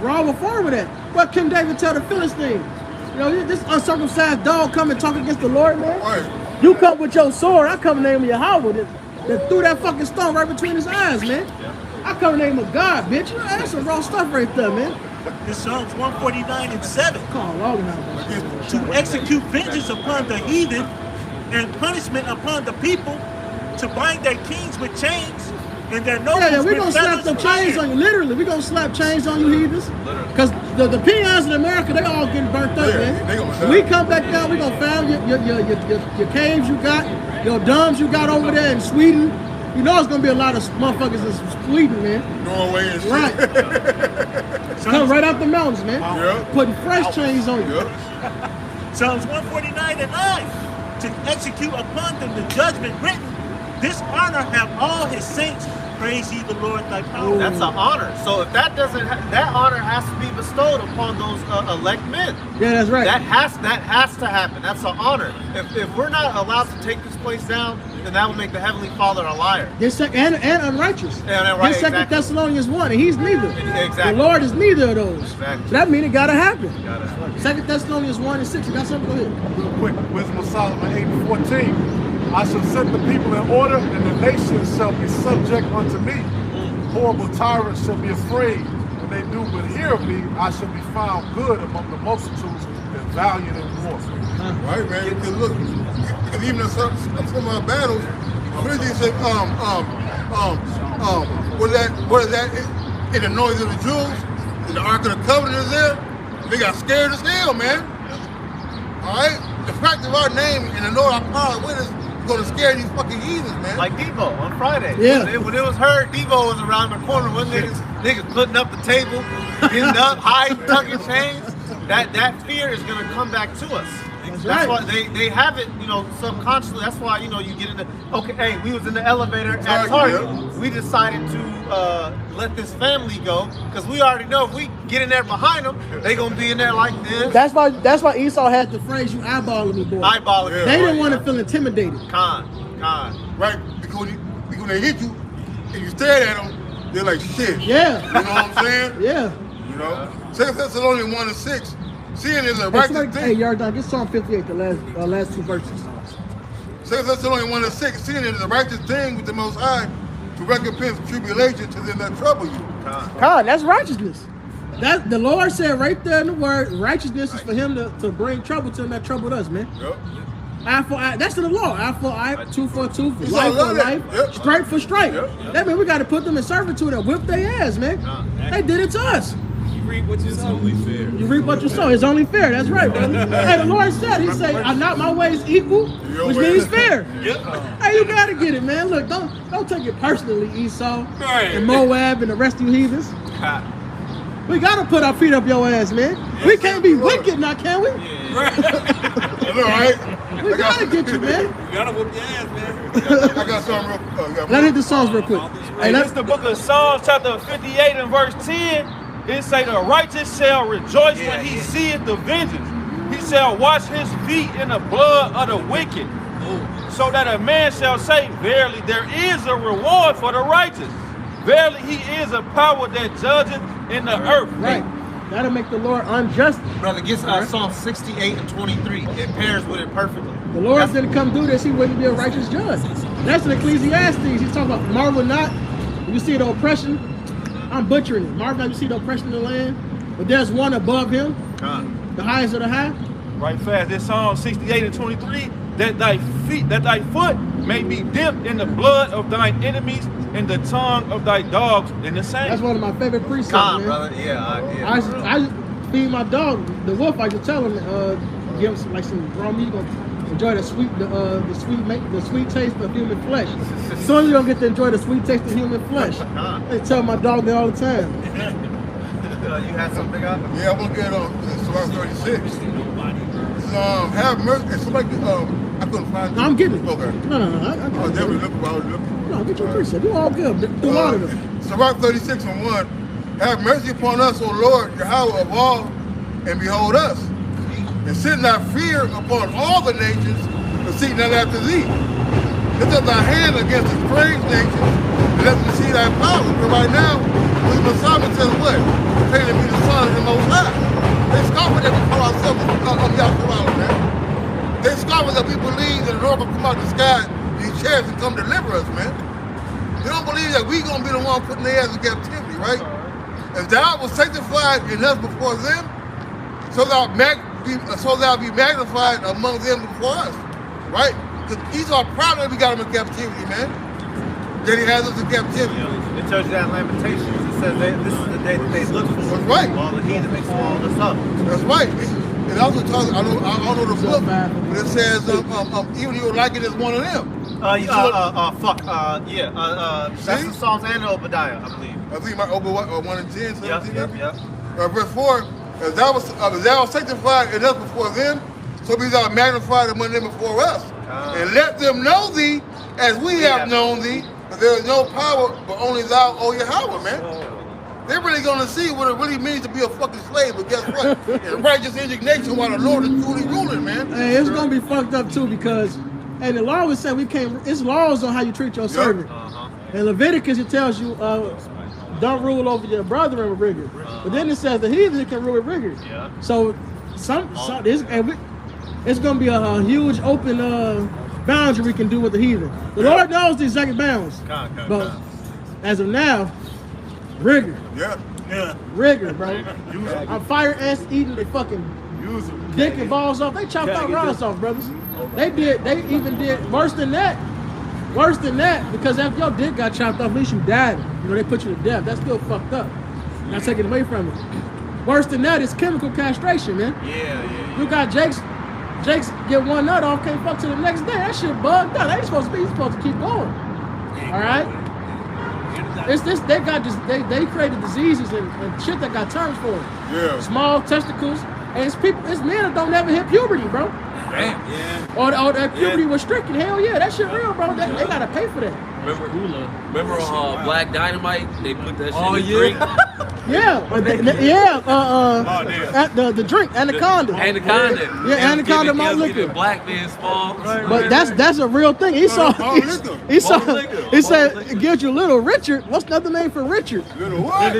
raw reform of that. What King David tell the Philistine? You know, this uncircumcised dog come and talk against the Lord, man. You come with your sword, I come in the name of Yahweh. That threw that fucking stone right between his eyes, man. I come in the name of God, bitch. You know, that's some raw stuff right there, man. This Psalms 149 and 7. To execute vengeance upon the heathen and punishment upon the people, to bind their kings with chains and their nobles we're with gonna slap the chains on you. Literally, we're gonna slap chains on you heathens. Because the peons in America, they all getting burnt up, man. We come back down, we're gonna find your caves you got, your domes you got over there in Sweden. You know it's gonna be a lot of motherfuckers in Sweden, man. Norway and shit. Right. Come right out the mountains, man. Putting fresh chains on you. Psalms 149 and 9. To execute upon them the judgment written. This honor have all his saints. Praise ye the Lord thy power. That's an honor. So if that doesn't, that honor has to be bestowed upon those elect men. Yeah, that's right. That has to happen. That's an honor. If we're not allowed to take this place down, then that will make the Heavenly Father a liar. And unrighteous. Yeah, right, This 2 Thessalonians 1, and he's neither. Exactly. The Lord is neither of those. Exactly. So that means it gotta happen. 2 Thessalonians 1 and 6. You got something? Go ahead. Real quick, Wisdom of Solomon 8:14. I shall set the people in order, and the nations shall be subject unto me. Horrible tyrants shall be afraid. When they do but hear of me, I shall be found good among the multitudes and valiant in war. Right, man. Because look, because even in some of our battles, Philistines say, what is that? In the noise of the Jews, and the Ark of the Covenant is there. They got scared as hell, man. All right. The fact of our name and the Lord our power with us gonna scare these fucking heathens, man. Like Devo on Friday. Yeah. When it was heard, Devo was around the corner. One niggas putting up the table, getting up, hiding, tucking chains. That fear is gonna come back to us. That's why they have it, you know, subconsciously. That's why, you know, you get in the, okay, hey, we was in the elevator at Target. We decided to let this family go because we already know if we get in there behind them, they gonna be in there like this. That's why Esau had the phrase, "You eyeballing me, boy." Eyeballing me. They didn't want to feel intimidated. Right? Because when they hit you and you stare at them, they're like shit. Yeah. You know what I'm saying? Yeah. You know? 2 Thessalonians 1:6. Seeing is a righteous thing. Hey, Yardan, get Psalm 58, the last two verses. 2 Thessalonians 1:6. Seeing it is a righteous thing with the Most High to recompense tribulation to them that trouble you. God, that's righteousness. That the Lord said right there in the word, righteousness is for him to bring trouble to them that troubled us, man. Yep. Eye for eye, that's to the law. Eye for eye, tooth for tooth, Yes, life I love for that. life, Yep. stripe for stripe. Yep. That means we got to put them in servitude and whip their ass, man. They did it to us. You reap what you sow. You reap what you sow. It's only fair. That's right, brother. Hey, the Lord said, He said, "Are not my ways equal?" Which means fair. Hey, you gotta get it, man. Look, don't take it personally, Esau and Moab and the rest of you heathens. We gotta put our feet up your ass, man. We can't be wicked now, can we? I know, right? We gotta get you, man. You gotta whoop your ass, man. I got something real Let's hit the songs real quick. Hey, that's the book of Psalms, chapter 58 and verse 10. It say, the righteous shall rejoice when he seeth the vengeance. He shall wash his feet in the blood of the wicked. So that a man shall say, verily, there is a reward for the righteous. Verily, he is a power that judgeth in the earth. Right. That'll make the Lord unjust. Brother, get Psalm 68 and 23. It pairs with it perfectly. The Lord didn't come do this, he wouldn't be a righteous judge. That's in Ecclesiastes. He's talking about marvel not. You see the oppression. I'm butchering it. Marvel not, you see the oppression in the land. But there's one above him. The highest of the high. Right fast. This Psalm 68 and 23. That thy foot may be dipped in the blood of thine enemies, and the tongue of thy dogs in the same. That's one of my favorite precepts, man. Brother. Yeah. I feed my dog, the wolf. I just tell him, give him some raw meat. Enjoy the sweet taste of human flesh. Soon you're gonna get to enjoy the sweet taste of human flesh. I tell my dog that all the time. You had something up? Yeah, I'm gonna get on Psalm 36. Have mercy. Somebody, I couldn't find it. No, I'm getting it. Okay. No. I was definitely looking for it. No, get your precept. You all good. Do all of them. Sirach 36 and 1. Have mercy upon us, O Lord, Yahweh of all, and behold us. And send thy fear upon all the nations, and seek not after thee. Lift up thy hand against the strange nations, and let them see thy power. But right now, the Messiah says what? Claiming to be the Son of the Most High. They scoff at that we call ourselves Yahweh, man. They scoff at that we believe that the Lord will come out of the sky, these chariots, and come deliver us, man. They don't believe that we gonna be the one putting their ass in captivity, right? If thou was sanctified in us before them, so thou be magnified among them before us, right? Because Esau proud that we got him in captivity, man. That he has us in captivity. It tells you that in Lamentations. It says this is the day that they look for. That's right. All the heathen, they swallowed us up. That's right. It also talks, I don't know the book, but it says, even you like it as one of them. That's the Psalms and Obadiah, I believe. I think my Obadiah 1 and 10, 17. Yep. Verse 4, as thou was sanctified in us before them, so be thou magnified among them before us. And let them know thee as we have known thee, but there is no power but only thou, O Yahweh, man. They're really going to see what it really means to be a fucking slave, but guess what? It's righteous indignation while the Lord is truly ruling, man. Hey, it's going to be fucked up too because, and the law would say it's laws on how you treat your servant. In Leviticus, it tells you, don't rule over your brother in rigor. But then it says the heathen can rule with rigor. So it's going to be a huge open boundary we can do with the heathen. The Lord knows the exact bounds. But as of now, rigor. Rigor, bro. Fire ants eating the fucking dick and balls off. They chopped our rods off, brothers. They even did worse than that. Worse than that, because after your dick got chopped off, at least you died. You know, they put you to death. That's still fucked up. Not taking away from it. Worse than that is chemical castration, man. You got Jake's Jake's get one nut off, can't fuck till the next day. That shit bugged out. That ain't supposed to be. You're supposed to keep going. All right. It's this. They got this. They created diseases and shit that got terms for it. Yeah. Small testicles, and it's people. It's men that don't never hit puberty, bro. Damn. Yeah. Or that puberty was stricken. Hell yeah, that shit real, bro. They gotta pay for that. Remember on Black Dynamite? They put that shit in the drink. Yeah, the drink, Anaconda. Anaconda. Yeah, Anaconda malt liquor. Black man's fall. But that's a real thing. He said it gives you Little Richard. What's another name for Richard? Little what?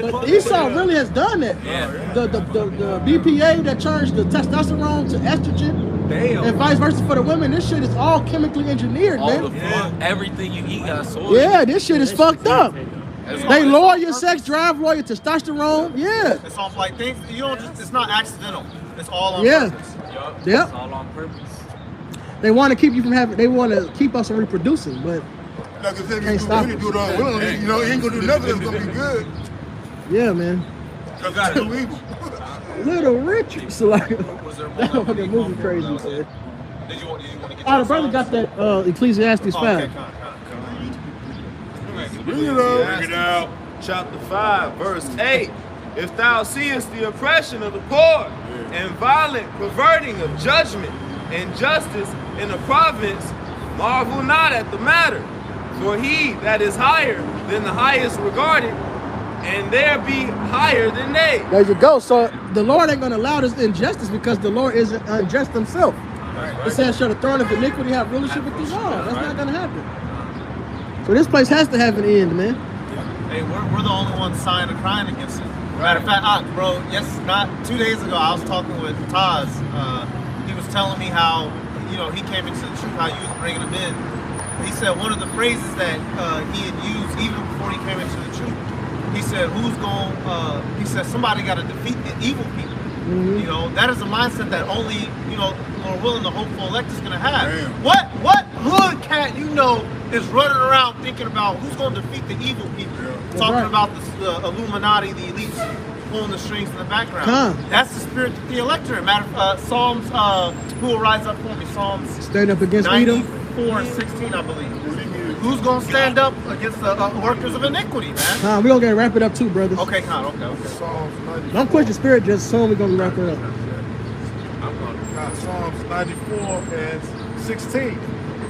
But Esau really has done that. Yeah. The BPA that turns the testosterone to estrogen. Damn. And vice versa for the women. This shit is all chemically engineered, man. Everything you eat got soy. Yeah, this shit is fucked up. They lower your sex drive, lower your testosterone. Yeah. It's all like things. You don't just. It's not accidental. It's all on purpose. Yeah. It's all on purpose. They want to keep you from having. They want to keep us from reproducing, but Like I said, can't stop you it. do it unwillingly, you know, he ain't gonna do nothing that's gonna be good. Yeah, man. Cause it's too evil. Little Richard. So like, that fucking movie crazy, man. Oh, the brother got that Ecclesiastes 5. Bring it out. Chapter 5, verse 8. If thou seest the oppression of the poor and violent perverting of judgment and justice in the province, marvel not at the matter. For he that is higher than the highest regarded, and there be higher than they. There you go. So the Lord ain't going to allow this injustice because the Lord isn't unjust himself. It says, shall the throne of iniquity have rulership with these all? That's not going to happen. So this place has to have an end, man. Hey, we're the only ones sighing and crying against it. Matter of fact, bro, not 2 days ago, I was talking with Taz. He was telling me how, he came into the truth, how you was bringing him in. He said one of the phrases that he had used even before he came into the truth, he said, he said, somebody got to defeat the evil people. Mm-hmm. That is a mindset that only, Lord willing, the hopeful elect is going to have. Damn. What hood cat is running around thinking about who's going to defeat the evil people? Yeah. Talking about the Illuminati, the elites pulling the strings in the background. That's the spirit that the elect are in. Matter of Psalms, who will rise up for me? Psalms stand up against Edom. 94:16, I believe. Who's going to stand up against the workers of iniquity, man? We're going to wrap it up too, brothers. Okay, okay. Don't push the spirit, just soon we're going to wrap it up. Psalms 94:16. It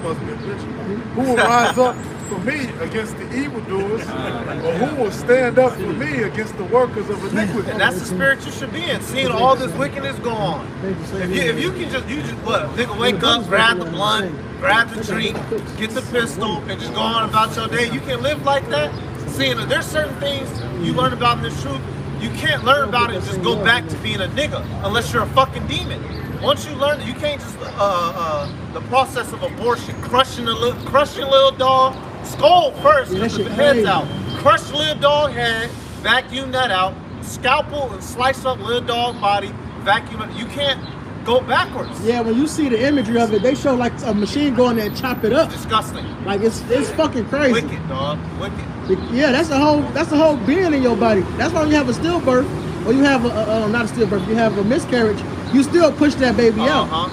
must be a picture. Who will rise up for me against the evildoers, or who will stand up for me against the workers of iniquity? And that's the spirit you should be in, seeing all this wickedness go on. If you can just what? Nigga, wake up, grab the blunt, grab the drink, get the pistol, and just go on about your day. You can live like that. Seeing that there's certain things you learn about in this truth, you can't learn about it and just go back to being a nigga unless you're a fucking demon. Once you learn that, you can't just the process of abortion, crushing your little dog skull first, with the heads out. Crush the little dog head, vacuum that out, scalpel and slice up little dog body, vacuum it. You can't go backwards. Yeah, when you see the imagery of it, they show like a machine going there and chop it up. Disgusting. Like it's fucking crazy. Wicked, dog. Wicked. Yeah, that's a whole being in your body. That's why when you have a stillbirth, or you have not a stillbirth, you have a miscarriage, you still push that baby out. All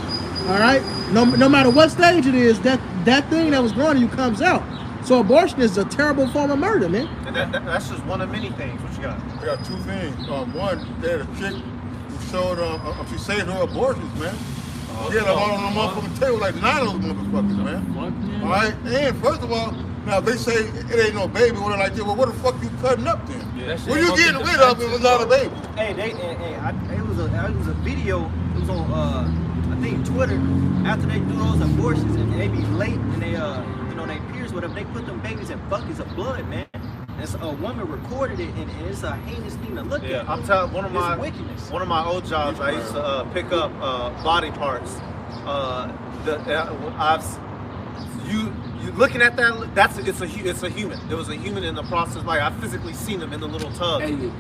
right? No matter what stage it is, that thing that was growing in you comes out. So abortion is a terrible form of murder, man. And that's just one of many things. What you got? I got two things. One, they had a chick who showed, she saved her abortions, man. She had them all on the motherfucking table, like 9 of those motherfuckers, man. All right? And first of all, now they say it ain't no baby, what like that. Well, what the fuck you cutting up then? Yeah, what you getting rid of if it's not a baby? Hey, it was a video. It was on I think Twitter. After they do those abortions and they be late and they they peers with them, they put them babies in buckets of blood, man. And so a woman recorded it, and it's a heinous thing to look at. I'm telling one of my wickedness. One of my old jobs, I used to pick up body parts. You looking at that? It's a human. There was a human in the process. Like I physically seen them in the little tub. It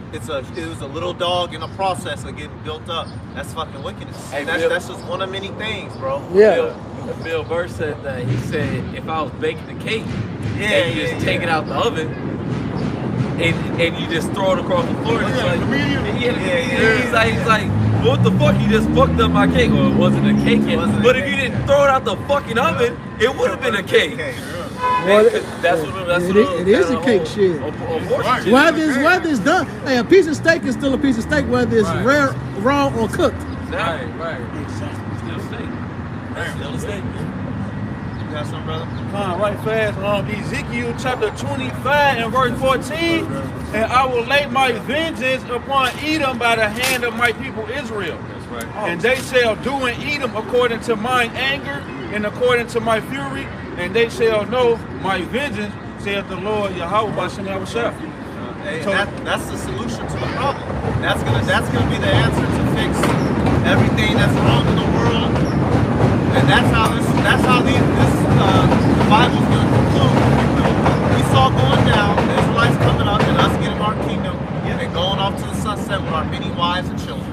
was a little dog in the process of getting built up. That's fucking wickedness. Hey, that's just one of many things, bro. Yeah. Bill Burr said that. He said if I was baking the cake, and you just take it out the oven, and you just throw it across the floor. He's like, what the fuck? You just fucked up my cake. Well, it wasn't a cake yet. But if you didn't throw it out the fucking oven, it would have been a cake. Well, That's it is a cake shit. Whether it's done, hey, a piece of steak is still a piece of steak, whether it's rare, raw, or cooked. Right. Still steak. Still a steak. You got something, brother? Right fast. Ezekiel chapter 25 and verse 14. And I will lay my vengeance upon Edom by the hand of my people Israel. That's right. And they shall do in Edom according to mine anger and according to my fury. And they shall know my vengeance, saith the Lord Yahweh B'Shem Yahushua. Hey, that's the solution to the problem. That's gonna be the answer to fix everything that's wrong in the world. And that's how this Bible's gonna conclude. We saw going down, the Israelites coming up, and us getting our kingdom, and going off to the sunset with our many wives and children.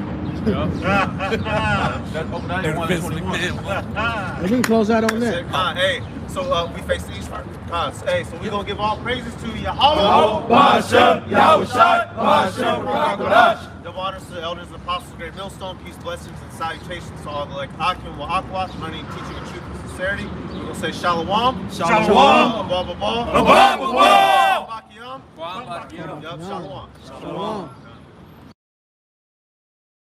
We can close out on that. Hey, so we face the east first. Hey, so we're gonna give all praises to Yahweh. The honors to the elders and apostles of Great Millstone, peace, blessings, and salutations to all the like Akim wa Aqua, learning, teaching, and truth and sincerity. We're gonna say Shalom. Shalom. Abba. Abba. Shalom.